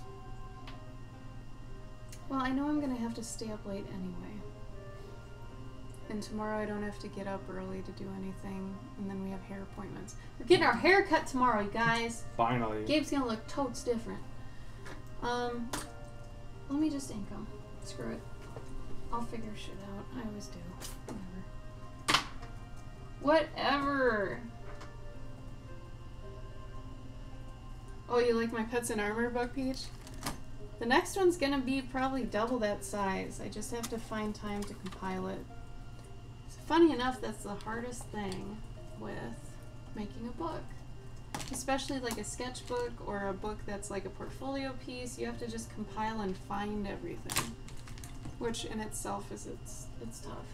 Well, I know I'm gonna have to stay up late anyway. And tomorrow I don't have to get up early to do anything. And then we have hair appointments. We're getting our hair cut tomorrow, you guys. Finally. Gabe's gonna look totes different. Let me just ink them. Screw it. I'll figure shit out. I always do. Whatever. Oh, you like my Pets in Armor Bug Peach? The next one's gonna be probably double that size. I just have to find time to compile it. So funny enough, that's the hardest thing with making a book. Especially like a sketchbook or a book that's like a portfolio piece. You have to just compile and find everything. Which in itself is it's tough.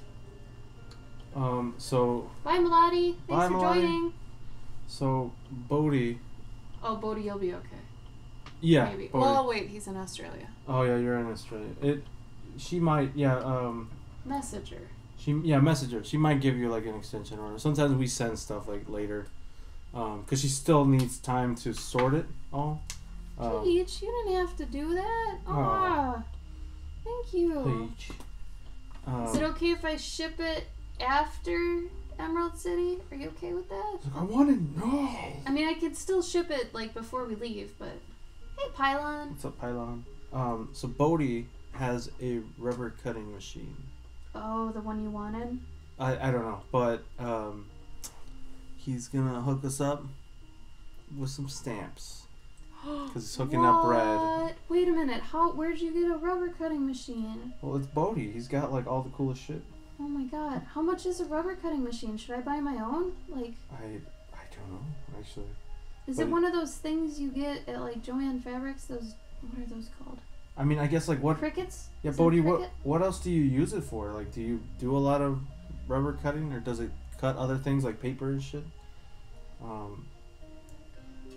So Bye, Melody. Bye, Thanks for Melody. joining. So Bodhi. Oh, Bodhi, you'll be okay. Yeah. Maybe. Bodhi. Oh, wait, he's in Australia. Oh yeah, you're in Australia. She might. Yeah. Message her. Message her. She might give you like an extension order. Sometimes we send stuff like later, because she still needs time to sort it all. Peach, you didn't have to do that. Ah, thank you. Peach. Is it okay if I ship it after Emerald City? Are you okay with that? I want to know. I mean, I could still ship it like before we leave, but hey, Pylon. What's up, Pylon? So Bodhi has a rubber cutting machine. Oh, the one you wanted? I don't know, but he's gonna hook us up with some stamps because he's hooking up bread. Wait a minute. Where'd you get a rubber cutting machine? Well, it's Bodhi. He's got like all the coolest shit. Oh my god. How much is a rubber cutting machine? Should I buy my own? Like, I don't know actually. is it one of those things you get at like Joann Fabrics? Those, what are those called? I mean, I guess like what? Crickets? Yeah, Is it a Bodhi. cricket? What else do you use it for? Like, do you do a lot of rubber cutting, or does it cut other things like paper and shit?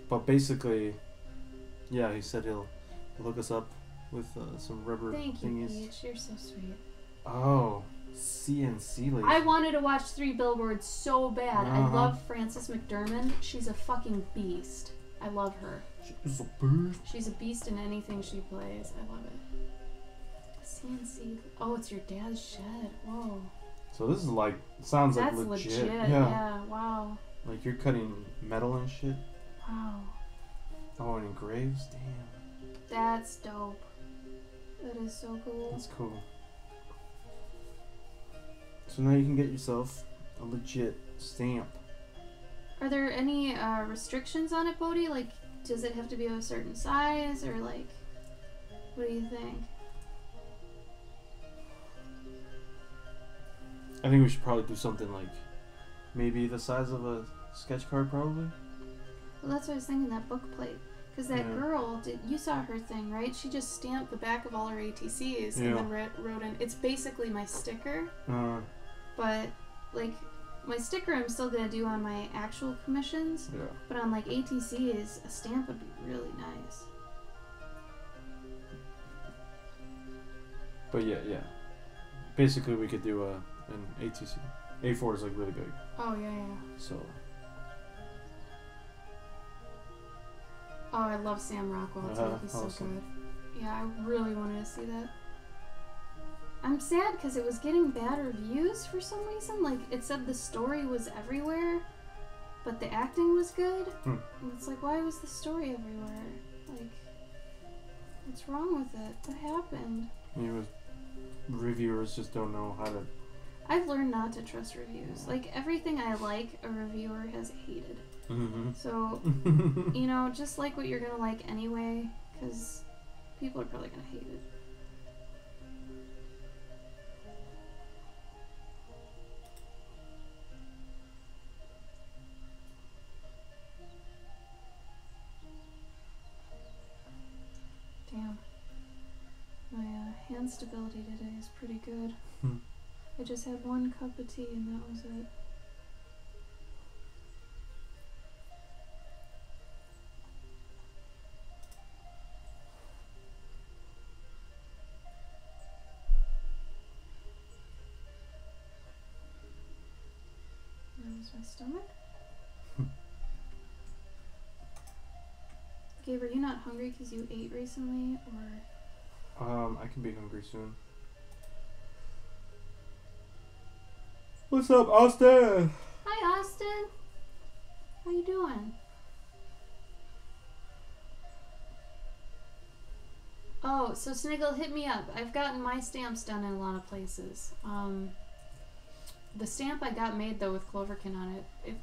But basically, yeah, he said he'll hook us up with some rubber Thank you, thingies. Peach. You're so sweet. Oh, CNC lady. I wanted to watch 3 Billboards so bad. I Uh-huh. love Frances McDermott. She's a fucking beast. I love her. She's a beast. She's a beast in anything she plays. I love it. CNC. Oh, it's your dad's shed. Whoa. So this is like sounds That's like legit. legit. Yeah. Wow. Like you're cutting metal and shit. Wow. Oh, and engraves. Damn. That's dope. That is so cool. That's cool. So now you can get yourself a legit stamp. Are there any restrictions on it, Bodhi? Like, does it have to be of a certain size, or like, what do you think? I think we should probably do something like maybe the size of a sketch card, probably. Well, that's what I was thinking, that book plate. Because that Yeah. girl, you saw her thing, right? She just stamped the back of all her ATCs Yeah. and then wrote in, it's basically my sticker, but like, my sticker I'm still going to do on my actual commissions, Yeah. but on like ATCs, a stamp would be really nice. But yeah. Basically, we could do an ATC. A4 is like really big, Oh, yeah. so. Oh, I love Sam Rockwell too. He's so awesome. good. Yeah, I really wanted to see that. I'm sad because it was getting bad reviews for some reason. Like, it said the story was everywhere, but the acting was good. And it's like, why was the story everywhere? Like, what's wrong with it? What happened? Reviewers just don't know how to. I've learned not to trust reviews. Like, everything I like, a reviewer has hated. Mm-hmm. So, you know, just like what you're gonna like anyway, because people are probably gonna hate it. Damn. My hand stability today is pretty good. I just had 1 cup of tea and that was it. That was my stomach. Gabe, are you not hungry because you ate recently, or? I can be hungry soon. What's up, Austin? Hi, Austin. How you doing? Oh, so Sniggle, hit me up. I've gotten my stamps done in a lot of places. The stamp I got made though with Cloverkin on it,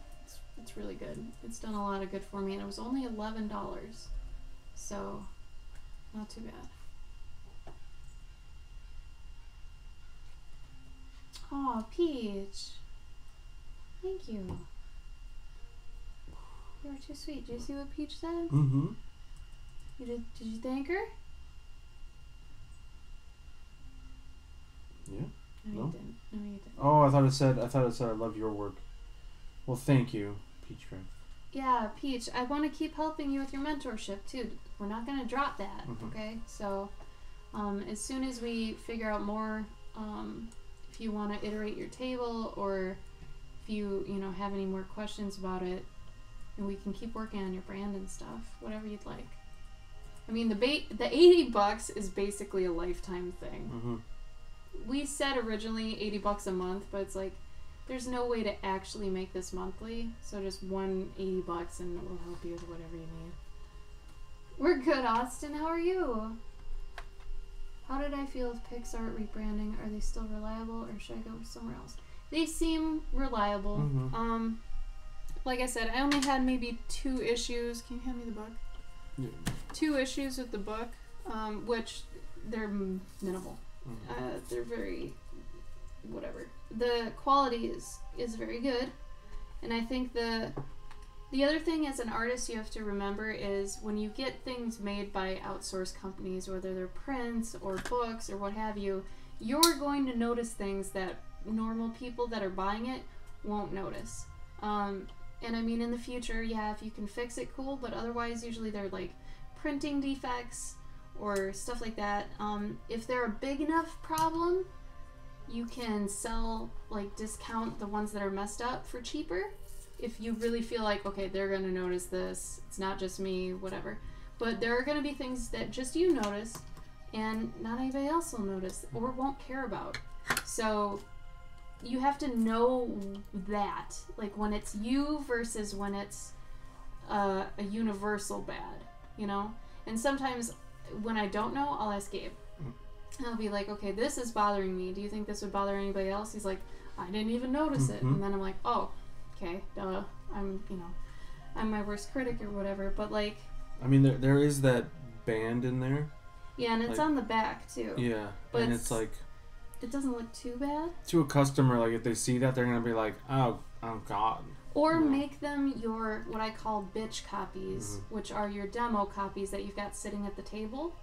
it's really good. It's done a lot of good for me, and it was only $11, so not too bad. Oh, Peach, thank you. You were too sweet. Did you see what Peach said? Mm-hmm. Did you thank her? Yeah. No, No? you didn't. No, you didn't. Oh, I thought it said I love your work. Well, thank you, Peachcraft. Yeah, Peach, I want to keep helping you with your mentorship too. We're not going to drop that, okay? So, as soon as we figure out more, if you want to iterate your table, or if you have any more questions about it, and we can keep working on your brand and stuff, whatever you'd like. I mean, the $80 is basically a lifetime thing. Mm-hmm. We said originally $80 a month, but it's like, there's no way to actually make this monthly, so just $80 and we'll help you with whatever you need. We're good, Austin. How are you? How did I feel with Pixar rebranding? Are they still reliable, or should I go somewhere else? They seem reliable. Mm-hmm. Like I said, I only had maybe 2 issues. Can you hand me the book? Yeah. 2 issues with the book, which they're minimal. They're very whatever. The quality is very good, and I think the other thing as an artist you have to remember is when you get things made by outsourced companies, whether they're prints or books or what have you, you're going to notice things that normal people that are buying it won't notice. And I mean, in the future, yeah, if you can fix it, cool, but otherwise usually they're like printing defects or stuff like that. If they're a big enough problem, you can sell, like, discount the ones that are messed up for cheaper if you really feel like, okay, they're going to notice this, it's not just me, whatever. But there are going to be things that just you notice and not anybody else will notice or won't care about. So you have to know that, like, when it's you versus when it's a universal bad, you know? And sometimes when I don't know, I'll ask Gabe. I'll be like, okay, this is bothering me. Do you think this would bother anybody else? He's like, I didn't even notice it. And then I'm like, oh, okay, duh. I'm my worst critic or whatever. But, like, I mean, there is that band in there. Yeah, and it's, like, on the back too. Yeah, but and it's like, it doesn't look too bad. To a customer, like, if they see that, they're gonna be like, oh God. Or make them your, what I call bitch copies, which are your demo copies that you've got sitting at the table.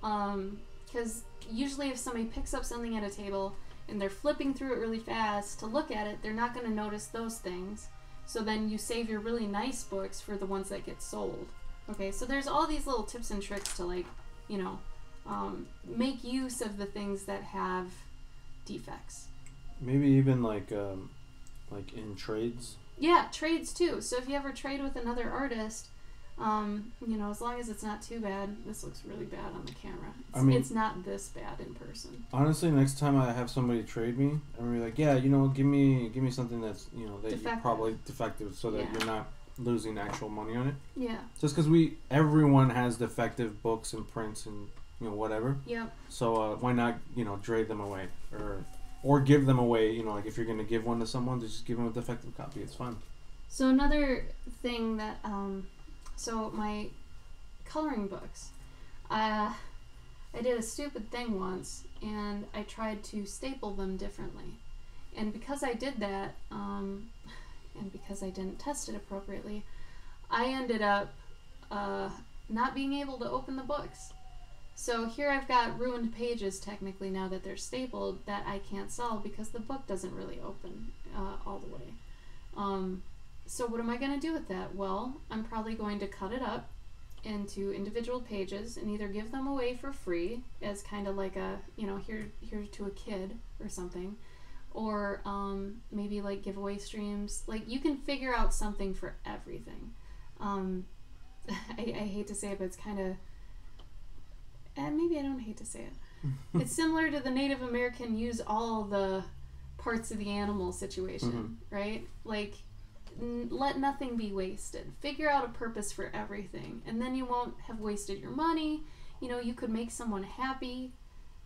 Because usually if somebody picks up something at a table and they're flipping through it really fast to look at it, they're not going to notice those things. So then you save your really nice books for the ones that get sold. Okay, so there's all these little tips and tricks to, like, you know, make use of the things that have defects. Maybe even like in trades. Yeah, trades too. So if you ever trade with another artist, you know, as long as it's not too bad. This looks really bad on the camera. It's not this bad in person. Honestly, next time I have somebody trade me, I'm gonna be like, yeah, you know, give me something that's, you know, that defective. you're probably defective, so that you're not losing actual money on it. Yeah. Just because everyone has defective books and prints and, you know, whatever. Yep. So why not, you know, trade them away or give them away? You know, like if you're gonna give one to someone, just give them a defective copy. It's fine. So another thing that so my coloring books, I did a stupid thing once, and I tried to staple them differently, and because I did that, and because I didn't test it appropriately, I ended up not being able to open the books. So here I've got ruined pages technically now that they're stapled that I can't sell because the book doesn't really open all the way. So what am I going to do with that? Well, I'm probably going to cut it up into individual pages and either give them away for free as kind of like a, here to a kid or something, or maybe like giveaway streams. Like, you can figure out something for everything. I hate to say it, but it's kind of, maybe I don't hate to say it. It's similar to the Native American use all the parts of the animal situation, right? Like, let nothing be wasted. Figure out a purpose for everything, and then you won't have wasted your money. You could make someone happy.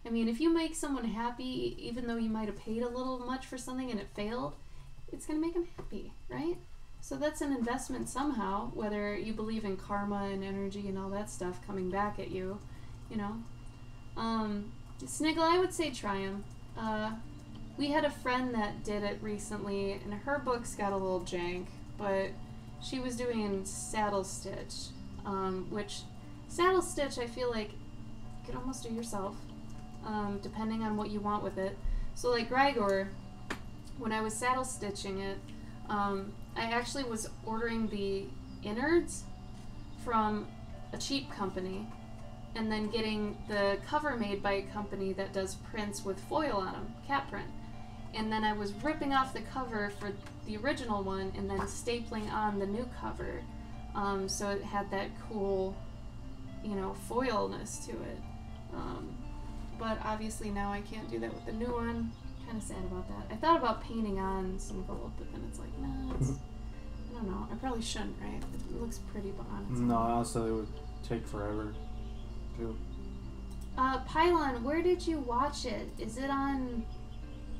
I mean, if you make someone happy, even though you might have paid a little much for something and it failed, it's going to make them happy, right? So that's an investment somehow, whether you believe in karma and energy and all that stuff coming back at you, Sniggle, I would say try 'em. We had a friend that did it recently, and her books got a little jank, but she was doing saddle stitch, which saddle stitch I feel like you could almost do yourself, depending on what you want with it. So like Grigor, when I was saddle stitching it, I actually was ordering the innards from a cheap company and then getting the cover made by a company that does prints with foil on them, cat print. And then I was ripping off the cover for the original one and then stapling on the new cover, so it had that cool, foilness to it. But obviously now I can't do that with the new one. Kind of sad about that. I thought about painting on some gold, but then it's like, nah, I don't know. I probably shouldn't, right? It looks pretty, but on its own. No, also it would take forever, too. Pylon, where did you watch it? Is it on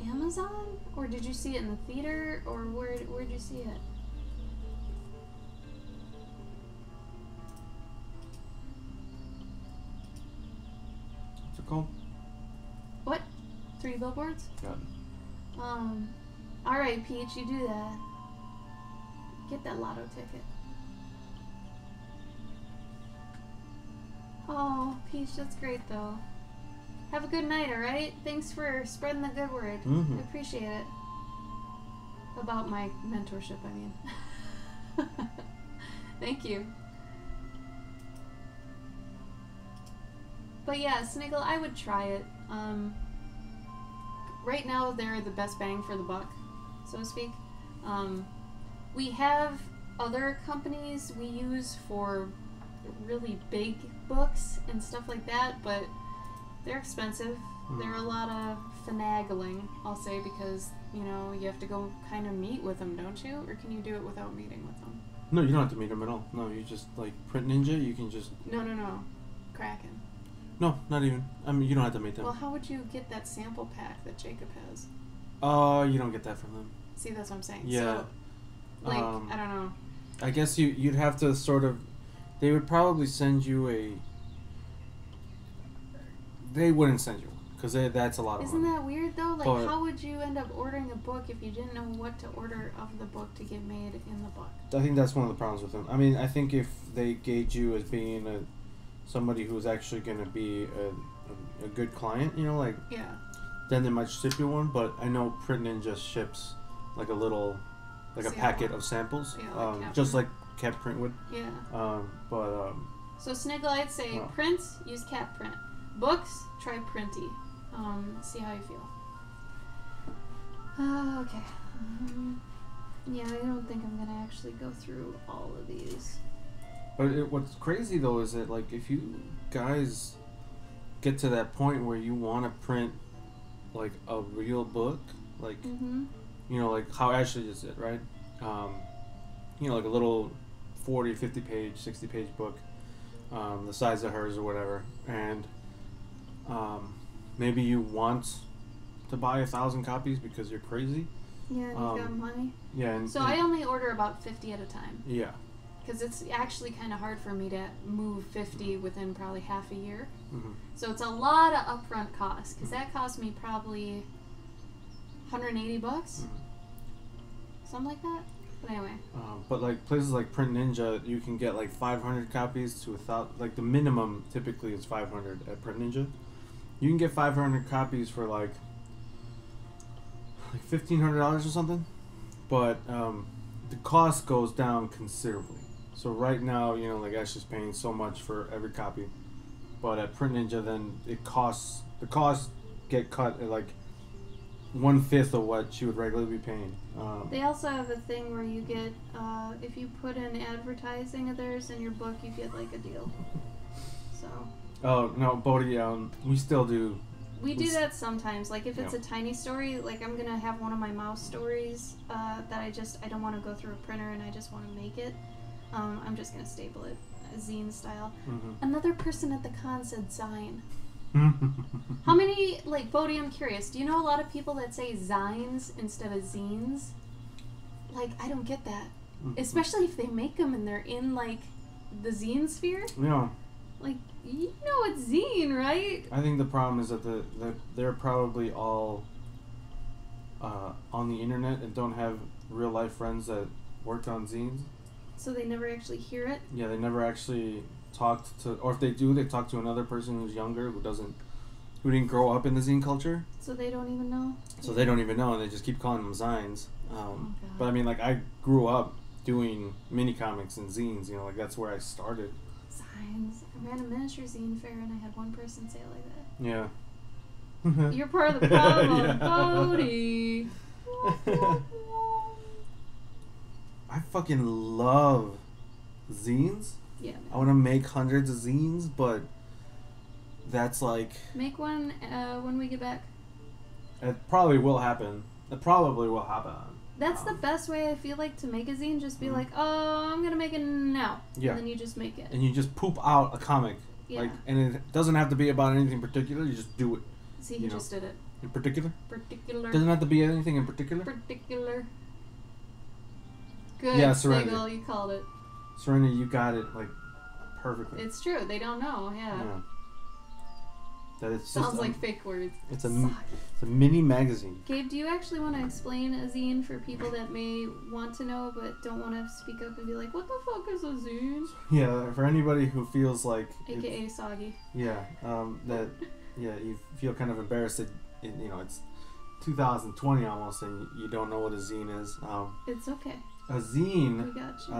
Amazon, or did you see it in the theater, or where'd you see it? What's it called? What? 3 billboards? Yeah. All right, Peach, you do that. Get that lotto ticket. Oh, Peach, that's great though. Have a good night, alright? Thanks for spreading the good word. I appreciate it. About my mentorship, I mean. Thank you. But yeah, Sniggle, I would try it. Right now, they're the best bang for the buck, so to speak. We have other companies we use for really big books and stuff like that, but they're expensive. They're a lot of finagling, I'll say, because, you have to go kind of meet with them, don't you? Or can you do it without meeting with them? No, you don't have to meet them at all. No, you just, like, Print Ninja, you can just... No. Kraken. No, not even. I mean, you don't have to meet them. Well, how would you get that sample pack that Jacob has? You don't get that from them. See, that's what I'm saying. Yeah. So, like, I don't know. I guess you'd have to sort of... They would probably send you a... They wouldn't send you one, because that's a lot of Isn't money. that weird, though? Like, But how would you end up ordering a book if you didn't know what to order of the book to get made in the book? I think that's one of the problems with them. I mean, I think if they gauge you as being somebody who's actually going to be a good client, Yeah. then they might ship you one. But I know Print Ninja ships like a little, like a packet of samples, Yeah, just like Cat Print would. Yeah. So Sniggle, I'd say prints, use Cat Print. Books, try Printy. See how you feel. Okay. Yeah, I don't think I'm gonna actually go through all of these. But what's crazy though is that, like, if you guys get to that point where you want to print like a real book, like like how Ashley just did, right? Like a little 40, 50 page, 60 page book, the size of hers or whatever, and maybe you want to buy 1,000 copies because you're crazy. Yeah, and you've got money. Yeah, and I only order about 50 at a time. Yeah. Because it's actually kind of hard for me to move 50 within probably half a year. So it's a lot of upfront costs, because that cost me probably $180, something like that. But anyway. But like places like Print Ninja, you can get like 500 copies to 1,000. Like the minimum typically is 500 at Print Ninja. You can get 500 copies for like $1,500 or something. But the cost goes down considerably. So right now, you know, like Ashley's paying so much for every copy. But at Print Ninja, then the costs get cut at like 1/5 of what she would regularly be paying. They also have a thing where you get, if you put in advertising of theirs in your book, you get like a deal. So. Oh no, Bodhi, we still do. We do that sometimes. Like if it's a tiny story, like I'm gonna have one of my mouse stories that I don't want to go through a printer and I just want to make it. I'm just gonna staple it, zine style. Mm-hmm. Another person at the con said zine. How many, like, Bodhi, I'm curious, do you know a lot of people that say zines instead of zines? Like, I don't get that. Mm-hmm. Especially if they make them and they're in, like, the zine sphere. Yeah. Like, you know it's zine, right? I think the problem is that they're probably all on the internet and don't have real life friends that worked on zines. So they never actually hear it? Yeah, they never actually talked to, or if they do, they talk to another person who's younger who didn't grow up in the zine culture. So they don't even know? So they don't even know, and they just keep calling them zines. But I mean, like, I grew up doing mini comics and zines, you know, like that's where I started. Zines. I ran a miniature zine fair and I had one person say it like that. Yeah. You're part of the problem, Yeah. Bodhi. I fucking love zines. Yeah. I want to make hundreds of zines, but that's like... Make one when we get back. It probably will happen. That's the best way, I feel like, to make a zine. Just be like, oh, I'm going to make it now. Yeah. And then you just make it. And you just poop out a comic. Yeah. Like, and it doesn't have to be about anything particular. You just do it. See, he just did it. In particular? Particular. Doesn't have to be anything in particular? Particular. Good, yeah, Serenity. Sniggle, you called it. Serenity, you got it, like, perfectly. It's true. They don't know, yeah. That it's Sounds just like fake words. It's a mini magazine. Gabe, do you actually want to explain a zine for people that may want to know but don't want to speak up and be like, what the fuck is a zine? Yeah, for anybody who feels like... AKA soggy. Yeah, you feel kind of embarrassed that, you know, it's 2020 almost and you don't know what a zine is. It's okay. A zine, we got you.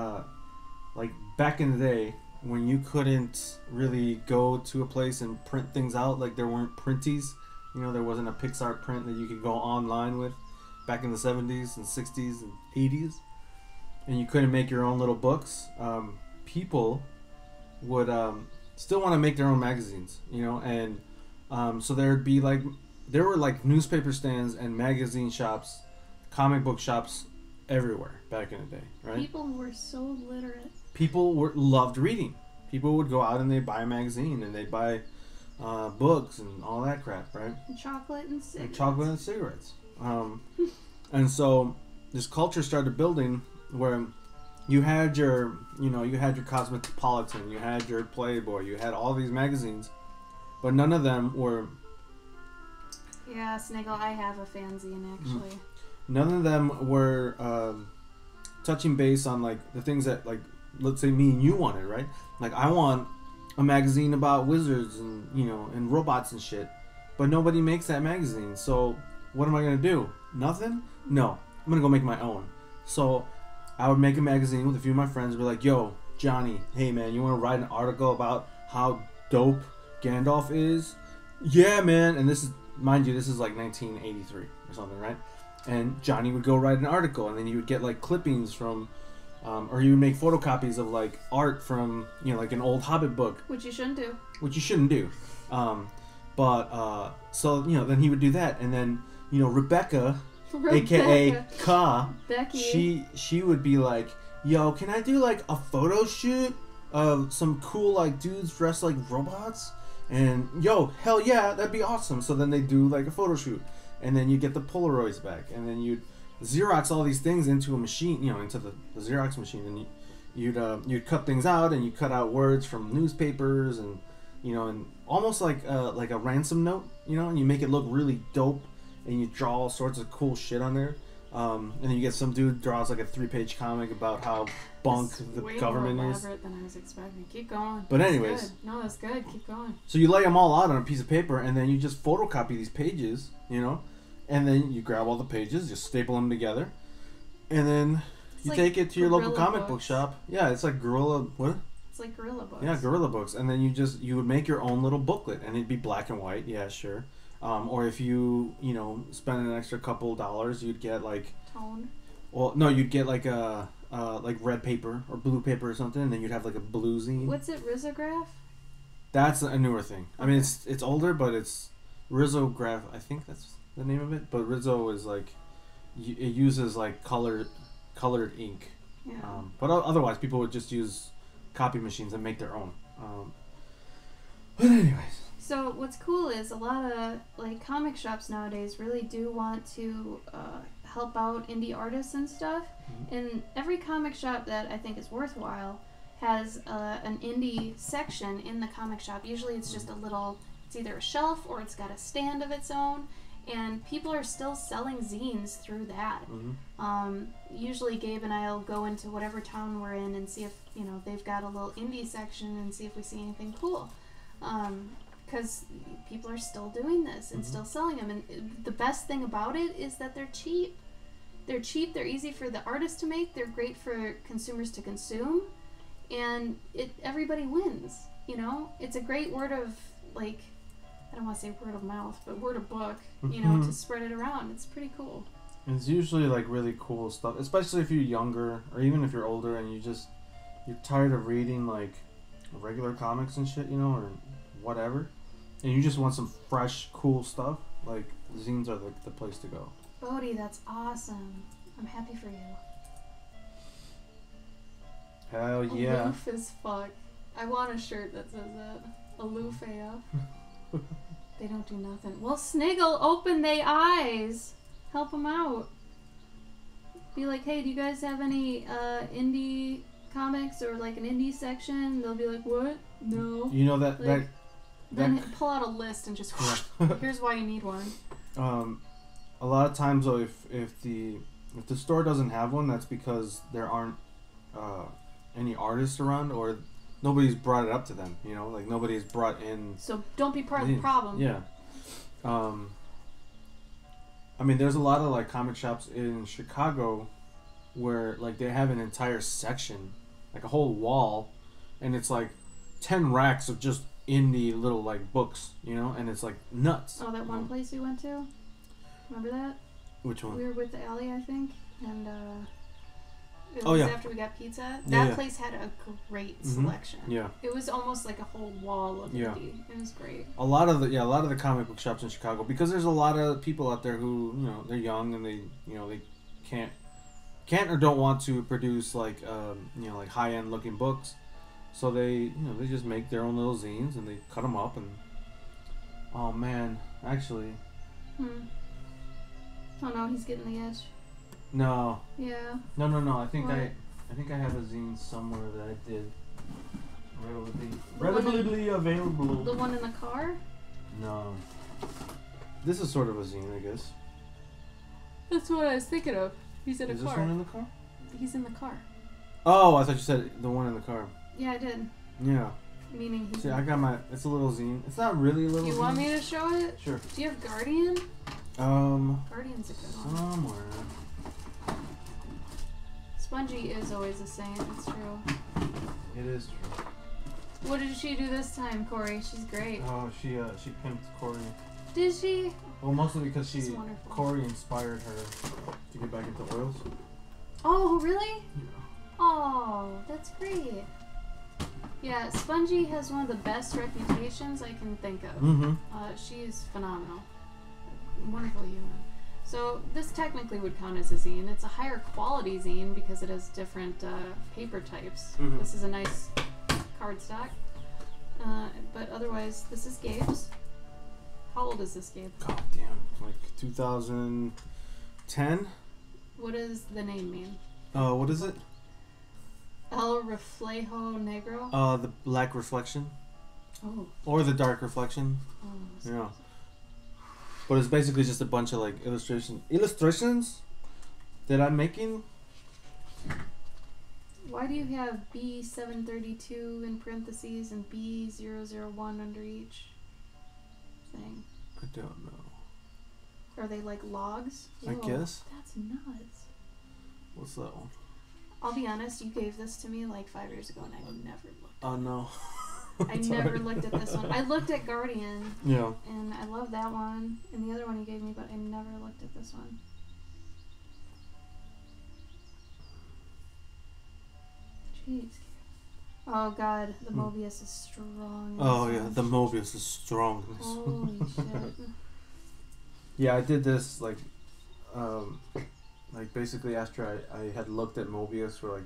like back in the day, when you couldn't really go to a place and print things out, like there weren't printies, you know, there wasn't a Pixar print that you could go online with back in the 70s and 60s and 80s, and you couldn't make your own little books, people would still want to make their own magazines, you know, and so there were like newspaper stands and magazine shops, comic book shops everywhere back in the day, right? People were so literate. People loved reading. People would go out and they'd buy a magazine and they'd buy books and all that crap, right? And chocolate and cigarettes. And so this culture started building where you had your Cosmopolitan, you had your Playboy, you had all these magazines, but none of them were... Yeah, Sniggle, I have a fanzine actually. None of them were touching base on like the things that, like, let's say me and you wanted, right? Like, I want a magazine about wizards and, you know, and robots and shit, but nobody makes that magazine. So what am I gonna do? Nothing? No, I'm gonna go make my own. So I would make a magazine with a few of my friends and be like, yo, Johnny, hey man, you want to write an article about how dope Gandalf is? Yeah, man. And this is, mind you, this is like 1983 or something, right? And Johnny would go write an article, and then you would get like clippings from, or you would make photocopies of like art from, you know, like an old Hobbit book. Which you shouldn't do. So, you know, then he would do that, and then, you know, Rebecca. AKA Ka, Becky. she would be like, yo, can I do like a photo shoot of some cool like dudes dressed like robots? And yo, hell yeah, that'd be awesome. So then they do like a photo shoot, and then you get the Polaroids back, and then you'd Xerox all these things into a machine, you know, into the Xerox machine, and you'd cut things out, and you cut out words from newspapers, and, you know, and almost like a ransom note, you know, and you make it look really dope, and you draw all sorts of cool shit on there. And then you get some dude draws like a 3-page comic about how bunk the government more is. elaborate than I was expecting. Keep going. But That's anyways. good. No, that's good. Keep going. So you lay them all out on a piece of paper, and then you just photocopy these pages, you know, and then you grab all the pages, just staple them together, and then you take it to your local comic book shop. Yeah, it's like what? It's like Gorilla Books. Yeah, Gorilla Books, and then you would make your own little booklet, and it'd be black and white. Yeah, sure. Or if you spend an extra couple dollars, you'd get like tone. Well, no, you'd get like a like red paper or blue paper or something, and then you'd have like a blue zine. What's it, Risograph? That's a newer thing. Okay. I mean, it's older, but it's Risograph. I think that's the name of it. But Rizzo is like it uses like colored ink. Yeah. But otherwise, people would just use copy machines and make their own. But anyways. So what's cool is a lot of like comic shops nowadays really do want to help out indie artists and stuff. Mm-hmm. And every comic shop that I think is worthwhile has an indie section in the comic shop. Usually it's just it's either a shelf or it's got a stand of its own. And people are still selling zines through that. Mm-hmm. Usually Gabe and I'll go into whatever town we're in and see if they've got a little indie section and see if we see anything cool. Because people are still doing this and mm-hmm. still selling them. And the best thing about it is that they're cheap. They're cheap, they're easy for the artist to make, they're great for consumers to consume, and everybody wins, It's a great word of, like, I don't want to say word of mouth, but word of book, mm-hmm. to spread it around. It's pretty cool. It's usually, like, really cool stuff, especially if you're younger, or even if you're older and you're tired of reading, like, regular comics and shit, or whatever. And you just want some fresh, cool stuff. Like, zines are the place to go. Bodhi, that's awesome. I'm happy for you. Hell yeah. Aloof as fuck. I want a shirt that says that. Aloof AF. They don't do nothing. Well, Sniggle, open they eyes. Help them out. Be like, hey, do you guys have any indie comics or like an indie section? They'll be like, what? No. You know that... Then pull out a list and just here's why you need one. A lot of times though, if the store doesn't have one, that's because there aren't any artists around, or nobody's brought it up to them. Like nobody's brought in. So don't be part of the problem. Yeah. I mean, there's a lot of like comic shops in Chicago where like they have an entire section, like a whole wall, and it's like 10 racks of just indie little like books, and it's like nuts. Oh, that one place we went to? Remember that? Which one? We were with Allie, I think, and it was after we got pizza. That place had a great selection. Yeah. It was almost like a whole wall of indie. It was great. A lot of the comic book shops in Chicago, because there's a lot of people out there who, they're young and they can't or don't want to produce like like high-end looking books. So they just make their own little zines and they cut them up and oh man, actually. Oh no, he's getting the itch. No. Yeah. No. I think I have a zine somewhere that I did. Readily available. The one in the car? No. This is sort of a zine, I guess. That's what I was thinking of. He's in a car. Is this one in the car? He's in the car. Oh, I thought you said the one in the car. Yeah, I did. Yeah. Meaning he's... See, I got it's a little zine. It's not really a little zine. You want me to show it? Sure. Do you have Guardian? Guardian's a good one. Somewhere. Spongy is always a saint, it's true. It is true. What did she do this time, Corey? She's great. Oh, she pimped Corey. Did she? Well, mostly because Corey inspired her to get back into oils. Oh, really? Yeah. Oh, that's great. Yeah, Spongy has one of the best reputations I can think of. Mm-hmm. She's phenomenal. Wonderful human. So this technically would count as a zine. It's a higher quality zine because it has different paper types. Mm-hmm. This is a nice cardstock. But otherwise, this is Gabe's. How old is this, Gabe? God damn. Like 2010? What does the name mean? What is it? El Reflejo Negro? The black reflection. Oh. Or the dark reflection. Oh, yeah. But it's basically just a bunch of like illustrations that I'm making. Why do you have B732 in parentheses and B001 under each thing? I don't know. Are they like logs? I guess. That's nuts. What's that one? I'll be honest, you gave this to me like 5 years ago and I never looked at it. Oh no. I never looked at this one. I looked at Guardian. Yeah. And I love that one. And the other one you gave me, but I never looked at this one. Jeez. Oh god, the Mobius is strong. Oh yeah, the Mobius is strong. Holy shit. Yeah, I did this like basically after I had looked at Mobius for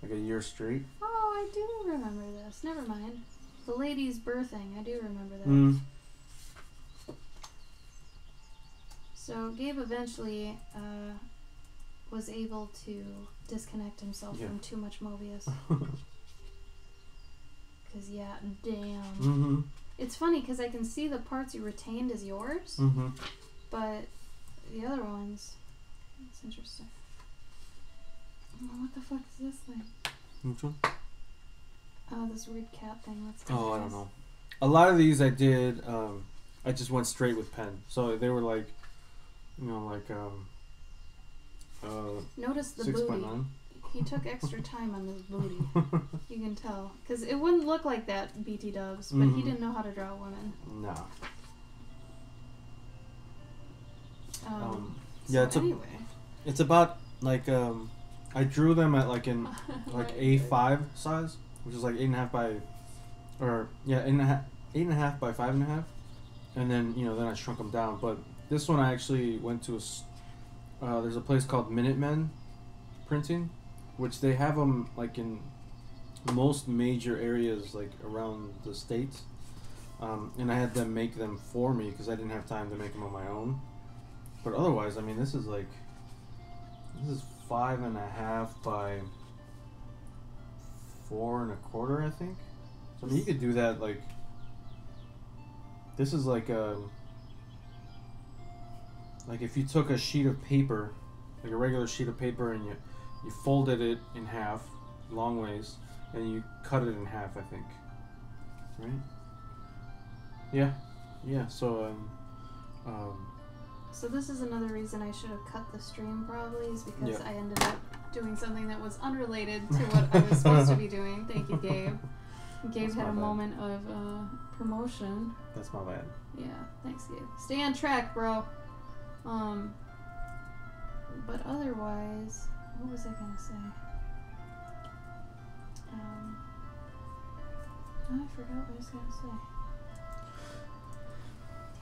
like a year straight. Oh, I do remember this. Never mind. The lady's birthing. I do remember that. Mm. So Gabe eventually was able to disconnect himself from too much Mobius. Because, yeah, damn. Mm-hmm. It's funny because I can see the parts you retained as yours, but the other ones, it's interesting. Oh, what the fuck is this thing? Which one? Oh, this weird cat thing. That's I don't know. A lot of these I did, I just went straight with pen. So they were like, you know, like, notice the 6 by booty. 9. He took extra time on this booty. You can tell. Because it wouldn't look like that, BT Dubs, but he didn't know how to draw women. No. Yeah, so anyway. It's about, like, I drew them at, like, in, like, A5 size, which is, like, 8.5 by, or, yeah, 8.5 by 5.5. And then, you know, then I shrunk them down. But this one I actually went to there's a place called Minutemen Printing, which they have them like in most major areas like around the states, and I had them make them for me because I didn't have time to make them on my own. But otherwise, I mean, this is 5.5 by 4.25, I think. So I mean, you could do that like. This is like if you took a sheet of paper, like a regular sheet of paper, and you folded it in half, long ways, and you cut it in half, I think. Right? Yeah. Yeah, so, So this is another reason I should have cut the stream, probably, is because I ended up doing something that was unrelated to what I was supposed to be doing. Thank you, Gabe. Gabe had a moment of promotion. That's my bad. Yeah, thanks, Gabe. Stay on track, bro. But otherwise, what was I gonna say? I forgot what I was gonna say.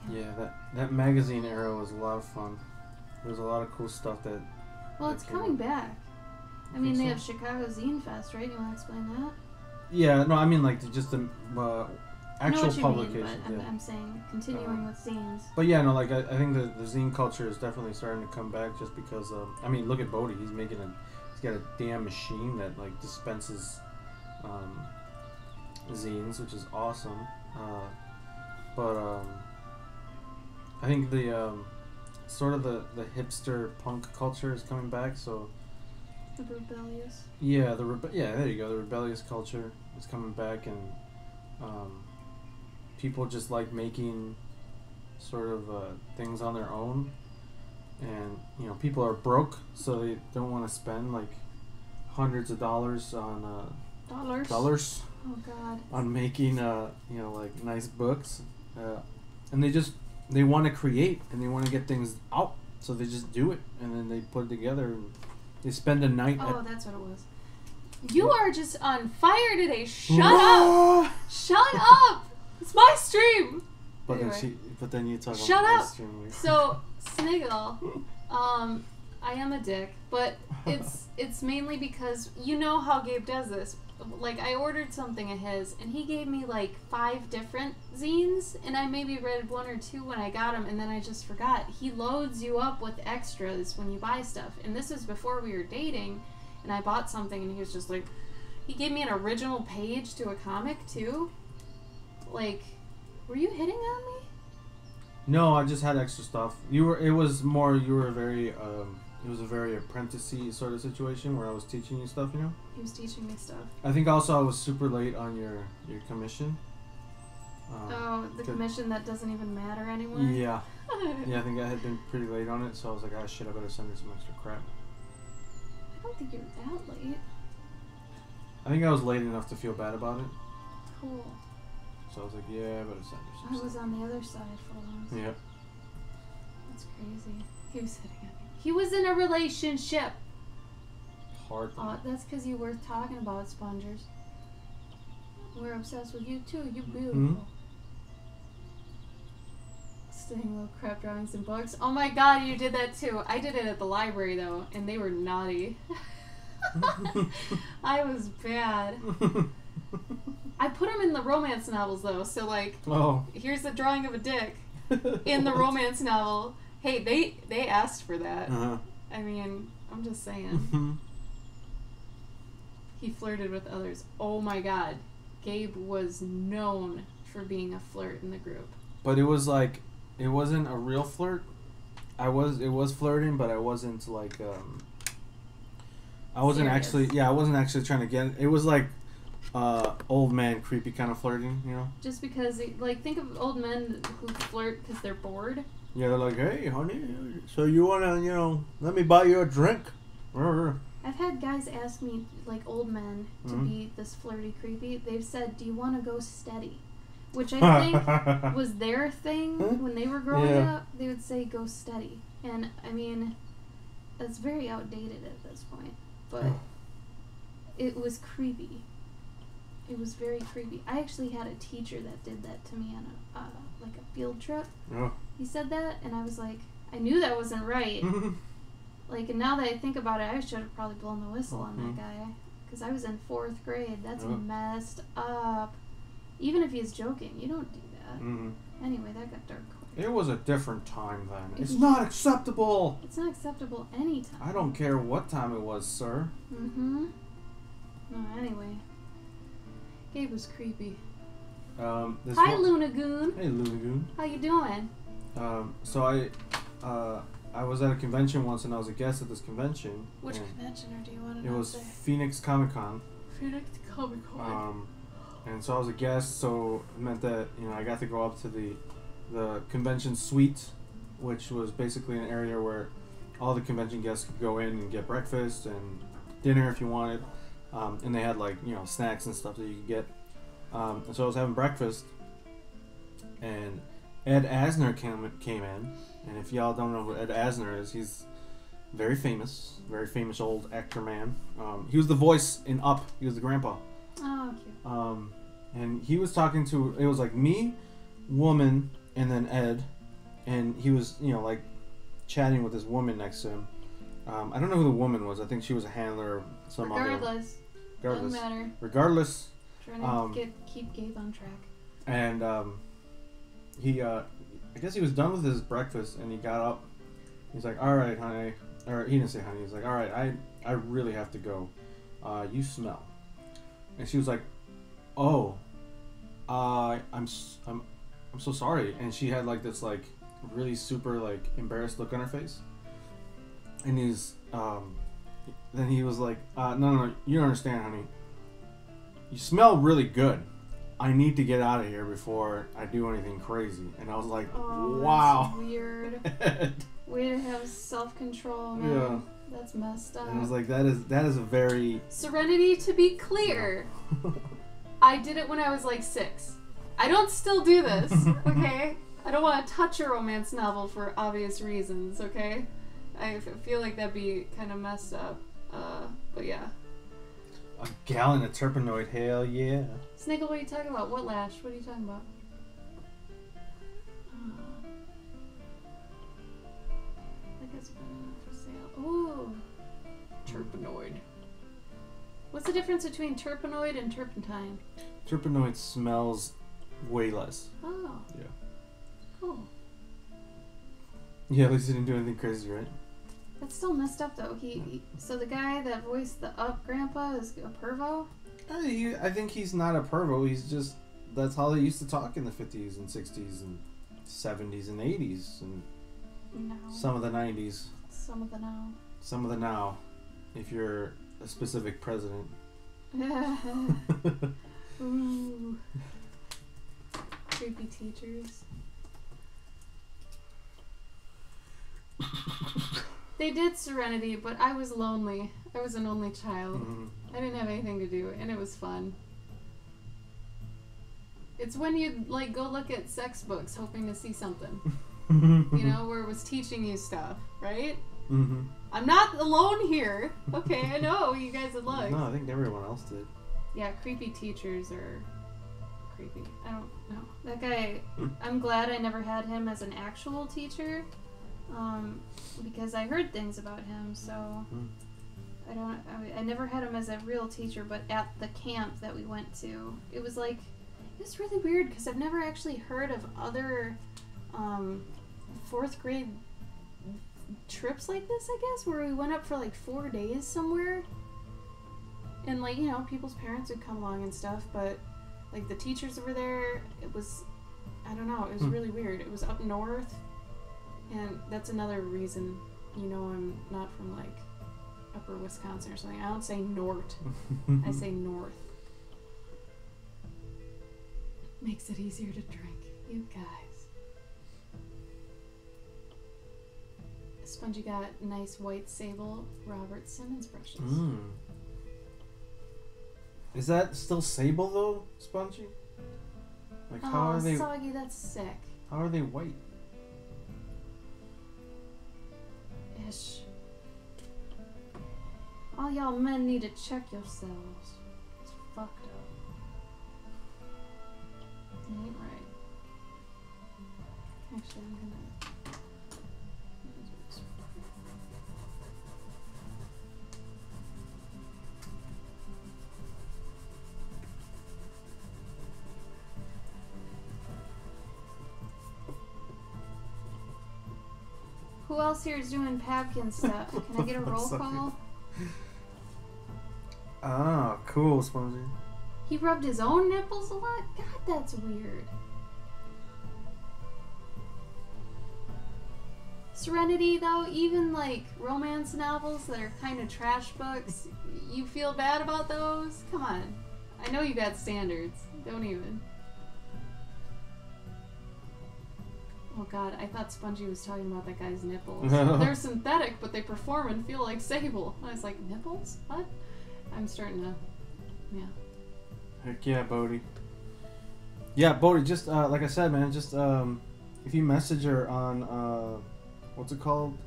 Damn. Yeah, that magazine era was a lot of fun. There's a lot of cool stuff that. Well, it's coming back. I mean, they have Chicago Zine Fest, right? You want to explain that? Yeah, no, I mean like just the actual publication. Mean, but I'm saying continuing with zines. But yeah, no, like I think the zine culture is definitely starting to come back just because I mean, look at Bodie. He's got a damn machine that like dispenses zines, which is awesome. But I think the sort of the hipster punk culture is coming back, so. The rebellious. Yeah, there you go. The rebellious culture is coming back, and people just like making sort of things on their own. And you know, people are broke, so they don't want to spend like hundreds of dollars on dollars. Oh God. On making you know, like nice books, and they want to create and they want to get things out, so they just do it and then they put it together. And they spend a night. That's what it was. You are just on fire today. Shut up! Shut up! It's my stream. But anyway. then you talk about my stream. So Sniggle, I am a dick, but it's mainly because you know how Gabe does this. Like, I ordered something of his, and he gave me like 5 different zines, and I maybe read 1 or 2 when I got them, and then I just forgot. He loads you up with extras when you buy stuff, and this was before we were dating, and I bought something, and he was just like, he gave me an original page to a comic too. Like, were you hitting on me? No, I just had extra stuff. You were very it was a very apprentice-y sort of situation where I was teaching you stuff, you know? He was teaching me stuff. I think also I was super late on your commission. The commission that doesn't even matter anymore? Yeah. Yeah, I think I had been pretty late on it, so I was like, ah, shit, I better send her some extra crap. I don't think you were that late. I think I was late enough to feel bad about it. Cool. So I was like, yeah, I better send her some I was stuff. on the other side for a long time. Yep. That's crazy. He was hitting on me. He was in a relationship. Hard. Oh, that's because you're worth talking about, Spongers. We're obsessed with you too. You're beautiful. Mm-hmm. Studying little crap drawings and books. Oh my god, you did that too. I did it at the library though, and they were naughty. I was bad. I put them in the romance novels though, so like, here's the drawing of a dick in the romance novel. Hey, they asked for that. Uh-huh. I mean, I'm just saying. He flirted with others. Oh my god. Gabe was known for being a flirt in the group. But it was like, it wasn't a real flirt. It was flirting, but I wasn't like, I wasn't Serious. I wasn't actually trying to get it. It was like, old man creepy kind of flirting, you know? Just because, like, think of old men who flirt because they're bored. Yeah, they're like, hey, honey, so you want to, let me buy you a drink? I've had guys ask me, like old men, to be this flirty creepy. They've said, do you want to go steady? Which I think was their thing when they were growing up. They would say, go steady. And, I mean, that's very outdated at this point. But it was creepy. It was very creepy. I actually had a teacher that did that to me on like a field trip. Oh. He said that, and I was like, I knew that wasn't right. Like, and now that I think about it, I should have probably blown the whistle on that guy. Because I was in 4th grade. That's messed up. Even if he's joking, you don't do that. Anyway, that got dark quick. It was a different time then. It's not acceptable. It's not acceptable anytime. I don't care what time it was, sir. No, anyway. Gabe was creepy. Hi, Lunagoon. Hey, Lunagoon. How you doing? So I was at a convention once, and I was a guest at this convention. Which convention, or do you want to It know? was Phoenix Comic Con. Phoenix Comic Con. And so I was a guest, so it meant that I got to go up to the convention suite, which was basically an area where all the convention guests could go in and get breakfast and dinner if you wanted, and they had like snacks and stuff that you could get. And so I was having breakfast, and Ed Asner came in, and if y'all don't know who Ed Asner is, he's very famous old actor man. He was the voice in Up. He was the grandpa. Oh, cute. And he was talking to, it was like me, woman, and then Ed, and he was like chatting with this woman next to him. I don't know who the woman was. I think she was a handler or some other. Regardless. Doesn't matter. Regardless. Trying to keep Gabe on track. And he, I guess he was done with his breakfast, and he got up. He's like, "All right, honey," or he didn't say honey. He's like, "All right, I really have to go. You smell." And she was like, "Oh, I'm so sorry." And she had like this like really super like embarrassed look on her face. And then he was like, no, you don't understand, honey. You smell really good. I need to get out of here before I do anything crazy." And I was like, wow. That's weird. Way to have self-control, man. Yeah. That's messed up. And I was like, that is a very... Serenity, to be clear. I did it when I was like 6. I don't still do this, okay? I don't want to touch a romance novel for obvious reasons, okay? I feel like that'd be kind of messed up. But yeah. A gallon of terpenoid, hell yeah. Sniggle, what are you talking about? What lash? What are you talking about? I guess banana for sale. Ooh. Terpenoid. What's the difference between terpenoid and turpentine? Terpenoid smells way less. Oh. Yeah. Cool. Yeah, at least he didn't do anything crazy, right? That's still messed up though. So the guy that voiced the Up grandpa is a pervo? I think he's not a pervo. He's just, that's how they used to talk in the 50s and 60s and 70s and 80s and No. some of the 90s. Some of the now. Some of the now, if you're a specific president. Ooh. Creepy teachers. They did Serenity, but I was lonely. I was an only child. Mm-hmm. I didn't have anything to do, and it was fun. It's when you like go look at sex books hoping to see something. You know, where it was teaching you stuff, right? Mm-hmm. I'm not alone here. Okay, I know you guys would look. No, I think everyone else did. Yeah, creepy teachers are creepy. I don't know. That guy, I'm glad I never had him as an actual teacher, because I heard things about him, so I never had him as a real teacher, but at the camp that we went to, it was really weird because I've never actually heard of other 4th grade trips like this, I guess, where we went up for like 4 days somewhere. And like, you know, people's parents would come along and stuff, but like the teachers that were there, it was, I don't know, it was really weird. It was up north, and that's another reason, you know, I'm not from like upper Wisconsin or something. I don't say Nort. I say north. Makes it easier to drink. You guys. Spongy got nice white sable Robert Simmons brushes. Is that still sable though, Spongy? Like how are they? Soggy, that's sick. How are they white? Ish. All y'all men need to check yourselves. It's fucked up. It ain't right. Actually, I'm gonna. Who else here is doing Pabkins stuff? Can I get a roll call? Ah, cool, Spongy. He rubbed his own nipples a lot? God, that's weird. Serenity, though, even like romance novels that are kind of trash books, you feel bad about those? Come on. I know you got standards. Don't even. Oh god, I thought Spongy was talking about that guy's nipples. They're synthetic, but they perform and feel like sable. I was like, nipples? What? I'm starting to... Yeah. Heck yeah, Bodhi. Yeah, Bodhi, just, like I said, man, just, if you message her on, what's it called?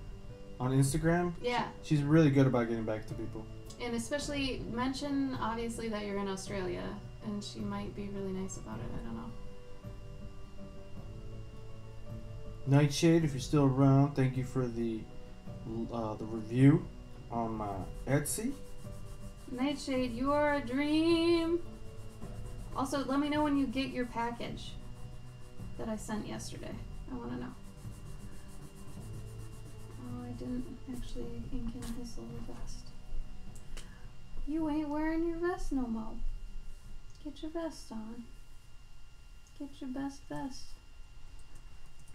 On Instagram? Yeah. She's really good about getting back to people. And especially mention, obviously, that you're in Australia, and she might be really nice about it. I don't know. Nightshade, if you're still around, thank you for the review on my Etsy. Nightshade, you are a dream. Also, let me know when you get your package that I sent yesterday. I want to know. Oh, I didn't actually ink in his little vest. You ain't wearing your vest no more. Get your vest on. Get your best vest.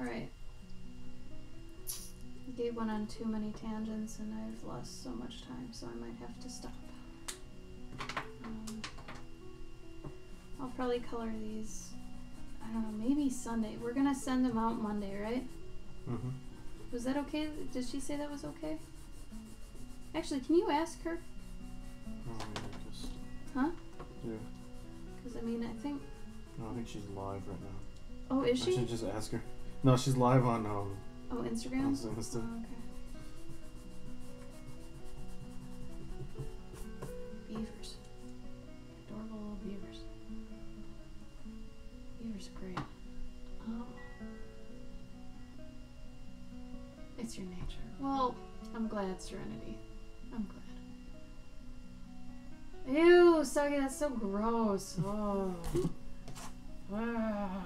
Alright. Gabe went on too many tangents and I've lost so much time, so I might have to stop. I'll probably color these, I don't know, maybe Sunday. We're gonna send them out Monday, right? Mm-hmm. Was that okay? Did she say that was okay? Actually, can you ask her? Oh, yeah, just... Huh? Yeah. Because, I mean, I think... No, I think she's live right now. Oh, is she? I should just ask her. No, she's live on, Oh, Instagram? on Insta. Oh, okay. Beavers. Adorable little beavers. Beavers are great. Oh. It's your nature. Well, I'm glad, Serenity. I'm glad. Ew, Soggy, that's so gross. Oh. Ah.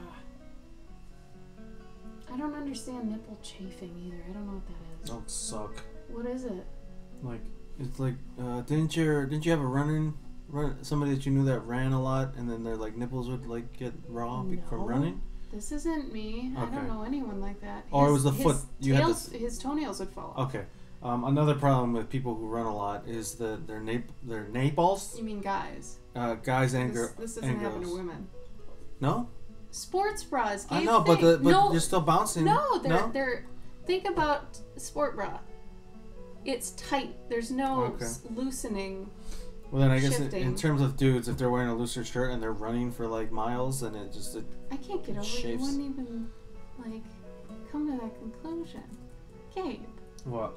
I don't understand nipple chafing either. I don't know what that is. Don't suck. What is it? Like, it's like, didn't you have a run somebody that you knew that ran a lot, and then their like nipples would like get raw from running? This isn't me. Okay. I don't know anyone like that. Or it was the foot. His toenails would fall off. Okay. Another problem with people who run a lot is their nape balls. You mean guys? Guys and girls. This doesn't happen to women. No. Sports bras. I know, but you're still bouncing. No, they're. Think about sport bra. It's tight. There's no loosening. Well, then I guess in terms of dudes, if they're wearing a looser shirt and they're running for like miles, and I can't get over it. You wouldn't even like come to that conclusion, Gabe. What?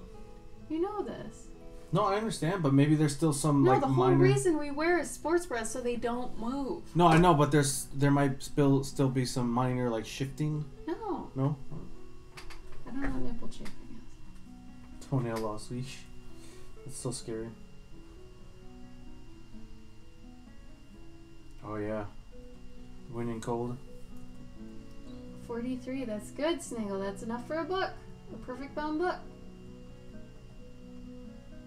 You know this. No, I understand, but maybe there's still some the like whole minor... reason we wear is sports bras so they don't move. No, I know, but there might still be some minor like shifting. No. No. I don't know what nipple chafing is. Toenail loss. Eesh. That's so scary. Oh yeah. Winning cold. 43. That's good, Snaggle. That's enough for a book. A perfect bound book.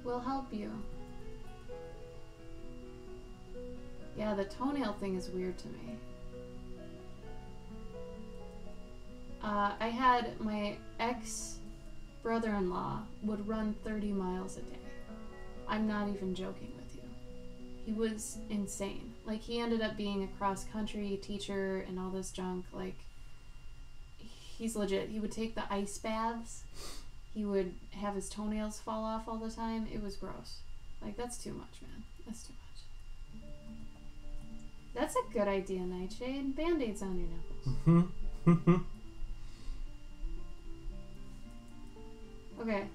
We'll help you. Yeah, the toenail thing is weird to me. I had my ex-brother-in-law would run 30 miles a day. I'm not even joking with you. He was insane. Like, he ended up being a cross-country teacher and all this junk. Like, he's legit. He would take the ice baths. He would have his toenails fall off all the time. It was gross. Like, that's too much, man. That's too much. That's a good idea, Nightshade. Band-aids on your nipples. Mm-hmm. Okay.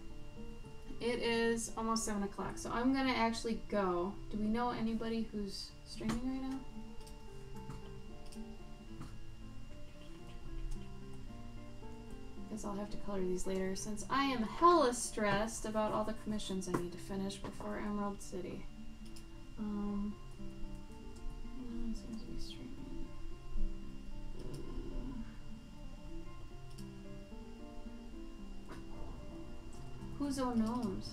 It is almost 7 o'clock, so I'm going to actually go. Do we know anybody who's streaming right now? I'll have to color these later since I am hella stressed about all the commissions I need to finish before Emerald City. No one seems to be streaming. Who's O Gnomes?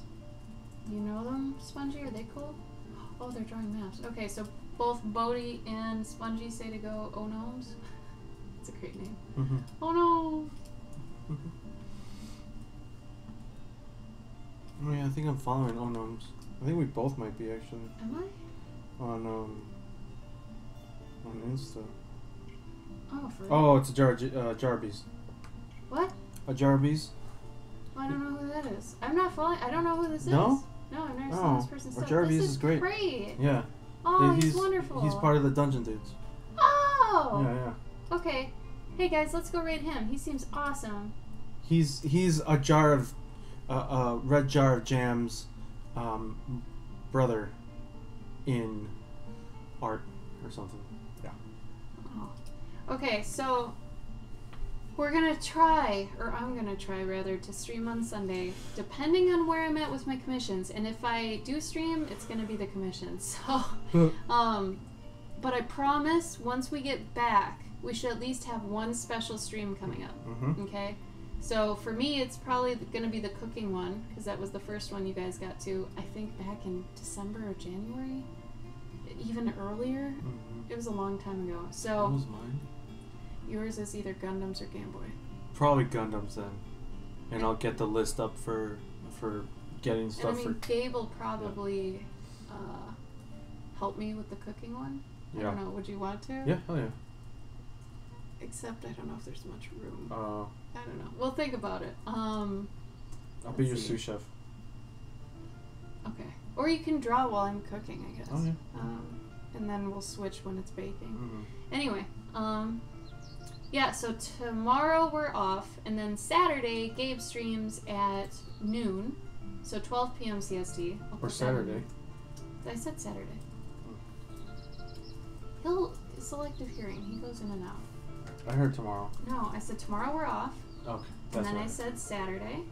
You know them, Spongy? Are they cool? Oh, they're drawing maps. Okay, so both Bodhi and Spongy say to go O Gnomes. It's a great name. Mm-hmm. Oh no! Oh yeah, I think I'm following Gnomes. I think we both might be actually. Am I? On Insta. Oh, for real? Oh, it's a Jarbies. What? A Jarbies. Well, I don't know who that is. I'm not following. I don't know who this is. No? No, I've never seen this person's stuff. Jarbies This is great. Great. Yeah. Oh, he's wonderful. He's part of the Dungeon Dudes. Oh. Yeah. Okay. Hey guys, let's go raid him. He seems awesome. He's a jar of red jar of jams brother in art or something. Yeah. Oh. Okay, so we're gonna try, or I'm gonna try rather, to stream on Sunday, depending on where I'm at with my commissions. And if I do stream, it's gonna be the commissions. So but I promise once we get back, we should at least have one special stream coming up. Mm-hmm. Okay? So for me, it's probably going to be the cooking one, because that was the first one you guys got to, I think, back in December or January? Even earlier? Mm-hmm. It was a long time ago. So What was mine? yours is either Gundams or Game Boy. Probably Gundams then. And I'll get the list up for getting stuff. And I mean, Gabe will probably help me with the cooking one. Yeah. I don't know. Would you want to? Yeah, hell yeah. Except I don't know if there's much room. I don't know. We'll think about it. I'll be your sous chef. Okay. Or you can draw while I'm cooking, I guess. Oh yeah. And then we'll switch when it's baking. Mm-hmm. Anyway, yeah, so tomorrow we're off, and then Saturday, Gabe streams at noon, so 12 p.m. CST. Or Saturday. I said Saturday. He'll selective hearing. He goes in and out. I heard tomorrow. No, I said tomorrow we're off. Okay. And then I said Saturday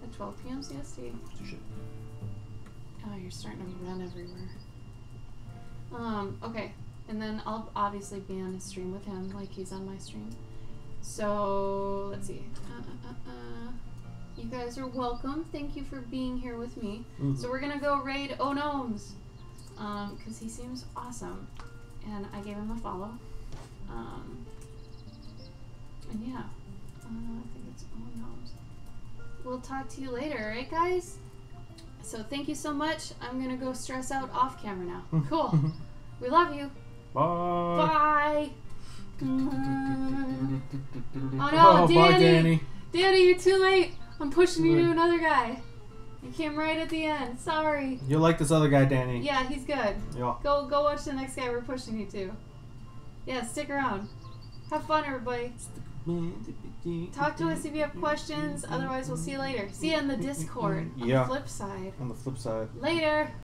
at 12 p.m. CST. Shit. Oh, you're starting to run everywhere. Okay. And then I'll obviously be on a stream with him, like he's on my stream. So, let's see. You guys are welcome. Thank you for being here with me. Mm-hmm. So we're gonna go raid O Gnomes. Because he seems awesome. And I gave him a follow. And yeah. I think it's O Gnomes. We'll talk to you later, right guys? So thank you so much. I'm gonna go stress out off camera now. Cool. We love you. Bye. Bye. Oh no, Danny. Bye, Danny. Danny, you're too late. I'm pushing you to another guy. You came right at the end. Sorry. You'll like this other guy, Danny. Yeah, he's good. Yeah. Go watch the next guy we're pushing you to. Yeah, stick around. Have fun, everybody. Talk to us if you have questions. Otherwise, we'll see you later. See you in the Discord. On the flip side. On the flip side. Later.